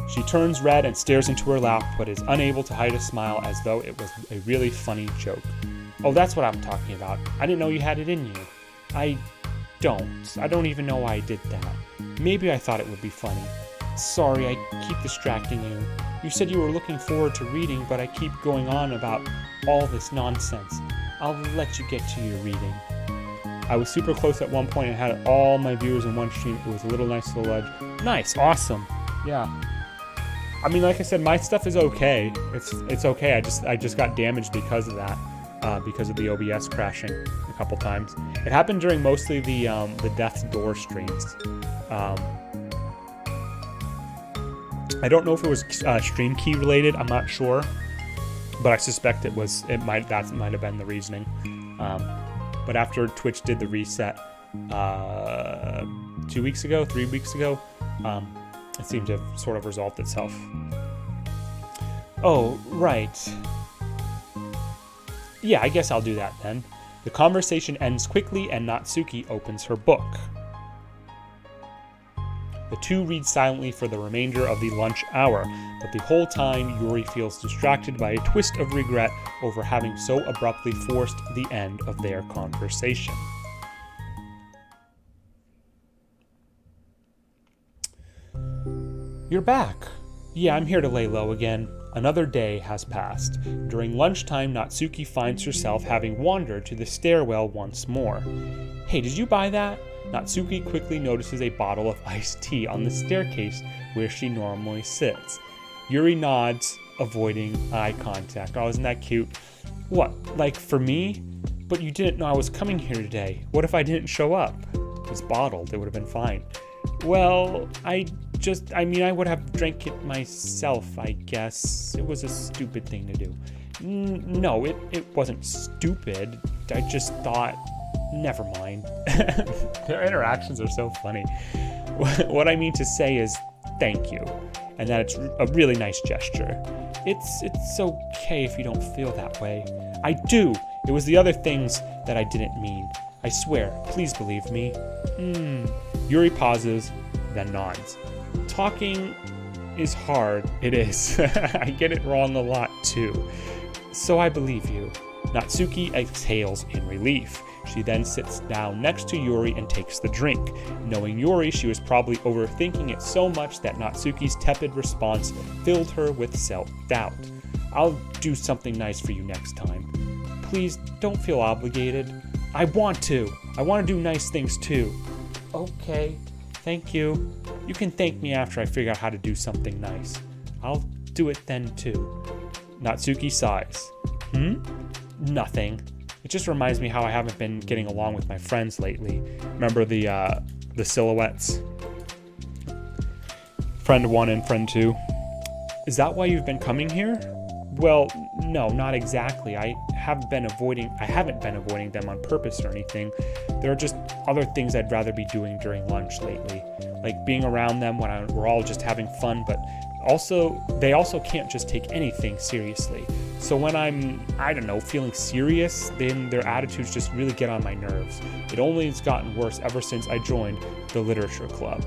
She turns red and stares into her lap, but is unable to hide a smile as though it was a really funny joke. Oh, that's what I'm talking about. I didn't know you had it in you. I don't even know why I did that. Maybe I thought it would be funny. Sorry, I keep distracting you. You said you were looking forward to reading, but I keep going on about all this nonsense. I'll let you get to your reading. I was super close at one point and had all my viewers in one stream. It was a nice little edge. Nice, awesome. Yeah. I mean, like I said, my stuff is okay. It's okay. I just got damaged because of that, because of the OBS crashing a couple times. It happened during mostly the Death's Door streams. I don't know if it was stream key related. I'm not sure, but I suspect it was. That might have been the reasoning. But after Twitch did the reset 3 weeks ago, it seemed to have sort of resolved itself. Oh, right. Yeah, I guess I'll do that then. The conversation ends quickly and Natsuki opens her book. The two read silently for the remainder of the lunch hour, but the whole time Yuri feels distracted by a twist of regret over having so abruptly forced the end of their conversation. You're back. Yeah, I'm here to lay low again. Another day has passed. During lunchtime, Natsuki finds herself having wandered to the stairwell once more. Hey, did you buy that? Natsuki quickly notices a bottle of iced tea on the staircase where she normally sits. Yuri nods, avoiding eye contact. Oh, isn't that cute? What, like for me? But you didn't know I was coming here today. What if I didn't show up? It's bottled, it would have been fine. Well, I would have drank it myself, I guess. It was a stupid thing to do. No, it wasn't stupid. I just thought, never mind. Their interactions are so funny. What I mean to say is thank you, and that it's a really nice gesture. It's okay if you don't feel that way. I do. It was the other things that I didn't mean. I swear, please believe me. Yuri pauses, then nods. Talking is hard. It is. I get it wrong a lot too. So I believe you. Natsuki exhales in relief. She then sits down next to Yuri and takes the drink. Knowing Yuri, she was probably overthinking it so much that Natsuki's tepid response filled her with self-doubt. I'll do something nice for you next time. Please don't feel obligated. I want to do nice things too. Okay, thank you. You can thank me after I figure out how to do something nice. I'll do it then too. Natsuki sighs. Nothing. It just reminds me how I haven't been getting along with my friends lately. Remember the silhouettes? Friend 1 and friend 2. Is that why you've been coming here? Well, no, not exactly. I haven't been avoiding them on purpose or anything. There are just other things I'd rather be doing during lunch lately. Like being around them when we're all just having fun, but they also can't just take anything seriously. So when I'm, feeling serious, then their attitudes just really get on my nerves. It only has gotten worse ever since I joined the literature club.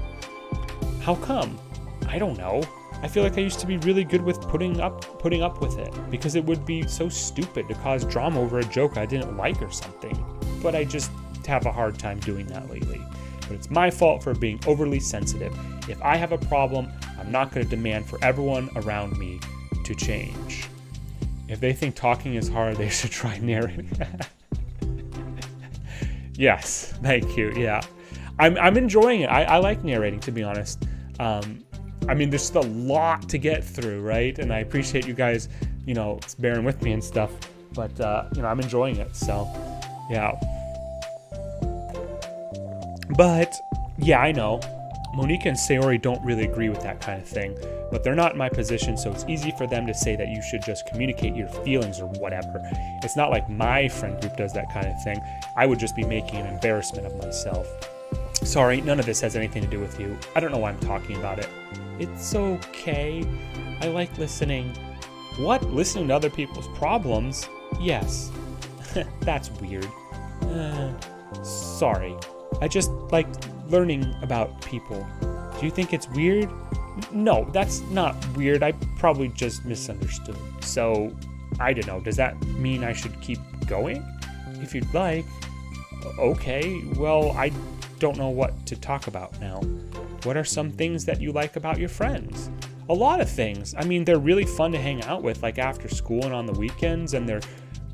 How come? I don't know. I feel like I used to be really good with putting up with it, because it would be so stupid to cause drama over a joke I didn't like or something. but I just have a hard time doing that lately. But it's my fault for being overly sensitive. If I have a problem, I'm not going to demand for everyone around me to change. If they think talking is hard, they should try narrating. Yes, thank you. Yeah, I'm enjoying it. I like narrating, to be honest. I mean, there's just a lot to get through, right? And I appreciate you guys, bearing with me and stuff. But, I'm enjoying it. So, yeah. But, yeah, I know. Monica and Sayori don't really agree with that kind of thing. But they're not in my position, so it's easy for them to say that you should just communicate your feelings or whatever. It's not like my friend group does that kind of thing. I would just be making an embarrassment of myself. Sorry, none of this has anything to do with you. I don't know why I'm talking about it. It's okay. I like listening. What? Listening to other people's problems? Yes. That's weird. Sorry. I just like learning about people. Do you think it's weird? No, that's not weird. I probably just misunderstood. So, I don't know. Does that mean I should keep going? If you'd like. Okay, well, I don't know what to talk about now. What are some things that you like about your friends? A lot of things. I mean, they're really fun to hang out with, like after school and on the weekends, and they're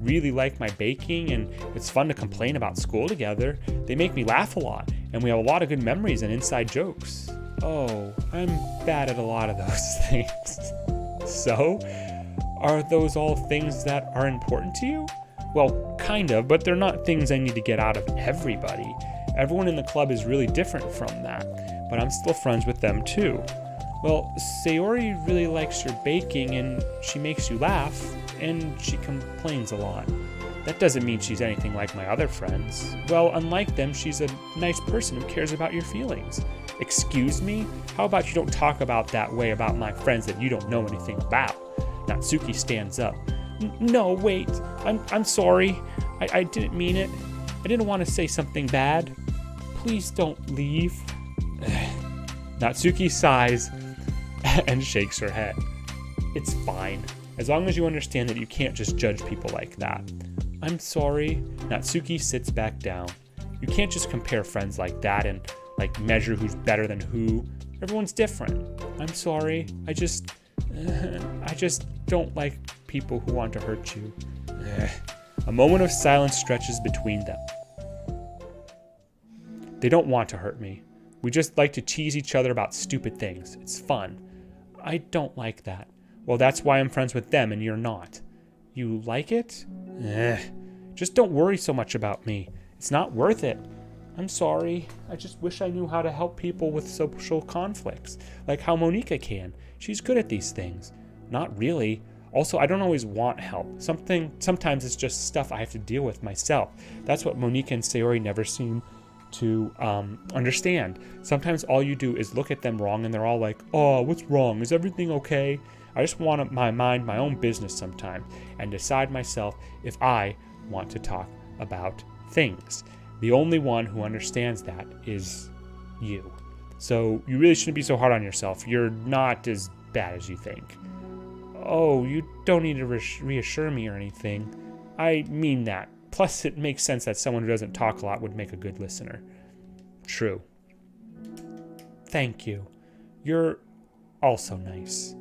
really like my baking, and it's fun to complain about school together. They make me laugh a lot, and we have a lot of good memories and inside jokes. Oh, I'm bad at a lot of those things. So, are those all things that are important to you? Well, kind of, but they're not things I need to get out of everybody. Everyone in the club is really different from that, but I'm still friends with them too. Well, Sayori really likes your baking, and she makes you laugh, and she complains a lot. That doesn't mean she's anything like my other friends. Well, unlike them, she's a nice person who cares about your feelings. Excuse me? How about you don't talk about that way about my friends that you don't know anything about? Natsuki stands up. No, wait. I'm sorry. I didn't mean it. I didn't want to say something bad. Please don't leave. Natsuki sighs and shakes her head. It's fine, as long as you understand that you can't just judge people like that. I'm sorry. Natsuki sits back down. You can't just compare friends like that and measure who's better than who. Everyone's different. I'm sorry. I just don't like people who want to hurt you. A moment of silence stretches between them. They don't want to hurt me. We just like to tease each other about stupid things. It's fun. I don't like that. Well, that's why I'm friends with them and you're not. You like it? Just don't worry so much about me. It's not worth it. I'm sorry. I just wish I knew how to help people with social conflicts, like how Monica can. She's good at these things. Not really. Also, I don't always want help. Sometimes it's just stuff I have to deal with myself. That's what Monica and Sayori never seem to understand. Sometimes all you do is look at them wrong and they're all like, oh, what's wrong? Is everything okay? I just want to mind my own business sometimes and decide myself if I want to talk about things. The only one who understands that is you. So you really shouldn't be so hard on yourself. You're not as bad as you think. Oh, you don't need to reassure me or anything. I mean that. Plus, it makes sense that someone who doesn't talk a lot would make a good listener. True. Thank you. You're also nice.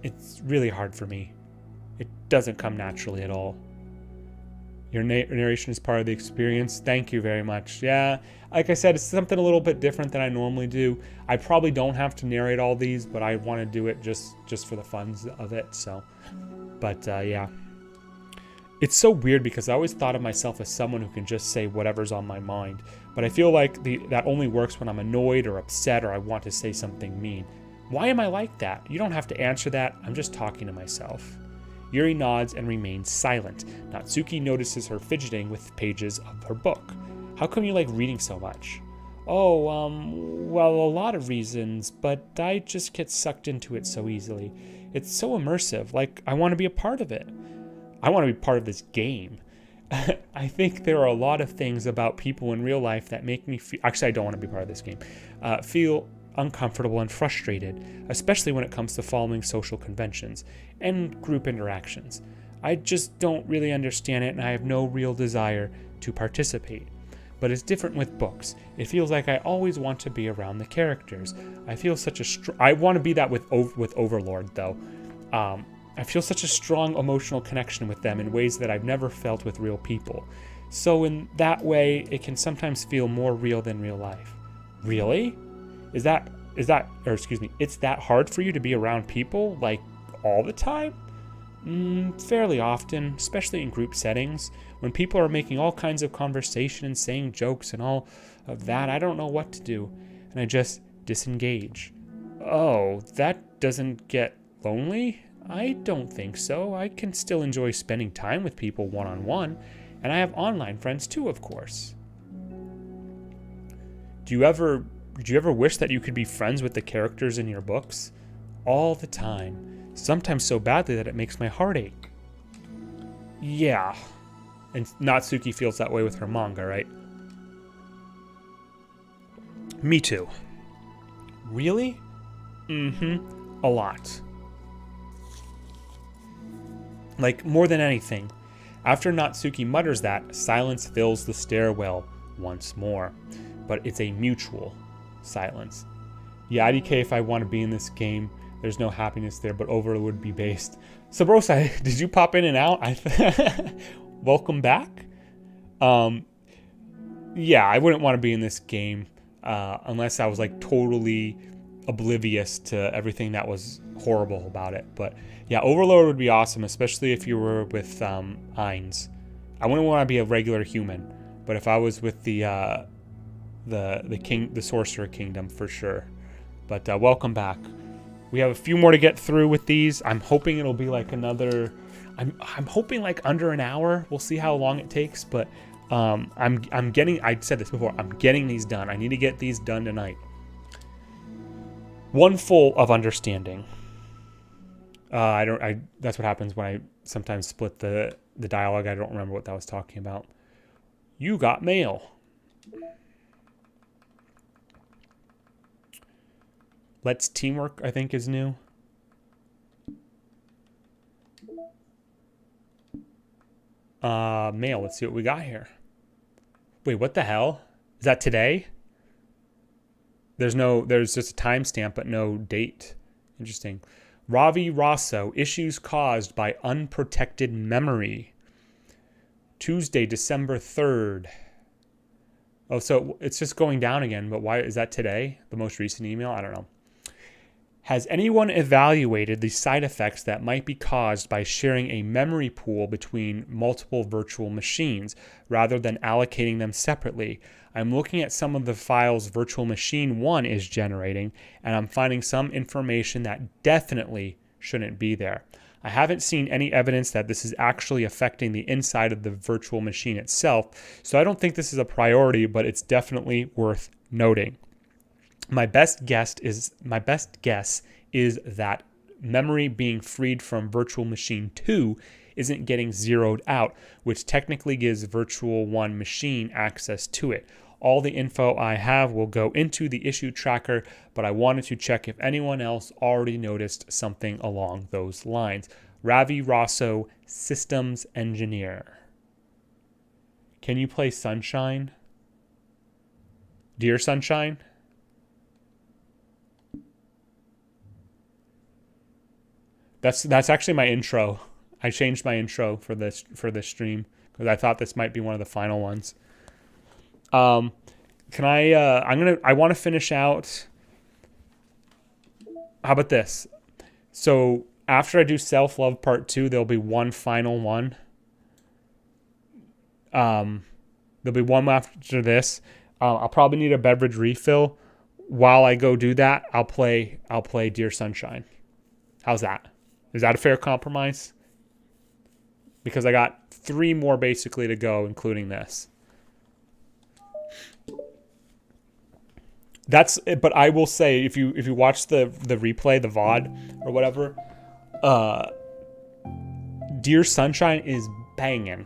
It's really hard for me. It doesn't come naturally at all. Your narration is part of the experience. Thank you very much. Yeah, like I said, it's something a little bit different than I normally do. I probably don't have to narrate all these, but I want to do it just for the fun of it. So, but yeah. It's so weird because I always thought of myself as someone who can just say whatever's on my mind. But I feel like that only works when I'm annoyed or upset or I want to say something mean. Why am I like that? You don't have to answer that. I'm just talking to myself. Yuri nods and remains silent. Natsuki notices her fidgeting with pages of her book. How come you like reading so much? Oh, well, a lot of reasons, but I just get sucked into it so easily. It's so immersive, like I want to be a part of it. I want to be part of this game. I think there are a lot of things about people in real life that make me feel, actually I don't want to be part of this game, feel uncomfortable and frustrated, especially when it comes to following social conventions and group interactions. I just don't really understand it, and I have no real desire to participate. But it's different with books. It feels like I always want to be around the characters. I feel such a I want to be that with Overlord, though. I feel such a strong emotional connection with them in ways that I've never felt with real people. So in that way, it can sometimes feel more real than real life. Really? It's that hard for you to be around people, like, all the time? Fairly often, especially in group settings. When people are making all kinds of conversation and saying jokes and all of that, I don't know what to do, and I just disengage. Oh, that doesn't get lonely? I don't think so. I can still enjoy spending time with people one-on-one, and I have online friends too, of course. Do you ever wish that you could be friends with the characters in your books? All the time. Sometimes so badly that it makes my heart ache. Yeah. And Natsuki feels that way with her manga, right? Me too. Really? A lot. Like, more than anything. After Natsuki mutters that, silence fills the stairwell once more. But it's a mutual silence. Yeah, IDK, if I want to be in this game, there's no happiness there, but Overlord would be based. Sabrosai, did you pop in and out? Welcome back. Yeah, I wouldn't want to be in this game unless I was like totally oblivious to everything that was horrible about it. But yeah, Overlord would be awesome, especially if you were with Ainz. I wouldn't want to be a regular human, but if I was with the Sorcerer Kingdom for sure. But welcome back. We have a few more to get through with these. I'm hoping it'll be like another. I'm hoping like under an hour. We'll see how long it takes, but I'm getting. I said this before. I'm getting these done. I need to get these done tonight. One full of understanding. That's what happens when I sometimes split the dialogue. I don't remember what that was talking about. You got mail. Let's Teamwork, I think, is new. Mail. Let's see what we got here. Wait, what the hell? Is that today? There's just a timestamp, but no date. Interesting. Ravi Rosso, issues caused by unprotected memory. Tuesday, December 3rd. Oh, so it's just going down again, but why is that today? The most recent email? I don't know. Has anyone evaluated the side effects that might be caused by sharing a memory pool between multiple virtual machines rather than allocating them separately? I'm looking at some of the files Virtual Machine 1 is generating, and I'm finding some information that definitely shouldn't be there. I haven't seen any evidence that this is actually affecting the inside of the virtual machine itself, so I don't think this is a priority, but it's definitely worth noting. My best guess is that memory being freed from Virtual Machine 2 isn't getting zeroed out, which technically gives Virtual 1 machine access to it. All the info I have will go into the issue tracker, but I wanted to check if anyone else already noticed something along those lines. Ravi Rosso, Systems Engineer. Can you play Sunshine? Dear Sunshine? That's actually my intro. I changed my intro for this stream because I thought this might be one of the final ones. I want to finish out. How about this? So after I do Self-Love Part 2, there'll be one final one. There'll be one after this. I'll probably need a beverage refill. While I go do that, I'll play Dear Sunshine. How's that? Is that a fair compromise? Because I got 3 more basically to go, including this. But I will say, if you watch the replay, the VOD or whatever, Dear Sunshine is banging.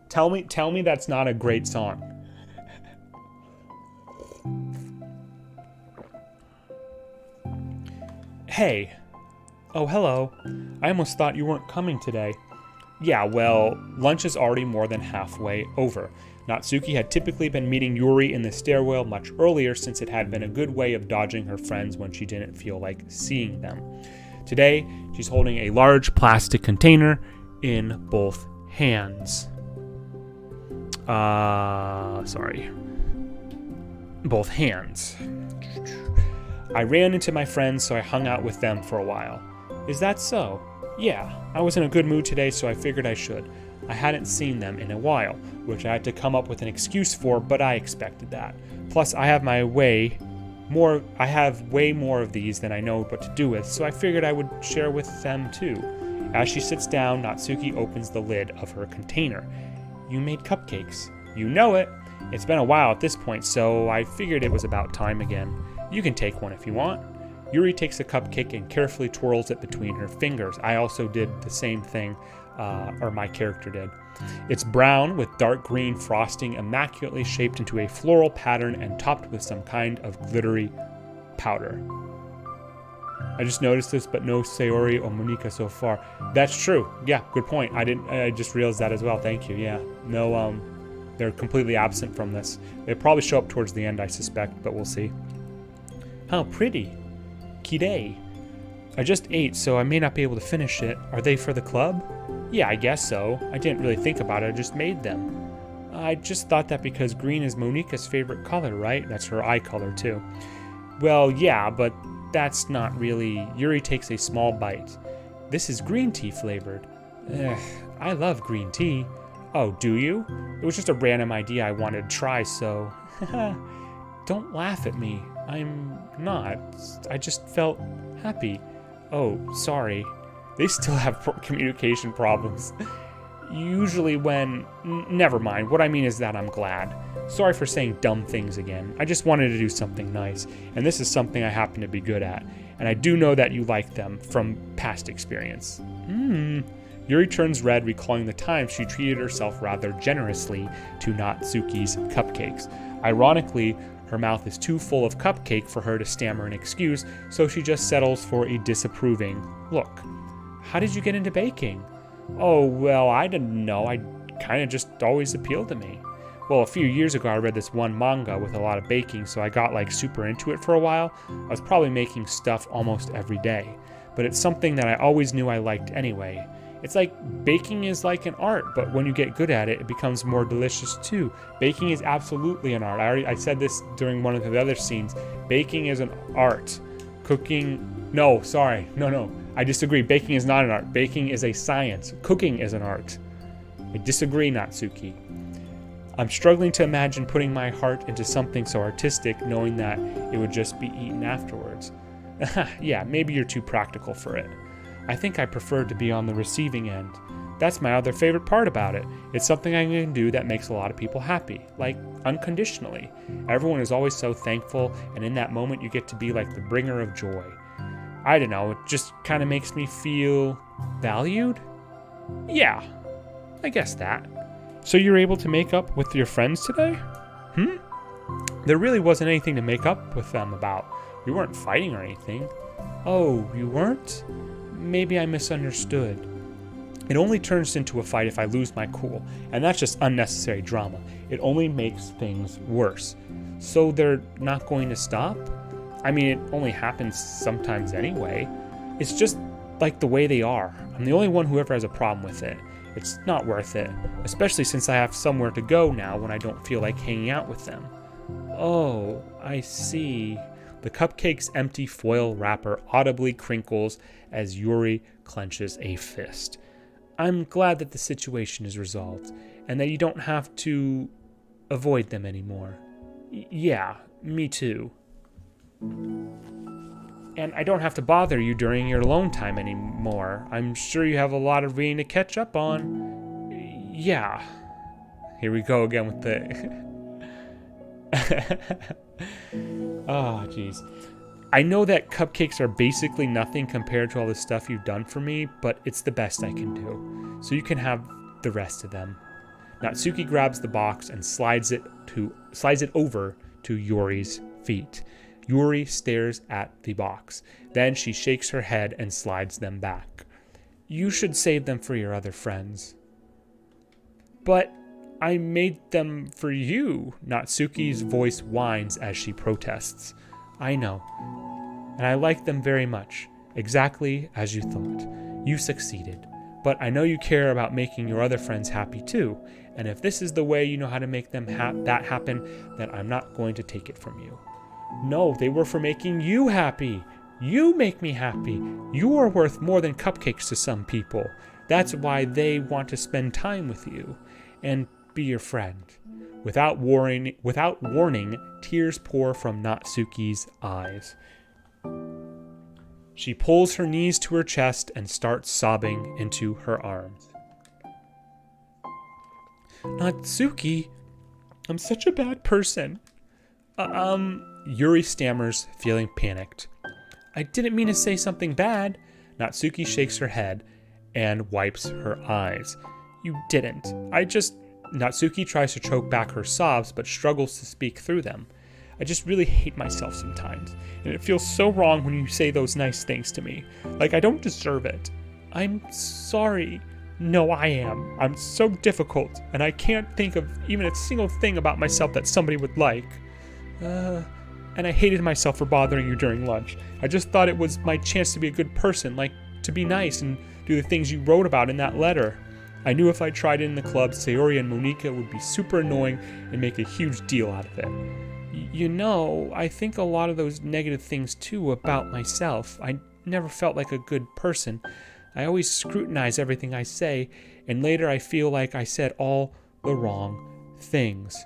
Tell me that's not a great song. Hey, Oh, hello. I almost thought you weren't coming today. Yeah, well, lunch is already more than halfway over. Natsuki had typically been meeting Yuri in the stairwell much earlier since it had been a good way of dodging her friends when she didn't feel like seeing them. Today, she's holding a large plastic container in both hands. Both hands. I ran into my friends, so I hung out with them for a while. Is that so? Yeah, I was in a good mood today, so I figured I should. I hadn't seen them in a while, which I had to come up with an excuse for, but I expected that. Plus, I have way more of these than I know what to do with, so I figured I would share with them too. As she sits down, Natsuki opens the lid of her container. You made cupcakes. You know it. It's been a while at this point, so I figured it was about time again. You can take one if you want. Yuri takes a cupcake and carefully twirls it between her fingers. I also did the same thing, or my character did. It's brown with dark green frosting, immaculately shaped into a floral pattern and topped with some kind of glittery powder. I just noticed this, but no Sayori or Monika so far. That's true. Yeah, good point. I just realized that as well. Thank you. Yeah. No, they're completely absent from this. They probably show up towards the end, I suspect, but we'll see. How pretty. Kidei. I just ate, so I may not be able to finish it. Are they for the club? Yeah, I guess so. I didn't really think about it. I just made them. I just thought that because green is Monika's favorite color, right? That's her eye color, too. Well, yeah, but that's not really... Yuri takes a small bite. This is green tea flavored. I love green tea. Oh, do you? It was just a random idea I wanted to try, so... Don't laugh at me. I'm not. I just felt happy. Oh, sorry. They still have communication problems. Usually when... Never mind. What I mean is that I'm glad. Sorry for saying dumb things again. I just wanted to do something nice, and this is something I happen to be good at. And I do know that you like them from past experience. Yuri turns red, recalling the time she treated herself rather generously to Natsuki's cupcakes. Ironically, her mouth is too full of cupcake for her to stammer an excuse, so she just settles for a disapproving look. How did you get into baking? Oh, well, I didn't know. I kind of just always appealed to me. Well, a few years ago, I read this one manga with a lot of baking, so I got super into it for a while. I was probably making stuff almost every day, but it's something that I always knew I liked anyway. It's like baking is like an art, but when you get good at it, it becomes more delicious too. Baking is absolutely an art. I said this during one of the other scenes. Baking is an art. Cooking, no. I disagree. Baking is not an art. Baking is a science. Cooking is an art. I disagree, Natsuki. I'm struggling to imagine putting my heart into something so artistic, knowing that it would just be eaten afterwards. Yeah, maybe you're too practical for it. I think I prefer to be on the receiving end. That's my other favorite part about it. It's something I can do that makes a lot of people happy, like unconditionally. Everyone is always so thankful, and in that moment you get to be like the bringer of joy. I don't know, it just kind of makes me feel valued? Yeah, I guess that. So you're able to make up with your friends today? There really wasn't anything to make up with them about. We weren't fighting or anything. Oh, you weren't? Maybe I misunderstood. It only turns into a fight if I lose my cool, and that's just unnecessary drama. It only makes things worse. So they're not going to stop? I mean, it only happens sometimes anyway. It's just like the way they are. I'm the only one who ever has a problem with it. It's not worth it, especially since I have somewhere to go now when I don't feel like hanging out with them. Oh, I see. The cupcake's empty foil wrapper audibly crinkles as Yuri clenches a fist. I'm glad that the situation is resolved, and that you don't have to avoid them anymore. Yeah, me too. And I don't have to bother you during your alone time anymore. I'm sure you have a lot of reading to catch up on. Yeah. Here we go again with the... Oh, jeez. I know that cupcakes are basically nothing compared to all the stuff you've done for me, but it's the best I can do. So you can have the rest of them. Natsuki grabs the box and slides it over to Yuri's feet. Yuri stares at the box. Then she shakes her head and slides them back. You should save them for your other friends. But I made them for you. Natsuki's voice whines as she protests. I know. And I like them very much. Exactly as you thought. You succeeded. But I know you care about making your other friends happy too. And if this is the way you know how to make them that happen, then I'm not going to take it from you. No, they were for making you happy. You make me happy. You are worth more than cupcakes to some people. That's why they want to spend time with you and be your friend. Without warning, tears pour from Natsuki's eyes. She pulls her knees to her chest and starts sobbing into her arms. Natsuki, I'm such a bad person. Yuri stammers, feeling panicked. I didn't mean to say something bad. Natsuki shakes her head and wipes her eyes. You didn't. Natsuki tries to choke back her sobs, but struggles to speak through them. I just really hate myself sometimes, and it feels so wrong when you say those nice things to me. Like I don't deserve it. I'm sorry. No, I am. I'm so difficult, and I can't think of even a single thing about myself that somebody would like. And I hated myself for bothering you during lunch. I just thought it was my chance to be a good person, like to be nice and do the things you wrote about in that letter. I knew if I tried it in the club, Sayori and Monika would be super annoying and make a huge deal out of it. You know, I think a lot of those negative things too about myself. I never felt like a good person. I always scrutinize everything I say, and later I feel like I said all the wrong things.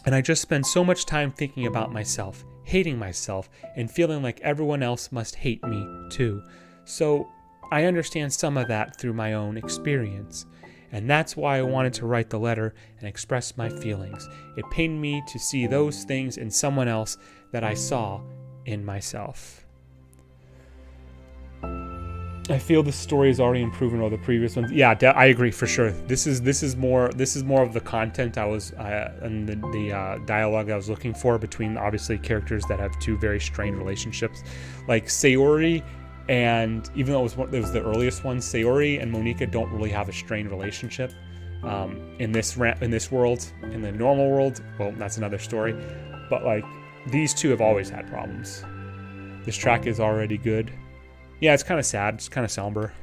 And I just spend so much time thinking about myself, hating myself, and feeling like everyone else must hate me too. So I understand some of that through my own experience. And that's why I wanted to write the letter and express my feelings. It pained me to see those things in someone else that I saw in myself. I feel the story is already improving over the previous ones. Yeah, I agree for sure. This is more of the content I was and the dialogue I was looking for between obviously characters that have two very strained relationships, like Sayori. And even though it was the earliest one, Sayori and Monika don't really have a strained relationship in this world. In the normal world, well, that's another story. But like these two have always had problems. This track is already good. Yeah, it's kind of sad. It's kind of somber.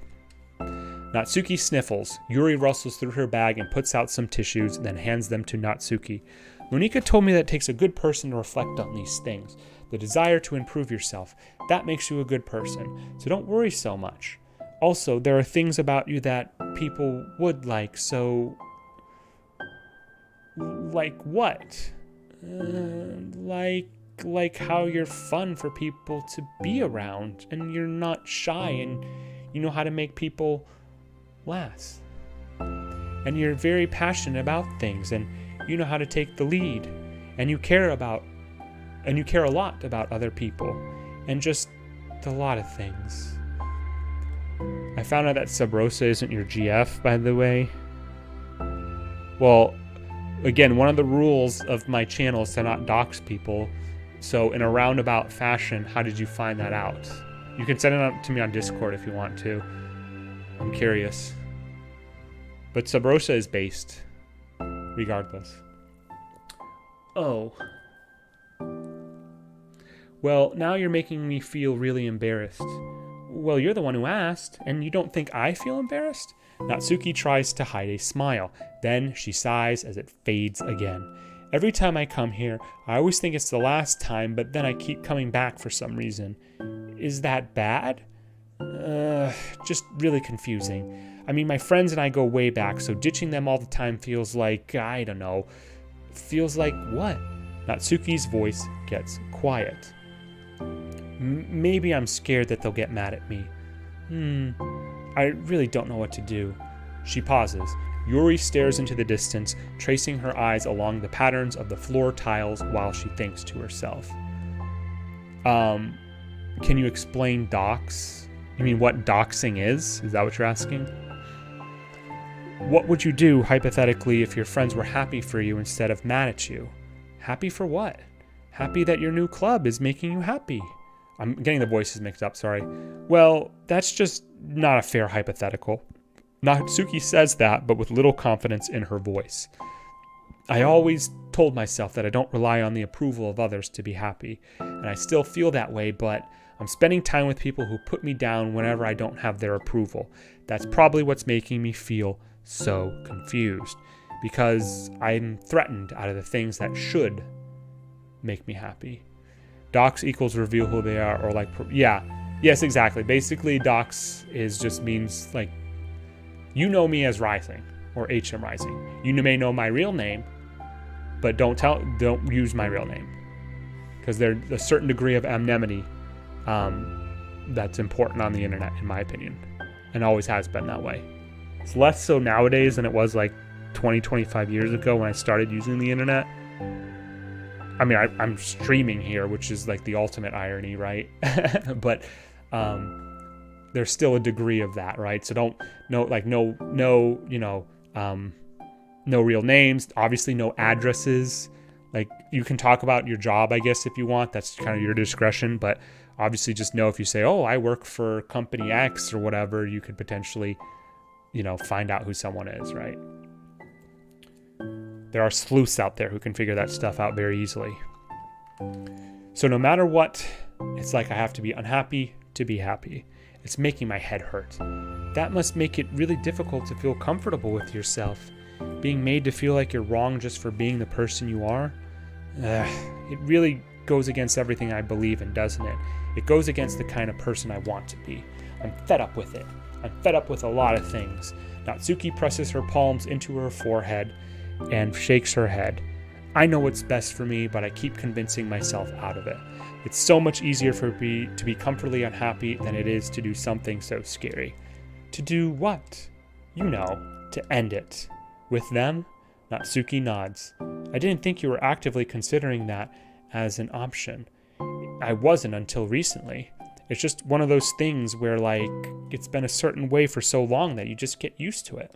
Natsuki sniffles. Yuri rustles through her bag and puts out some tissues, then hands them to Natsuki. Monika told me that it takes a good person to reflect on these things. The desire to improve yourself. That makes you a good person. So don't worry so much. Also, there are things about you that people would like, so... Like what? Like how you're fun for people to be around, and you're not shy, and you know how to make people laugh. And you're very passionate about things, and you know how to take the lead, and you care a lot about other people, and just a lot of things. I found out that Sub Rosa isn't your GF, by the way. Well, again, one of the rules of my channel is to not dox people. So in a roundabout fashion, how did you find that out? You can send it up to me on Discord if you want to. I'm curious. But Sub Rosa is based, regardless. Oh. Well, now you're making me feel really embarrassed. Well, you're the one who asked, and you don't think I feel embarrassed? Natsuki tries to hide a smile. Then she sighs as it fades again. Every time I come here, I always think it's the last time, but then I keep coming back for some reason. Is that bad? Just really confusing. I mean, my friends and I go way back, so ditching them all the time feels like, I don't know. Feels like what? Natsuki's voice gets quiet. Maybe I'm scared that they'll get mad at me. I really don't know what to do. She pauses. Yuri stares into the distance, tracing her eyes along the patterns of the floor tiles while she thinks to herself. Can you explain dox? You mean what doxing is? Is that what you're asking? What would you do, hypothetically, if your friends were happy for you instead of mad at you? Happy for what? Happy that your new club is making you happy. I'm getting the voices mixed up, sorry. Well, that's just not a fair hypothetical. Natsuki says that, but with little confidence in her voice. I always told myself that I don't rely on the approval of others to be happy, and I still feel that way, but I'm spending time with people who put me down whenever I don't have their approval. That's probably what's making me feel so confused, because I'm threatened out of the things that should make me happy. Docs equals reveal who they are, or like, yes, exactly. Basically, docs means like, you know me as Rising or HM Rising. You may know my real name, but don't use my real name, because there's a certain degree of anonymity that's important on the internet, in my opinion, and always has been that way. It's less so nowadays than it was like 20, 25 years ago when I started using the internet. I mean, I'm streaming here, which is like the ultimate irony, right? But there's still a degree of that, right? So no real names, obviously no addresses. Like, you can talk about your job, I guess, if you want. That's kind of your discretion, but obviously just know if you say, oh, I work for company X or whatever, you could potentially, find out who someone is, right? There are sleuths out there who can figure that stuff out very easily. So no matter what, it's like I have to be unhappy to be happy. It's making my head hurt. That must make it really difficult to feel comfortable with yourself. Being made to feel like you're wrong just for being the person you are. It really goes against everything I believe in, doesn't it? It goes against the kind of person I want to be. I'm fed up with it. I'm fed up with a lot of things. Natsuki presses her palms into her forehead and shakes her head. I know what's best for me, but I keep convincing myself out of it. It's so much easier for me to be comfortably unhappy than it is to do something so scary. To do what? To end it. With them? Natsuki nods. I didn't think you were actively considering that as an option. I wasn't until recently. It's just one of those things where, like, it's been a certain way for so long that you just get used to it.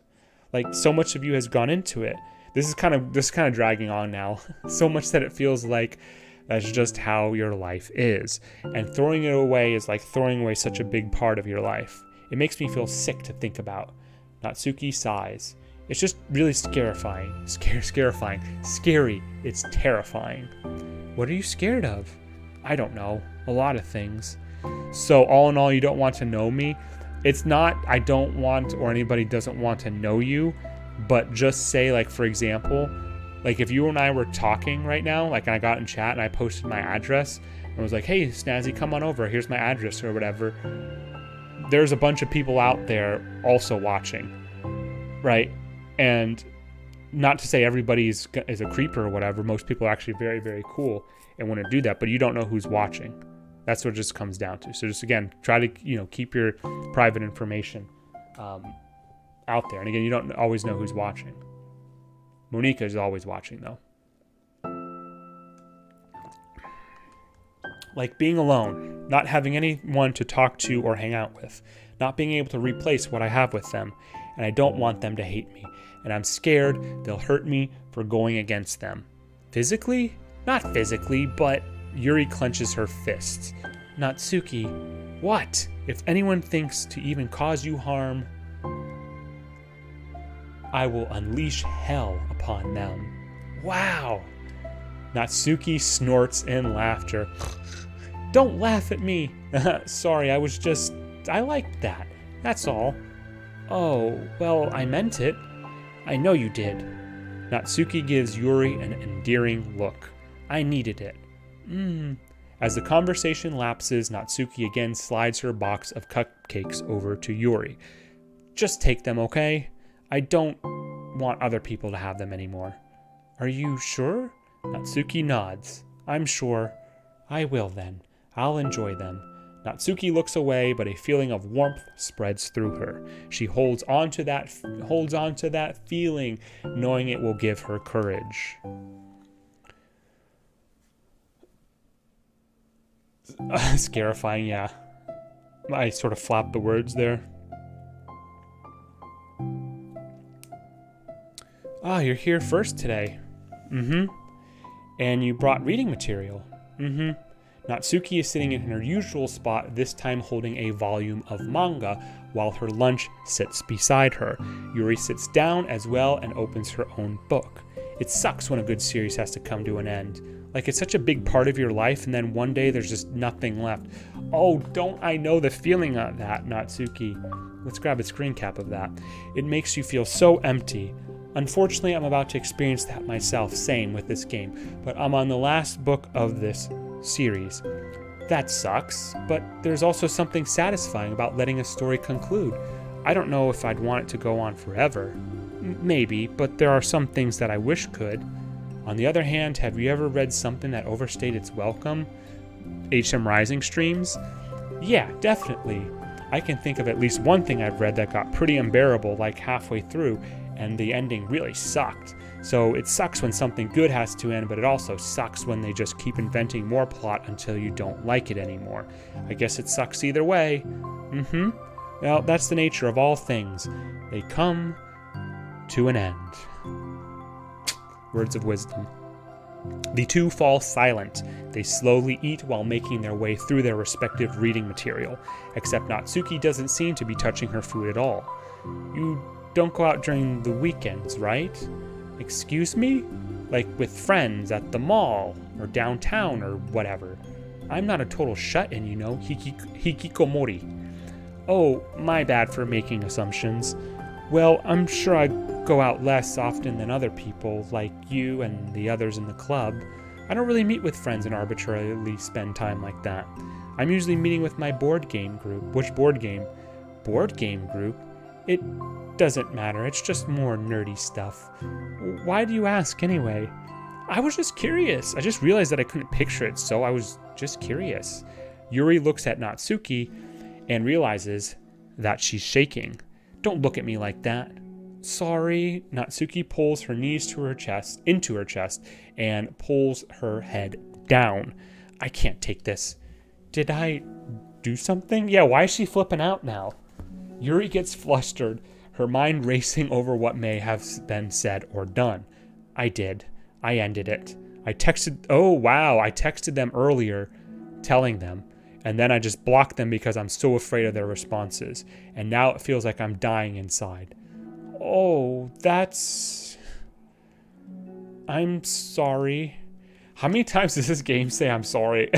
Like, so much of you has gone into it. This is kind of dragging on now. So much that it feels like that's just how your life is. And throwing it away is like throwing away such a big part of your life. It makes me feel sick to think about. Natsuki sighs. It's just really scarifying. Scary. It's terrifying. What are you scared of? I don't know. A lot of things. So all in all, you don't want to know me. It's not I don't want, or anybody doesn't want to know you, but just say, like, for example, like if you and I were talking right now, like, and I got in chat and I posted my address and was like, hey, Snazzy, come on over. Here's my address or whatever. There's a bunch of people out there also watching, right? And not to say everybody is a creeper or whatever. Most people are actually very, very cool and want to do that, but you don't know who's watching. That's what it just comes down to. So just, again, try to, keep your private information out there. And again, you don't always know who's watching. Monica is always watching, though. Like being alone, not having anyone to talk to or hang out with, not being able to replace what I have with them, and I don't want them to hate me, and I'm scared they'll hurt me for going against them. Physically? Not physically, but Yuri clenches her fists. Natsuki, what? If anyone thinks to even cause you harm, I will unleash hell upon them. Wow! Natsuki snorts in laughter. Don't laugh at me. Sorry, I liked that. That's all. Oh, well, I meant it. I know you did. Natsuki gives Yuri an endearing look. I needed it. As the conversation lapses, Natsuki again slides her box of cupcakes over to Yuri. Just take them, okay? I don't want other people to have them anymore. Are you sure? Natsuki nods. I'm sure. I will then. I'll enjoy them. Natsuki looks away, but a feeling of warmth spreads through her. She holds on to that feeling, knowing it will give her courage. Scarifying, yeah. I sort of flopped the words there. You're here first today. And you brought reading material. Natsuki is sitting in her usual spot, this time holding a volume of manga, while her lunch sits beside her. Yuri sits down as well and opens her own book. It sucks when a good series has to come to an end. Like, it's such a big part of your life, and then one day there's just nothing left. Oh, don't I know the feeling of that, Natsuki. Let's grab a screen cap of that. It makes you feel so empty. Unfortunately, I'm about to experience that myself, same with this game, but I'm on the last book of this series. That sucks, but there's also something satisfying about letting a story conclude. I don't know if I'd want it to go on forever. Maybe, but there are some things that I wish could. On the other hand, have you ever read something that overstayed its welcome? HM Rising streams? Yeah, definitely. I can think of at least one thing I've read that got pretty unbearable like halfway through, and the ending really sucked. So it sucks when something good has to end, but it also sucks when they just keep inventing more plot until you don't like it anymore. I guess it sucks either way. Well, that's the nature of all things. They come to an end. Words of wisdom. The two fall silent. They slowly eat while making their way through their respective reading material, except Natsuki doesn't seem to be touching her food at all. You don't go out during the weekends, right? Excuse me? Like with friends at the mall, or downtown, or whatever. I'm not a total shut-in, you know, hikikomori. Oh, my bad for making assumptions. Well, I'm sure I go out less often than other people, like you and the others in the club. I don't really meet with friends and arbitrarily spend time like that. I'm usually meeting with my board game group. Which board game? Board game group? It doesn't matter, it's just more nerdy stuff. Why do you ask anyway? I was just curious. I just realized that I couldn't picture it, so I was just curious. Yuri looks at Natsuki and realizes that she's shaking. Don't look at me like that. Sorry. Natsuki pulls her knees into her chest, and pulls her head down. I can't take this. Did I do something? Yeah, why is she flipping out now? Yuri gets flustered, her mind racing over what may have been said or done. I did. I ended it. I texted them earlier, telling them. And then I just blocked them because I'm so afraid of their responses. And now it feels like I'm dying inside. Oh, I'm sorry. How many times does this game say I'm sorry?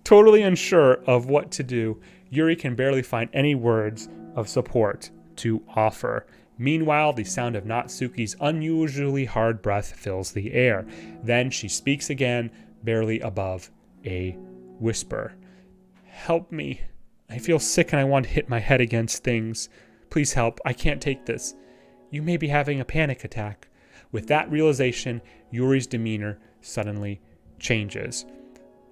Totally unsure of what to do, Yuri can barely find any words of support to offer. Meanwhile, the sound of Natsuki's unusually hard breath fills the air. Then she speaks again, barely above a whisper. Help me. I feel sick and I want to hit my head against things. Please help. I can't take this. You may be having a panic attack. With that realization, Yuri's demeanor suddenly changes.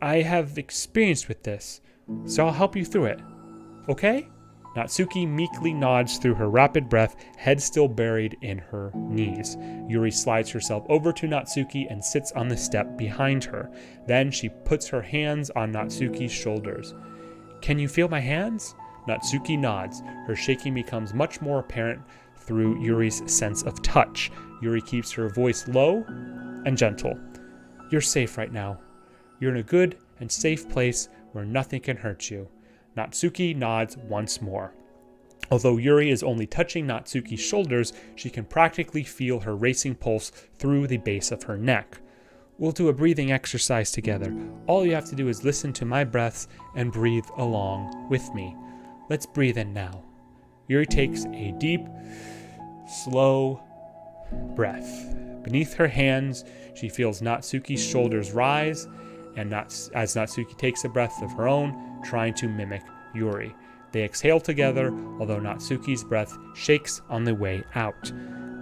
I have experience with this, so I'll help you through it. Okay? Natsuki meekly nods through her rapid breath, head still buried in her knees. Yuri slides herself over to Natsuki and sits on the step behind her. Then she puts her hands on Natsuki's shoulders. Can you feel my hands? Natsuki nods. Her shaking becomes much more apparent through Yuri's sense of touch. Yuri keeps her voice low and gentle. You're safe right now. You're in a good and safe place where nothing can hurt you. Natsuki nods once more. Although Yuri is only touching Natsuki's shoulders, she can practically feel her racing pulse through the base of her neck. We'll do a breathing exercise together. All you have to do is listen to my breaths and breathe along with me. Let's breathe in now. Yuri takes a deep, slow breath. Beneath her hands, she feels Natsuki's shoulders rise, and as Natsuki takes a breath of her own, trying to mimic Yuri. They exhale together, although Natsuki's breath shakes on the way out.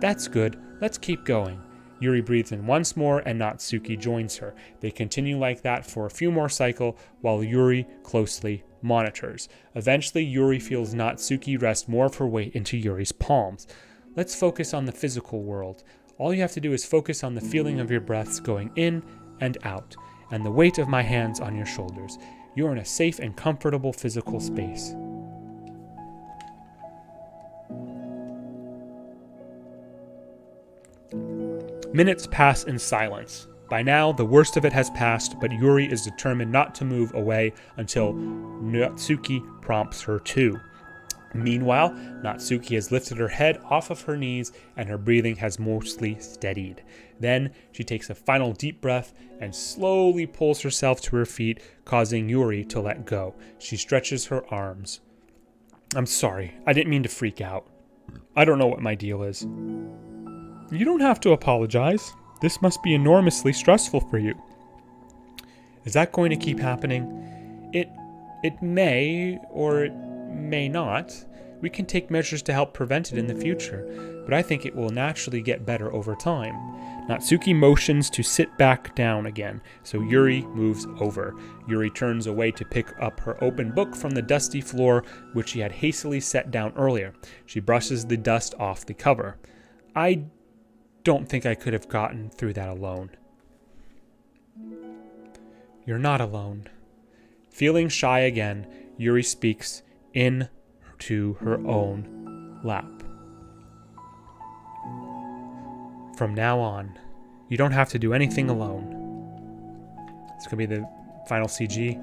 That's good. Let's keep going. Yuri breathes in once more, and Natsuki joins her. They continue like that for a few more cycles, while Yuri closely monitors. Eventually, Yuri feels Natsuki rest more of her weight into Yuri's palms. Let's focus on the physical world. All you have to do is focus on the feeling of your breaths going in and out, and the weight of my hands on your shoulders. You're in a safe and comfortable physical space. Minutes pass in silence. By now, the worst of it has passed, but Yuri is determined not to move away until Natsuki prompts her to. Meanwhile, Natsuki has lifted her head off of her knees and her breathing has mostly steadied. Then she takes a final deep breath and slowly pulls herself to her feet, causing Yuri to let go. She stretches her arms. I'm sorry, I didn't mean to freak out. I don't know what my deal is. You don't have to apologize. This must be enormously stressful for you. Is that going to keep happening? It may, or it may not. We can take measures to help prevent it in the future, but I think it will naturally get better over time. Natsuki motions to sit back down again, so Yuri moves over. Yuri turns away to pick up her open book from the dusty floor, which she had hastily set down earlier. She brushes the dust off the cover. I don't think I could have gotten through that alone. You're not alone. Feeling shy again, Yuri speaks into her own lap. From now on, you don't have to do anything alone. It's going to be the final CG.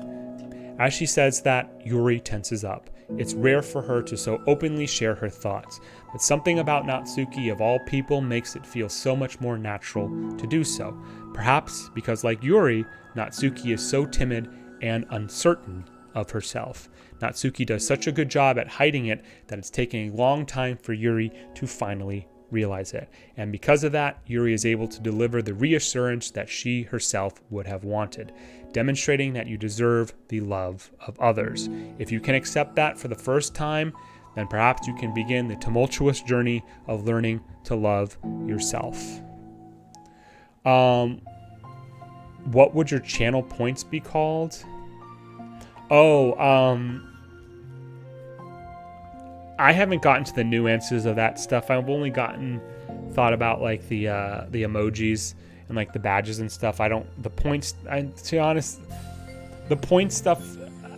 As she says that, Yuri tenses up. It's rare for her to so openly share her thoughts, but something about Natsuki of all people makes it feel so much more natural to do so. Perhaps because, like Yuri, Natsuki is so timid and uncertain of herself. Natsuki does such a good job at hiding it that it's taking a long time for Yuri to finally realize it. And because of that, Yuri is able to deliver the reassurance that she herself would have wanted, demonstrating that you deserve the love of others. If you can accept that for the first time, then perhaps you can begin the tumultuous journey of learning to love yourself. What would your channel points be called? I haven't gotten to the nuances of that stuff. I've only thought about like the emojis and like the badges and stuff. To be honest, the point stuff,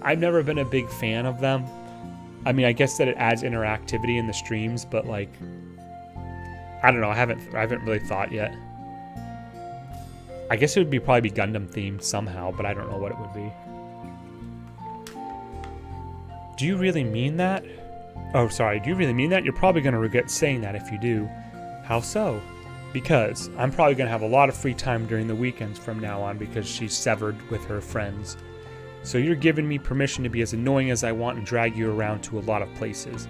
I've never been a big fan of them. I mean, I guess that it adds interactivity in the streams, but like, I don't know. I haven't really thought yet. I guess it would probably be Gundam themed somehow, but I don't know what it would be. Do you really mean that? Oh, sorry, do you really mean that? You're probably going to regret saying that if you do. How so? Because I'm probably going to have a lot of free time during the weekends from now on because she's severed with her friends. So you're giving me permission to be as annoying as I want and drag you around to a lot of places.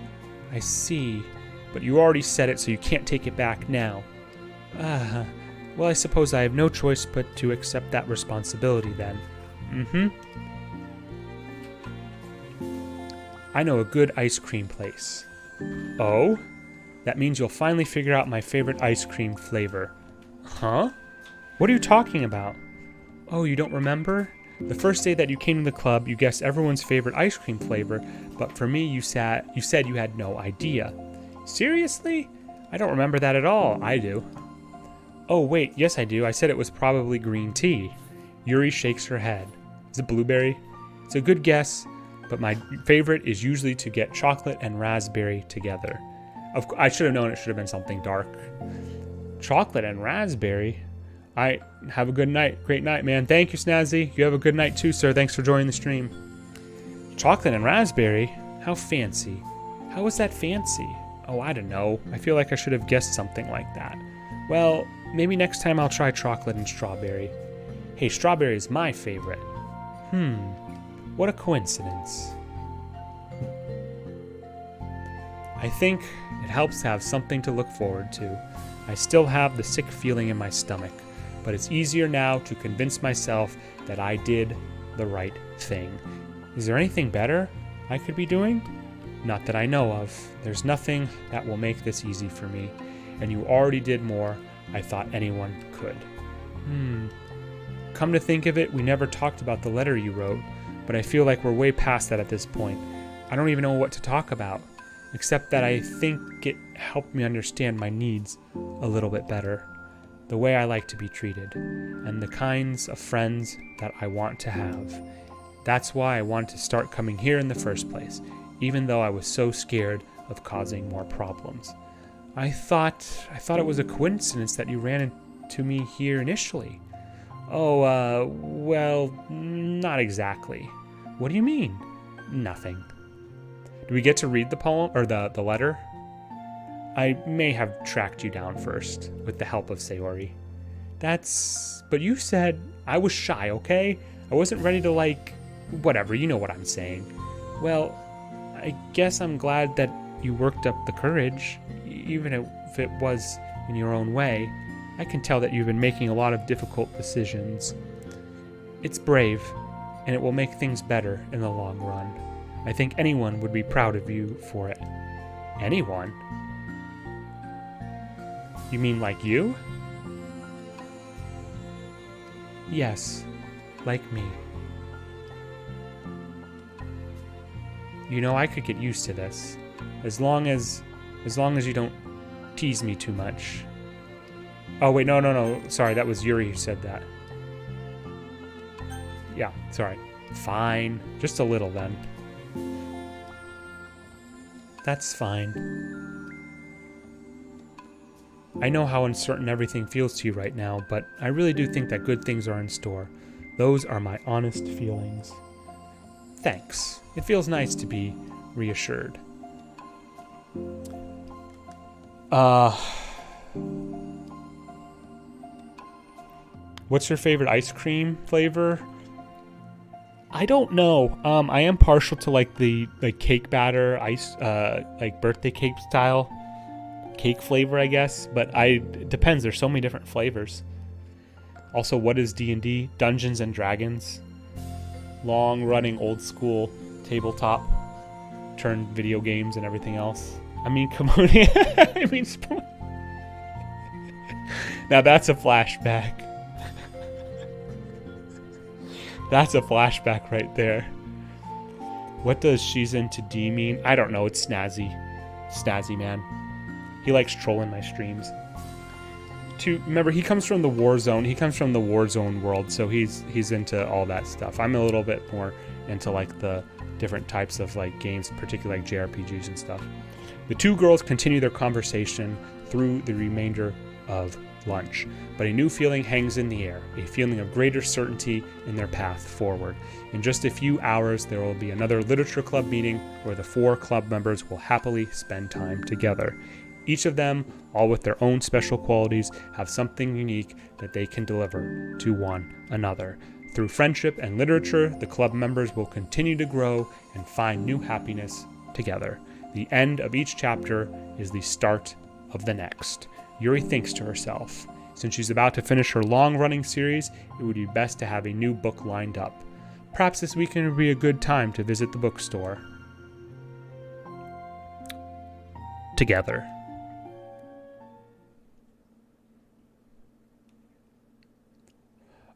I see. But you already said it, so you can't take it back now. Well, I suppose I have no choice but to accept that responsibility then. I know a good ice cream place. Oh? That means you'll finally figure out my favorite ice cream flavor. Huh? What are you talking about? Oh, you don't remember? The first day that you came to the club, you guessed everyone's favorite ice cream flavor, but for me, you said you had no idea. Seriously? I don't remember that at all. I do. Oh, wait, yes I do. I said it was probably green tea. Yuri shakes her head. Is it blueberry? It's a good guess, but my favorite is usually to get chocolate and raspberry together. I should have known it should have been something dark. Chocolate and raspberry? I have a good night. Great night, man. Thank you, Snazzy. You have a good night too, sir. Thanks for joining the stream. Chocolate and raspberry? How fancy. How is that fancy? Oh, I don't know. I feel like I should have guessed something like that. Well, maybe next time I'll try chocolate and strawberry. Hey, strawberry is my favorite. What a coincidence. I think it helps to have something to look forward to. I still have the sick feeling in my stomach, but it's easier now to convince myself that I did the right thing. Is there anything better I could be doing? Not that I know of. There's nothing that will make this easy for me, and you already did more I thought anyone could. Come to think of it, we never talked about the letter you wrote, but I feel like we're way past that at this point. I don't even know what to talk about, except that I think it helped me understand my needs a little bit better, the way I like to be treated, and the kinds of friends that I want to have. That's why I wanted to start coming here in the first place, even though I was so scared of causing more problems. I thought it was a coincidence that you ran to me here initially. Oh, well, not exactly. What do you mean? Nothing. Do we get to read the poem, or the letter? I may have tracked you down first, with the help of Sayori. But you said I was shy, okay? I wasn't ready to, whatever, you know what I'm saying. Well, I guess I'm glad that you worked up the courage, even if it was in your own way. I can tell that you've been making a lot of difficult decisions. It's brave, and it will make things better in the long run. I think anyone would be proud of you for it. Anyone? You mean like you? Yes, like me. You know, I could get used to this, as long as you don't tease me too much. Oh wait, no. Sorry, that was Yuri who said that. Yeah, sorry. Fine, just a little then. That's fine. I know how uncertain everything feels to you right now, but I really do think that good things are in store. Those are my honest feelings. Thanks. It feels nice to be reassured. What's your favorite ice cream flavor? I don't know. I am partial to the cake batter ice, birthday cake style cake flavor, I guess. But it depends. There's so many different flavors. Also, what is D&D? Dungeons and Dragons. Long-running, old-school tabletop. Turned video games and everything else. I mean, come on. I mean, now that's a flashback. That's a flashback right there. What does she's into D mean? I don't know. It's snazzy. Snazzy, man. He likes trolling my streams. Remember, he comes from the war zone. He comes from the war zone world, so he's into all that stuff. I'm a little bit more into the different types of games, particularly JRPGs and stuff. The two girls continue their conversation through the remainder of lunch, but a new feeling hangs in the air, a feeling of greater certainty in their path forward. In just a few hours, there will be another literature club meeting where the 4 club members will happily spend time together. Each of them, all with their own special qualities, have something unique that they can deliver to one another. Through friendship and literature, the club members will continue to grow and find new happiness together. The end of each chapter is the start of the next. Yuri thinks to herself, since she's about to finish her long-running series, it would be best to have a new book lined up. Perhaps this weekend would be a good time to visit the bookstore together.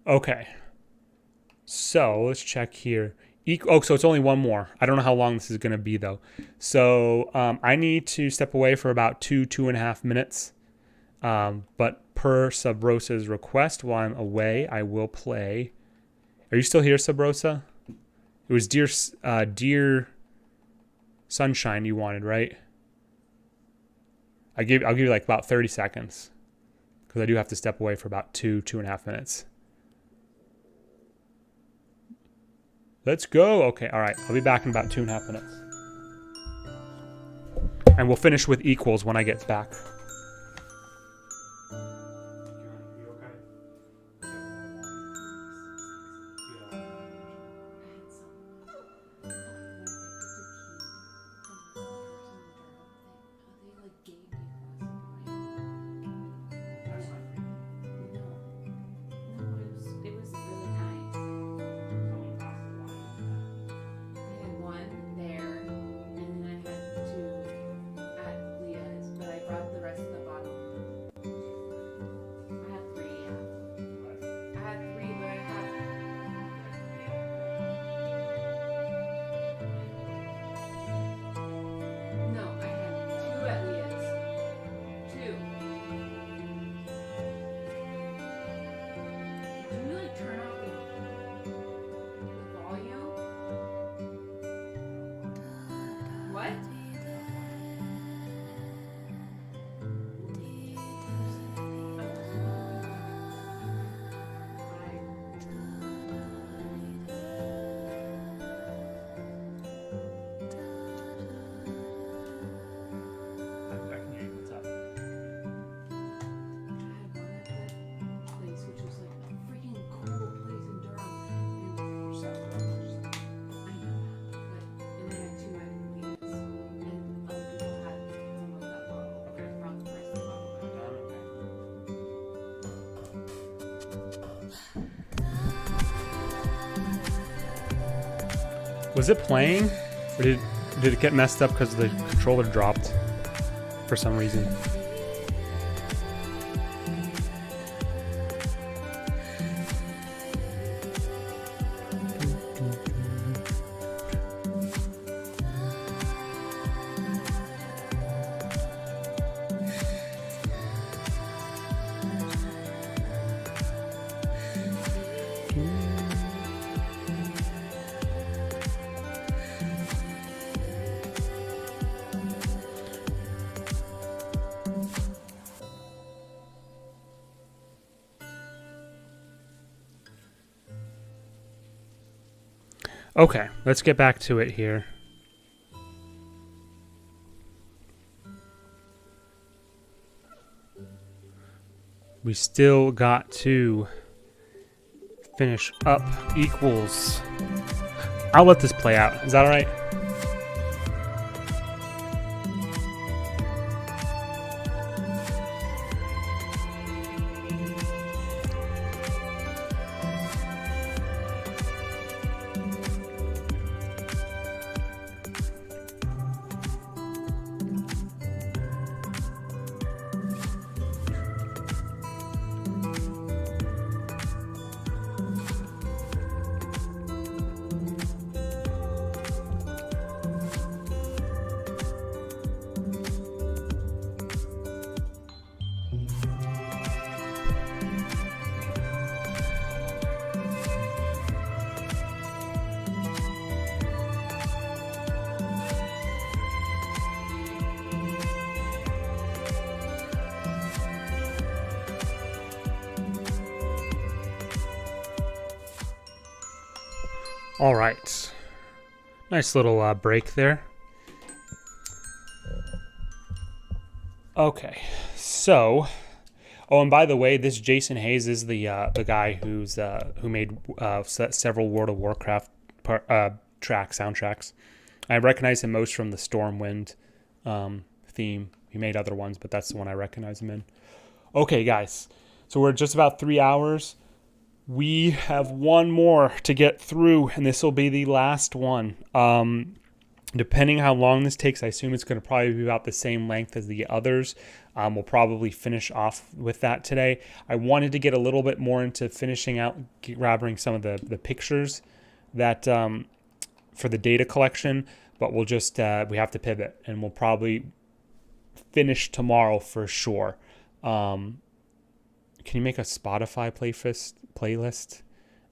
Okay, so let's check here. So it's only one more. I don't know how long this is going to be, though. So I need to step away for about 2.5 minutes. But per Sub Rosa's request, while I'm away, I will play. Are you still here, Sub Rosa? It was Dear Sunshine you wanted, right? I'll give you about 30 seconds. Because I do have to step away for about 2.5 minutes. Let's go. Okay, all right. I'll be back in about 2.5 minutes. And we'll finish with equals when I get back. Was it playing? Or did it get messed up because the controller dropped for some reason? Okay, let's get back to it here. We still got to finish up equals. I'll let this play out. Is that all right? All right. Nice little break there. Okay. So, oh, and by the way, this Jason Hayes is the guy who made several World of Warcraft soundtracks. I recognize him most from the Stormwind theme. He made other ones, but that's the one I recognize him in. Okay, guys. So we're just about 3 hours. We have one more to get through, and this will be the last one. Depending how long this takes, I assume it's going to probably be about the same length as the others. We'll probably finish off with that today. I wanted to get a little bit more into finishing out, grabbing some of the pictures that for the data collection, but we'll just we have to pivot, and we'll probably finish tomorrow for sure. Can you make a Spotify playlist?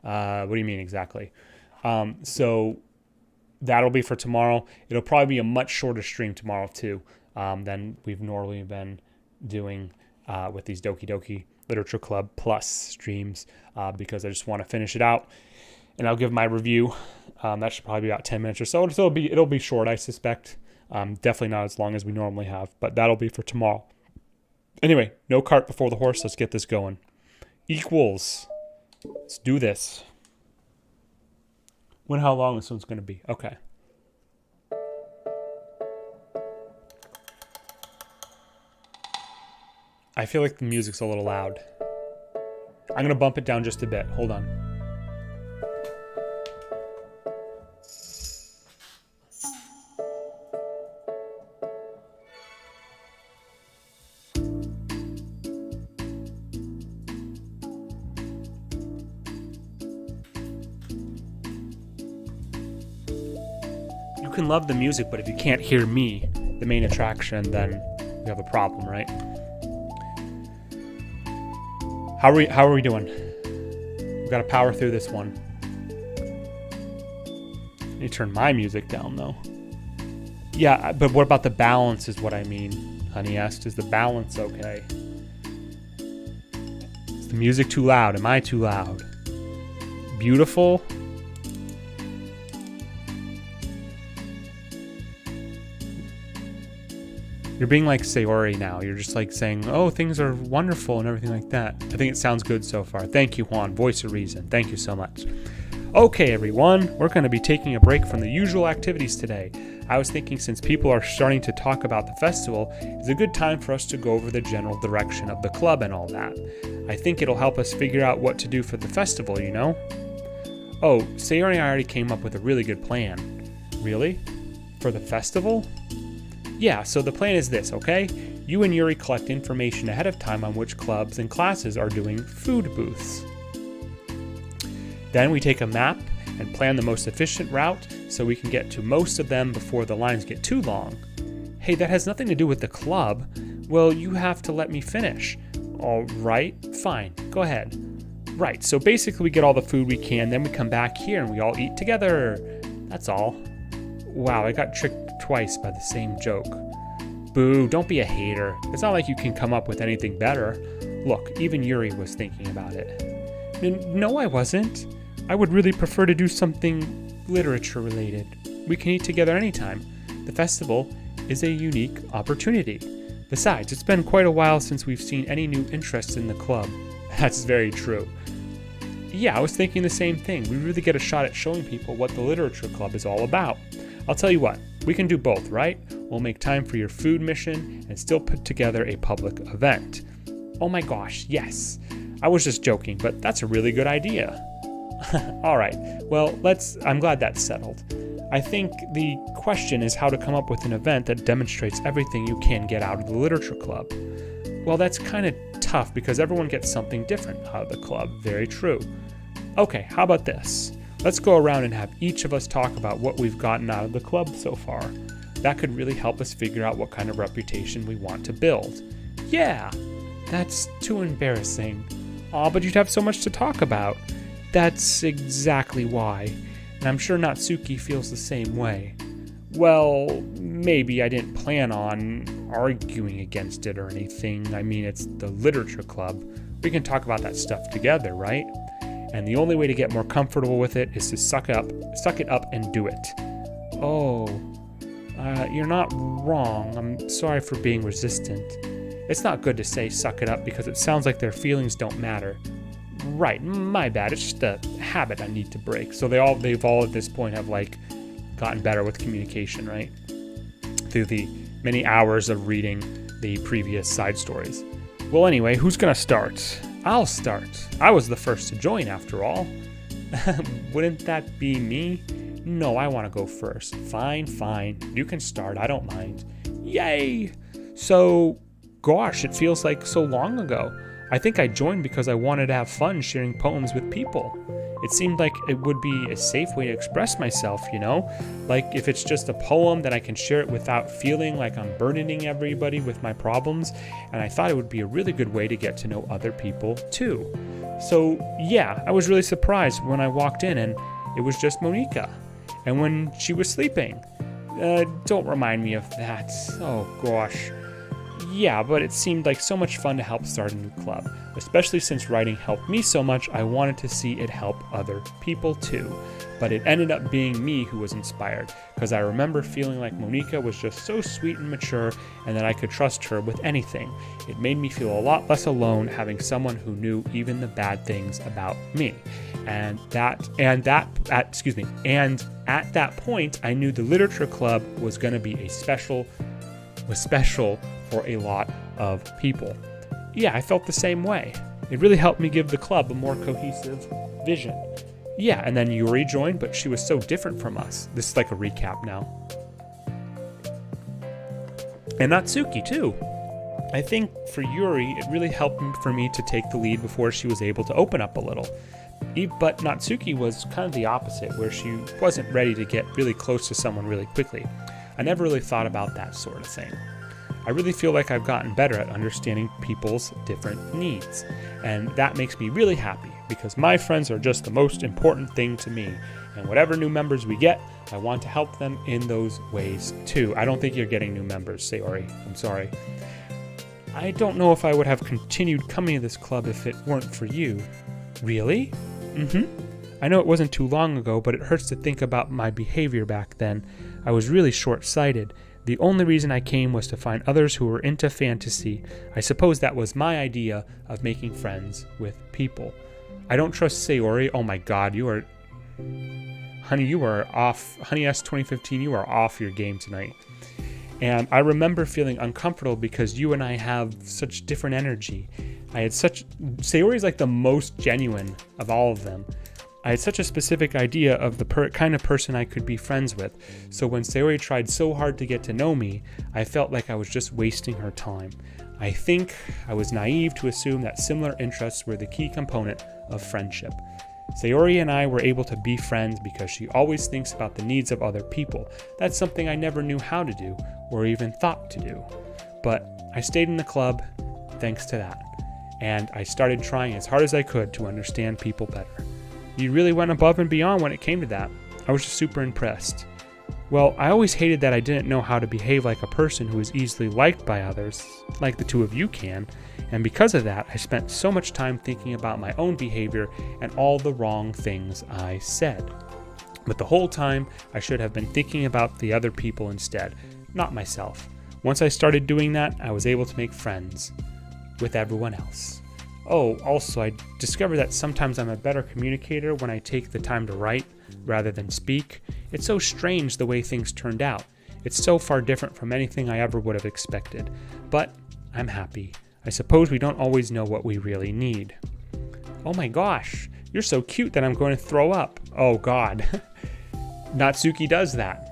What do you mean exactly? So that'll be for tomorrow. It'll probably be a much shorter stream tomorrow too than we've normally been doing with these Doki Literature Club Plus streams because I just want to finish it out, and I'll give my review. That should probably be about 10 minutes or so. So it'll be short, I suspect. Definitely not as long as we normally have, but that'll be for tomorrow. Anyway, no cart before the horse. Let's get this going. Equals. Let's do this. Wonder how long this one's going to be. Okay. I feel like the music's a little loud. I'm going to bump it down just a bit. Hold on. You can love the music, but if you can't hear me, the main attraction, then we have a problem, right? How are we doing? We gotta power through this one. I need to turn my music down though. Yeah, but what about the balance is what I mean. Honey asked, is the balance okay? Is the music too loud? Am I too loud? Beautiful? You're being like Sayori now. You're just like saying, oh, things are wonderful and everything like that. I think it sounds good so far. Thank you, Juan. Voice of reason. Thank you so much. Okay, everyone. We're going to be taking a break from the usual activities today. I was thinking since people are starting to talk about the festival, it's a good time for us to go over the general direction of the club and all that. I think it'll help us figure out what to do for the festival, you know? Oh, Sayori and I already came up with a really good plan. Really? For the festival? Yeah, so the plan is this, okay? You and Yuri collect information ahead of time on which clubs and classes are doing food booths. Then we take a map and plan the most efficient route so we can get to most of them before the lines get too long. Hey, that has nothing to do with the club. Well, you have to let me finish. All right, fine, go ahead. Right, so basically we get all the food we can, then we come back here and we all eat together. That's all. Wow, I got tricked twice by the same joke. Boo, don't be a hater. It's not like you can come up with anything better. Look, even Yuri was thinking about it. No, I wasn't. I would really prefer to do something literature related. We can eat together anytime. The festival is a unique opportunity. Besides, it's been quite a while since we've seen any new interest in the club. That's very true. Yeah, I was thinking the same thing. We really get a shot at showing people what the literature club is all about. I'll tell you what, we can do both, right? We'll make time for your food mission and still put together a public event. Oh my gosh, yes. I was just joking, but that's a really good idea. All right, well, I'm glad that's settled. I think the question is how to come up with an event that demonstrates everything you can get out of the literature club. Well, that's kind of tough because everyone gets something different out of the club. Very true. Okay, how about this? Let's go around and have each of us talk about what we've gotten out of the club so far. That could really help us figure out what kind of reputation we want to build. Yeah, that's too embarrassing. Aw, but you'd have so much to talk about. That's exactly why. And I'm sure Natsuki feels the same way. Well, maybe I didn't plan on arguing against it or anything. I mean, it's the literature club. We can talk about that stuff together, right? And the only way to get more comfortable with it is to suck it up and do it. Oh, you're not wrong. I'm sorry for being resistant. It's not good to say suck it up because it sounds like their feelings don't matter. Right, my bad. It's just a habit I need to break. So they've all at this point have gotten better with communication, right? Through the many hours of reading the previous side stories. Well, anyway, who's gonna start? I'll start. I was the first to join after all. Wouldn't that be me? No, I want to go first. Fine. You can start. I don't mind. Yay! So, gosh, it feels like so long ago. I think I joined because I wanted to have fun sharing poems with people. It seemed like it would be a safe way to express myself, you know? Like if it's just a poem, then I can share it without feeling like I'm burdening everybody with my problems. And I thought it would be a really good way to get to know other people too. So yeah, I was really surprised when I walked in and it was just Monika. And when she was sleeping. Don't remind me of that. Oh gosh. Yeah, but it seemed like so much fun to help start a new club. Especially since writing helped me so much, I wanted to see it help other people too. But it ended up being me who was inspired, because I remember feeling like Monika was just so sweet and mature and that I could trust her with anything. It made me feel a lot less alone having someone who knew even the bad things about me. And at that point, I knew the literature club was going to be special for a lot of people. Yeah, I felt the same way. It really helped me give the club a more cohesive vision. Yeah, and then Yuri joined, but she was so different from us. This is like a recap now. And Natsuki too. I think for Yuri, it really helped for me to take the lead before she was able to open up a little. But Natsuki was kind of the opposite, where she wasn't ready to get really close to someone really quickly. I never really thought about that sort of thing. I really feel like I've gotten better at understanding people's different needs, and that makes me really happy because my friends are just the most important thing to me, and whatever new members we get, I want to help them in those ways too. I don't think you're getting new members, Sayori. I'm sorry. I don't know if I would have continued coming to this club if it weren't for you. Really? I know it wasn't too long ago, but it hurts to think about my behavior back then. I was really short-sighted. The only reason I came was to find others who were into fantasy. I suppose that was my idea of making friends with people. I don't trust Sayori. Oh my god, you are off. Honey S 2015, you are off your game tonight. And I remember feeling uncomfortable because you and I have such different energy. Sayori is like the most genuine of all of them. I had such a specific idea of the kind of person I could be friends with, so when Sayori tried so hard to get to know me, I felt like I was just wasting her time. I think I was naive to assume that similar interests were the key component of friendship. Sayori and I were able to be friends because she always thinks about the needs of other people. That's something I never knew how to do, or even thought to do. But I stayed in the club thanks to that, and I started trying as hard as I could to understand people better. You really went above and beyond when it came to that. I was just super impressed. Well, I always hated that I didn't know how to behave like a person who is easily liked by others, like the two of you can, and because of that, I spent so much time thinking about my own behavior and all the wrong things I said. But the whole time, I should have been thinking about the other people instead, not myself. Once I started doing that, I was able to make friends with everyone else. Oh, also, I discovered that sometimes I'm a better communicator when I take the time to write rather than speak. It's so strange the way things turned out. It's so far different from anything I ever would have expected. But I'm happy. I suppose we don't always know what we really need. Oh my gosh, you're so cute that I'm going to throw up. Oh God. Natsuki does that.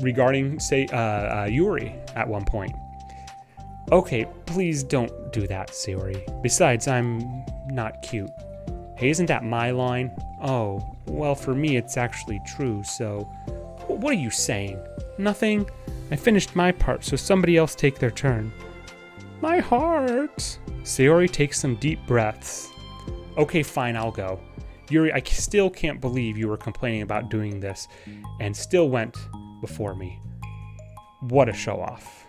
Regarding, say, Yuri at one point. Okay, please don't do that, Sayori. Besides, I'm not cute. Hey, isn't that my line? Oh, well, for me it's actually true, so... What are you saying? Nothing? I finished my part, so somebody else take their turn. My heart! Sayori takes some deep breaths. Okay, fine, I'll go. Yuri, I still can't believe you were complaining about doing this, and still went before me. What a show-off.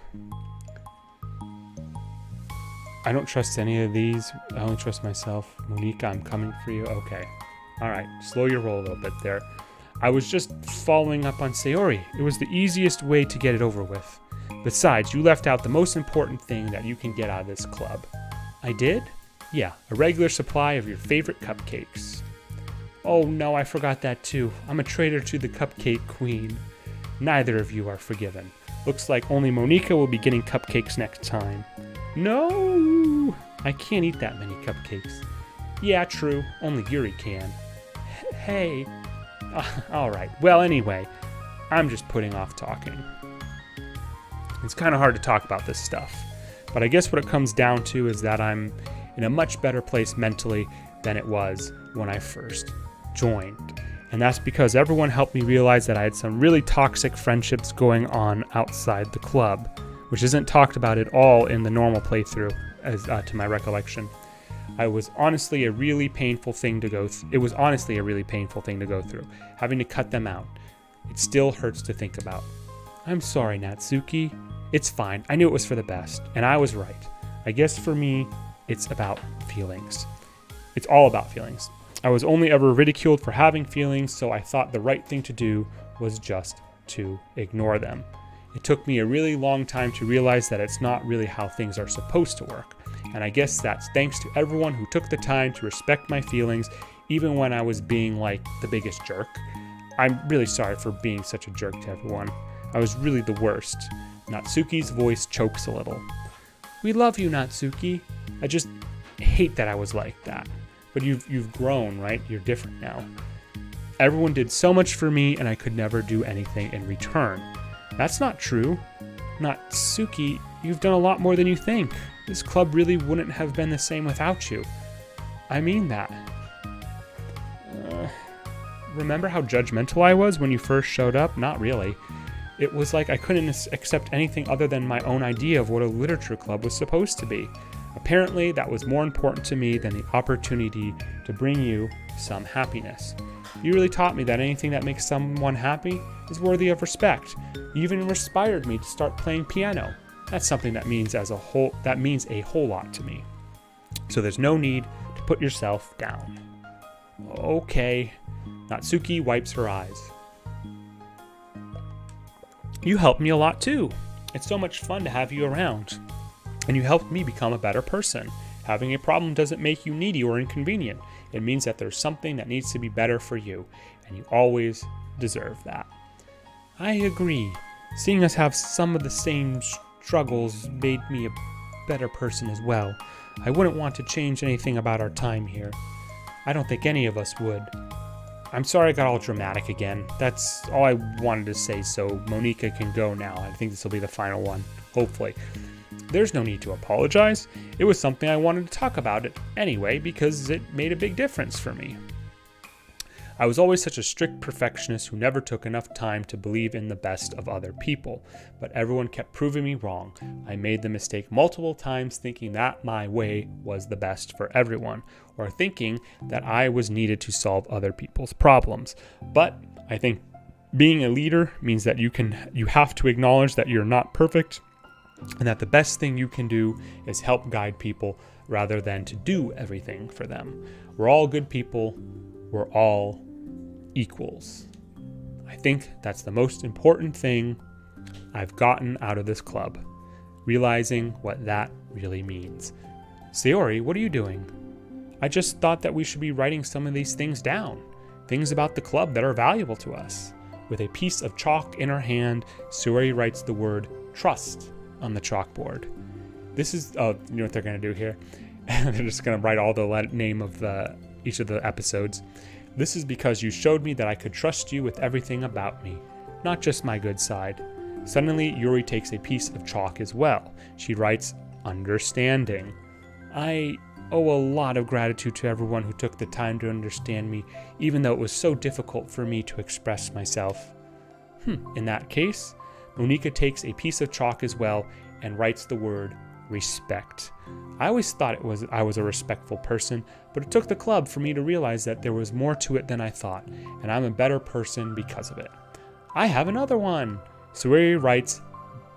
I don't trust any of these. I only trust myself. Monika, I'm coming for you. Okay. Alright, slow your roll a little bit there. I was just following up on Sayori. It was the easiest way to get it over with. Besides, you left out the most important thing that you can get out of this club. I did? Yeah, a regular supply of your favorite cupcakes. Oh no, I forgot that too. I'm a traitor to the cupcake queen. Neither of you are forgiven. Looks like only Monika will be getting cupcakes next time. No! I can't eat that many cupcakes. Yeah, true. Only Yuri can. Hey. Alright. Well, anyway, I'm just putting off talking. It's kind of hard to talk about this stuff. But I guess what it comes down to is that I'm in a much better place mentally than it was when I first joined. And that's because everyone helped me realize that I had some really toxic friendships going on outside the club, which isn't talked about at all in the normal playthrough, as to my recollection. It was honestly a really painful thing to go through. Having to cut them out. It still hurts to think about. I'm sorry, Natsuki. It's fine. I knew it was for the best, and I was right. I guess for me, it's about feelings. It's all about feelings. I was only ever ridiculed for having feelings, so I thought the right thing to do was just to ignore them. It took me a really long time to realize that it's not really how things are supposed to work. And I guess that's thanks to everyone who took the time to respect my feelings, even when I was being like the biggest jerk. I'm really sorry for being such a jerk to everyone. I was really the worst. Natsuki's voice chokes a little. We love you, Natsuki. I just hate that I was like that. But you've grown, right? You're different now. Everyone did so much for me, and I could never do anything in return. That's not true. Natsuki, you've done a lot more than you think. This club really wouldn't have been the same without you. I mean that. Remember how judgmental I was when you first showed up? Not really. It was like I couldn't accept anything other than my own idea of what a literature club was supposed to be. Apparently, that was more important to me than the opportunity to bring you some happiness. You really taught me that anything that makes someone happy is worthy of respect. You even inspired me to start playing piano. That's something that means a whole lot to me. So there's no need to put yourself down. Okay. Natsuki wipes her eyes. You helped me a lot too. It's so much fun to have you around. And you helped me become a better person. Having a problem doesn't make you needy or inconvenient. It means that there's something that needs to be better for you, and you always deserve that. I agree. Seeing us have some of the same struggles made me a better person as well. I wouldn't want to change anything about our time here. I don't think any of us would. I'm sorry I got all dramatic again. That's all I wanted to say, so Monica can go now. I think this will be the final one, hopefully. There's no need to apologize. It was something I wanted to talk about it anyway because it made a big difference for me. I was always such a strict perfectionist who never took enough time to believe in the best of other people, but everyone kept proving me wrong. I made the mistake multiple times thinking that my way was the best for everyone, or thinking that I was needed to solve other people's problems. But I think being a leader means that you have to acknowledge that you're not perfect, and that the best thing you can do is help guide people rather than to do everything for them. We're all good people. We're all equals. I think that's the most important thing I've gotten out of this club, realizing what that really means. Sayori, what are you doing? I just thought that we should be writing some of these things down, things about the club that are valuable to us. With a piece of chalk in her hand, Sayori writes the word trust on the chalkboard. This is, you know what they're going to do here? They're just going to write all the name of each of the episodes. This is because you showed me that I could trust you with everything about me, not just my good side. Suddenly, Yuri takes a piece of chalk as well. She writes, understanding. I owe a lot of gratitude to everyone who took the time to understand me, even though it was so difficult for me to express myself. In that case, Monica takes a piece of chalk as well and writes the word respect. I always thought I was a respectful person, but it took the club for me to realize that there was more to it than I thought, and I'm a better person because of it. I have another one. Sayori writes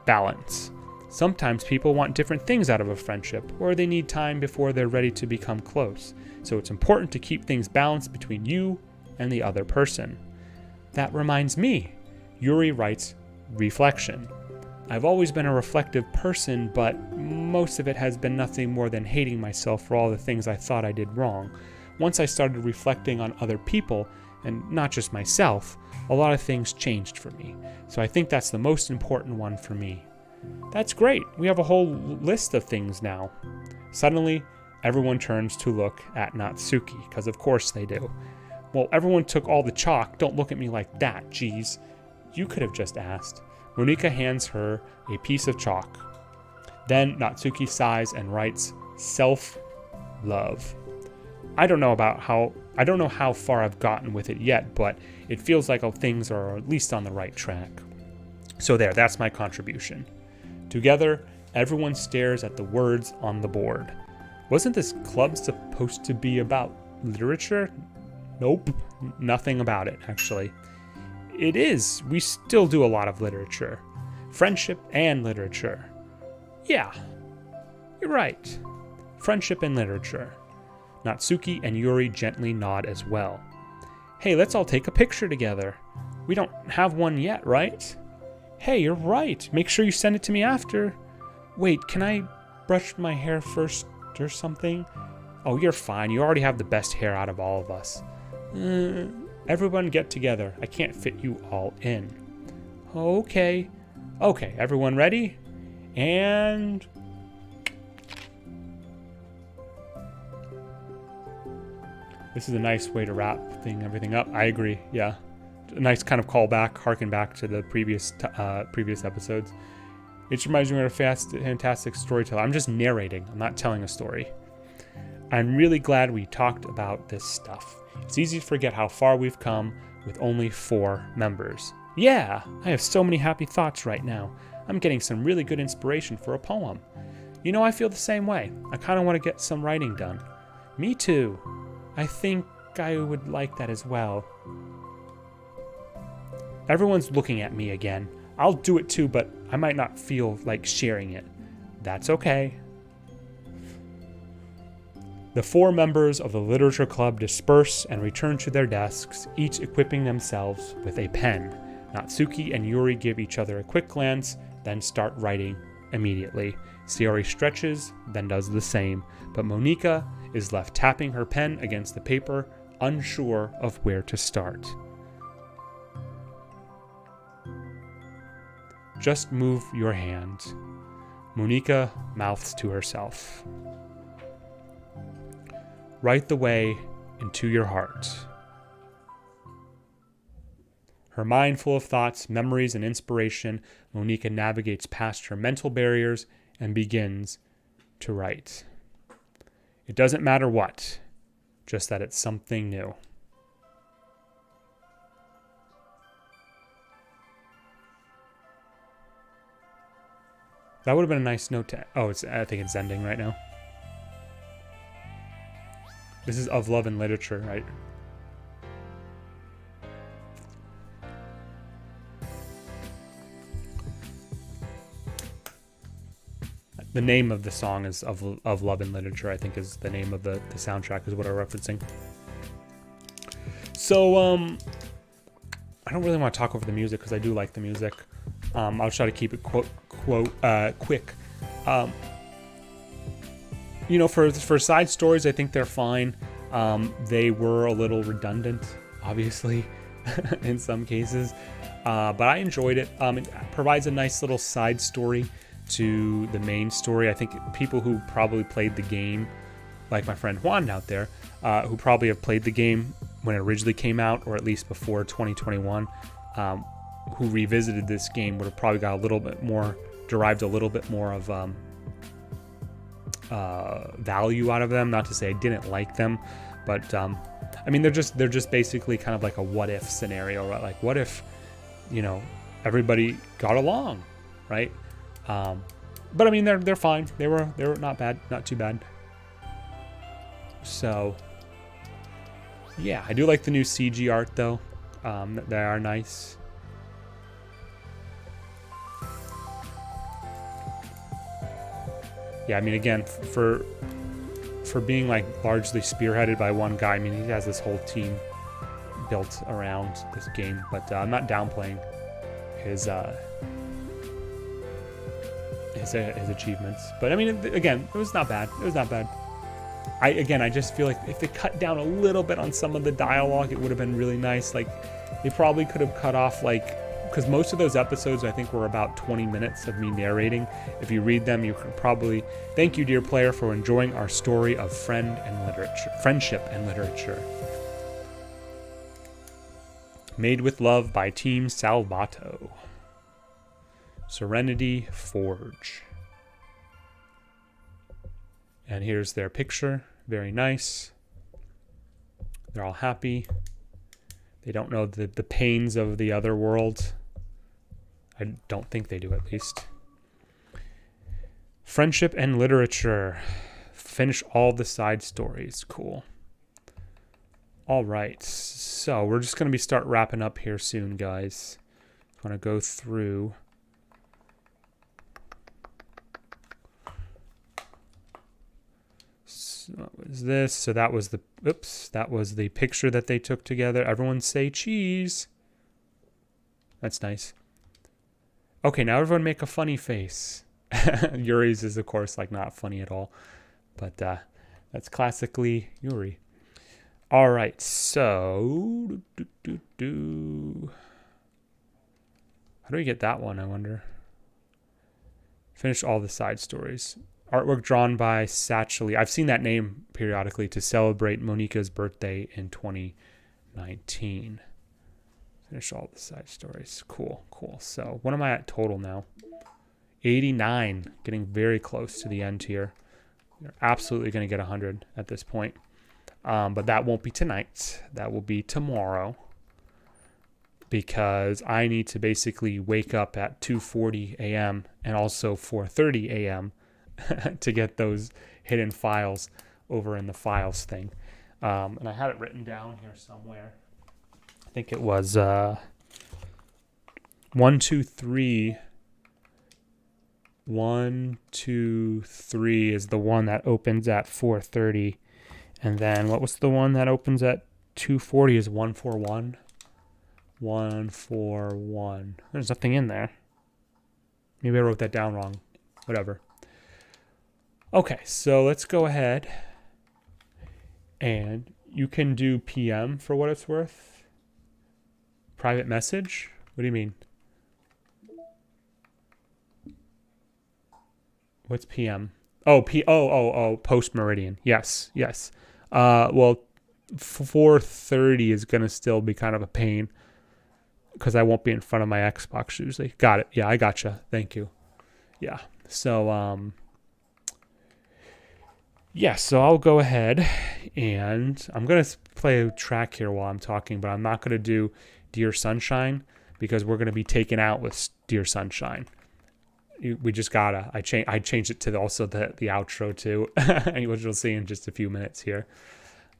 balance. Sometimes people want different things out of a friendship, or they need time before they're ready to become close. So it's important to keep things balanced between you and the other person. That reminds me. Yuri writes reflection. I've always been a reflective person, but most of it has been nothing more than hating myself for all the things I thought I did wrong. Once I started reflecting on other people, and not just myself, a lot of things changed for me. So I think that's the most important one for me. That's great. We have a whole list of things now. Suddenly, everyone turns to look at Natsuki, because of course they do. Well, everyone took all the chalk. Don't look at me like that, geez. You could have just asked. Monica hands her a piece of chalk. Then Natsuki sighs and writes self-love. I don't know how far I've gotten with it yet, but it feels like things are at least on the right track. So that's my contribution. Together, everyone stares at the words on the board. Wasn't this club supposed to be about literature? Nope, nothing about it, actually. It is. We still do a lot of literature. Friendship and literature. Yeah, you're right. Friendship and literature. Natsuki and Yuri gently nod as well. Hey, let's all take a picture together. We don't have one yet, right? Hey, you're right. Make sure you send it to me after. Wait, can I brush my hair first or something? Oh, you're fine. You already have the best hair out of all of us. Everyone get together. I can't fit you all in. Okay, everyone ready? And... this is a nice way to wrap everything up. I agree, yeah. A nice kind of callback, harken back to the previous episodes. It reminds me of a fantastic storyteller. I'm just narrating. I'm not telling a story. I'm really glad we talked about this stuff. It's easy to forget how far we've come with only 4 members. Yeah, I have so many happy thoughts right now. I'm getting some really good inspiration for a poem. You know, I feel the same way. I kind of want to get some writing done. Me too. I think I would like that as well. Everyone's looking at me again. I'll do it too, but I might not feel like sharing it. That's okay. The 4 members of the literature club disperse and return to their desks, each equipping themselves with a pen. Natsuki and Yuri give each other a quick glance, then start writing immediately. Sayori stretches, then does the same, but Monica is left tapping her pen against the paper, unsure of where to start. Just move your hand. Monica mouths to herself. Write the way into your heart. Her mind full of thoughts, memories, and inspiration, Monica navigates past her mental barriers and begins to write. It doesn't matter what, just that it's something new. That would have been a nice note to... Oh, I think it's ending right now. This is Of Love and Literature, right? The name of the song is Of Love and Literature, I think is the name of the soundtrack, is what I'm referencing. So, I don't really want to talk over the music because I do like the music. I'll try to keep it quick. You know, for side stories, I think they're fine. They were a little redundant, obviously, in some cases. But I enjoyed it. It provides a nice little side story to the main story. I think people who probably played the game, like my friend Juan out there, who probably have played the game when it originally came out, or at least before 2021, who revisited this game would have probably got a little bit more, derived a little bit more of value out of them. Not to say I didn't like them, but I mean, they're just basically kind of like a what if scenario, right? Like, what if, you know, everybody got along, right? But I mean, they're fine. They were not bad, not too bad. So yeah, I do like the new CG art though. They are nice. Yeah, I mean, again, for being like largely spearheaded by one guy, I mean, he has this whole team built around this game. But I'm not downplaying his achievements. But I mean, again, it was not bad. It was not bad. I just feel like if they cut down a little bit on some of the dialogue, it would have been really nice. Like, they probably could have cut off, like, because most of those episodes, I think, were about 20 minutes of me narrating. If you read them, you could probably... Thank you, dear player, for enjoying our story of friendship and literature. Made with Love by Team Salvato. Serenity Forge. And here's their picture. Very nice. They're all happy. They don't know the pains of the other world. I don't think they do, at least. Friendship and literature. Finish all the side stories. Cool. All right. So we're just going to start wrapping up here soon, guys. I'm going to go through... What was this? So that was the picture that they took together. Everyone say cheese. That's nice. Okay, now everyone make a funny face. Yuri's is, of course, like, not funny at all. But that's classically Yuri. All right, so... How do we get that one, I wonder? Finish all the side stories. Artwork drawn by Satchely. I've seen that name periodically to celebrate Monica's birthday in 2019. Finish all the side stories. Cool. So what am I at total now? 89. Getting very close to the end here. We're absolutely going to get 100 at this point. But that won't be tonight. That will be tomorrow. Because I need to basically wake up at 2:40 a.m. and also 4:30 a.m. to get those hidden files over in the files thing. And I had it written down here somewhere. I think it was 123. 123 is the one that opens at 4:30. And then what was the one that opens at 2:40 is 141. 141. There's nothing in there. Maybe I wrote that down wrong. Whatever. Okay, so let's go ahead. And you can do PM for what it's worth. Private message? What do you mean? What's PM? Oh, post meridian. Yes. Well, 4:30 is going to still be kind of a pain because I won't be in front of my Xbox usually. Got it. Yeah, I gotcha. Thank you. Yeah. So, yeah, so I'll go ahead and I'm going to play a track here while I'm talking, but I'm not going to do Dear Sunshine because we're going to be taken out with Dear Sunshine. We just gotta. I changed it to also the outro too, which we'll see in just a few minutes here.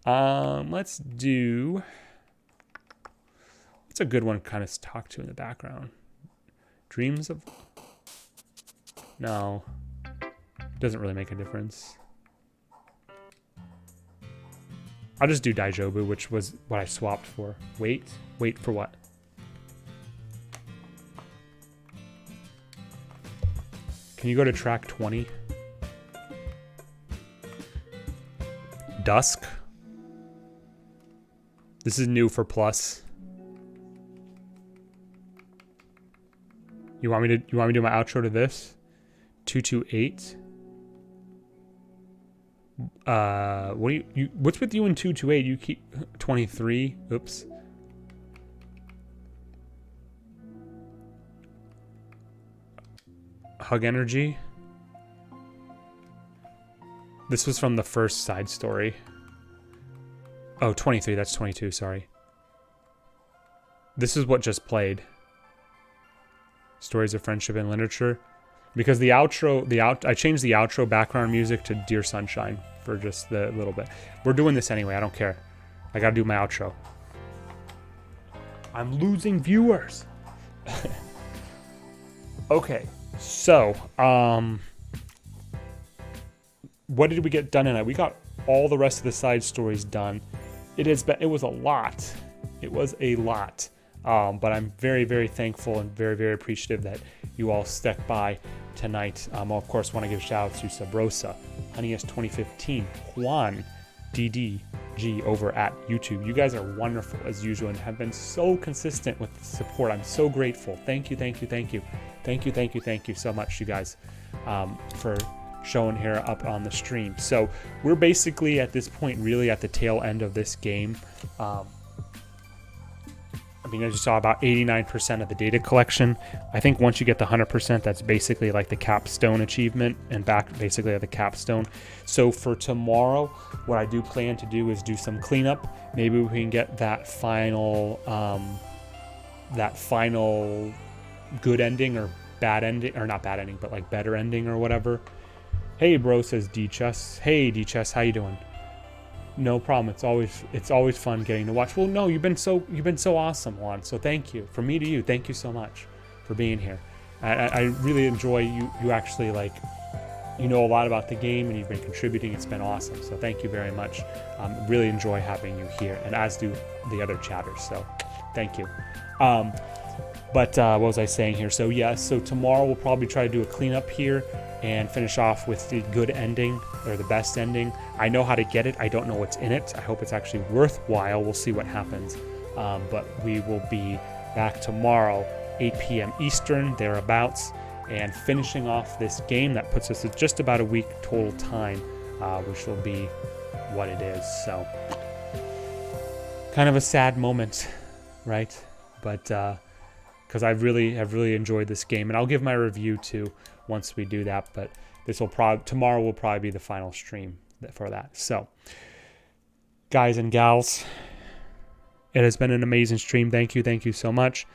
Let's do. What's a good one? Kind of talk to in the background. Dreams of. No, doesn't really make a difference. I'll just do Daijobu, which was what I swapped for. Wait for what? Can you go to track 20? Dusk. This is new for Plus. You want me to do my outro to this? 228. What do you what's with you in 228? You keep 23. Oops. Hug Energy. This was from the first side story. Oh, 23. That's 22. Sorry. This is what just played. Stories of Friendship and Literature. Because the outro, I changed the outro background music to Dear Sunshine for just the little bit. We're doing this anyway. I don't care. I gotta do my outro. I'm losing viewers. Okay. So, what did we get done tonight? We got all the rest of the side stories done. It was a lot. It was a lot. But I'm very, very thankful and very, very appreciative that you all stuck by tonight. I, of course, want to give shout out to Sabrosa, Honeyest 2015, Juan, DDG over at YouTube. You guys are wonderful as usual and have been so consistent with the support. I'm so grateful. Thank you, thank you, thank you. Thank you, thank you, thank you so much, you guys, for showing here up on the stream. So we're basically at this point really at the tail end of this game. I mean, as you saw, about 89% of the data collection. I think once you get the 100%, that's basically like the capstone achievement and back basically at the capstone. So for tomorrow, what I do plan to do is do some cleanup. Maybe we can get that final good ending or bad ending, or not bad ending, but like better ending or whatever. Hey, bro, says D-Chess. Hey, D-Chess, how you doing? No problem. It's always fun getting to watch. Well, no, you've been so awesome, Juan. So thank you. From me to you, thank you so much for being here. I really enjoy you actually, like, you know a lot about the game and you've been contributing. It's been awesome. So thank you very much. Really enjoy having you here, and as do the other chatters. So thank you. But what was I saying here? So yeah, so tomorrow we'll probably try to do a cleanup here and finish off with the good ending or the best ending. I know how to get it. I don't know what's in it. I hope it's actually worthwhile. We'll see what happens. But we will be back tomorrow, 8 p.m. Eastern, thereabouts, and finishing off this game that puts us at just about a week total time, which will be what it is. So kind of a sad moment, right? But because I really have enjoyed this game, and I'll give my review too once we do that. But tomorrow will probably be the final stream for that. So, guys and gals, it has been an amazing stream. Thank you so much.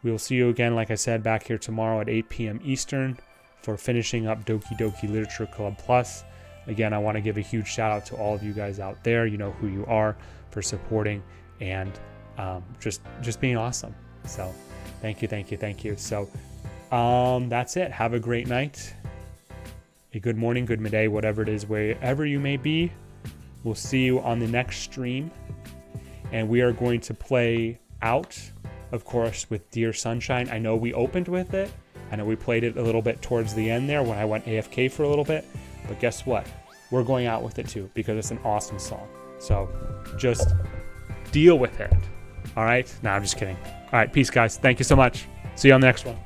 We will see you again, like I said, back here tomorrow at 8 p.m. Eastern for finishing up Doki Doki Literature Club Plus. Again, I want to give a huge shout out to all of you guys out there. You know who you are, for supporting and just being awesome. So thank you. So that's it. Have a great night, a good morning, good midday, whatever it is, wherever you may be. We'll see you on the next stream, and we are going to play out, of course, with Dear Sunshine. I know we opened with it. I know we played it a little bit towards the end there when I went AFK for a little bit, but guess what? We're going out with it too because it's an awesome song. So just deal with it. All right? No, I'm just kidding. All right, peace, guys. Thank you so much. See you on the next one.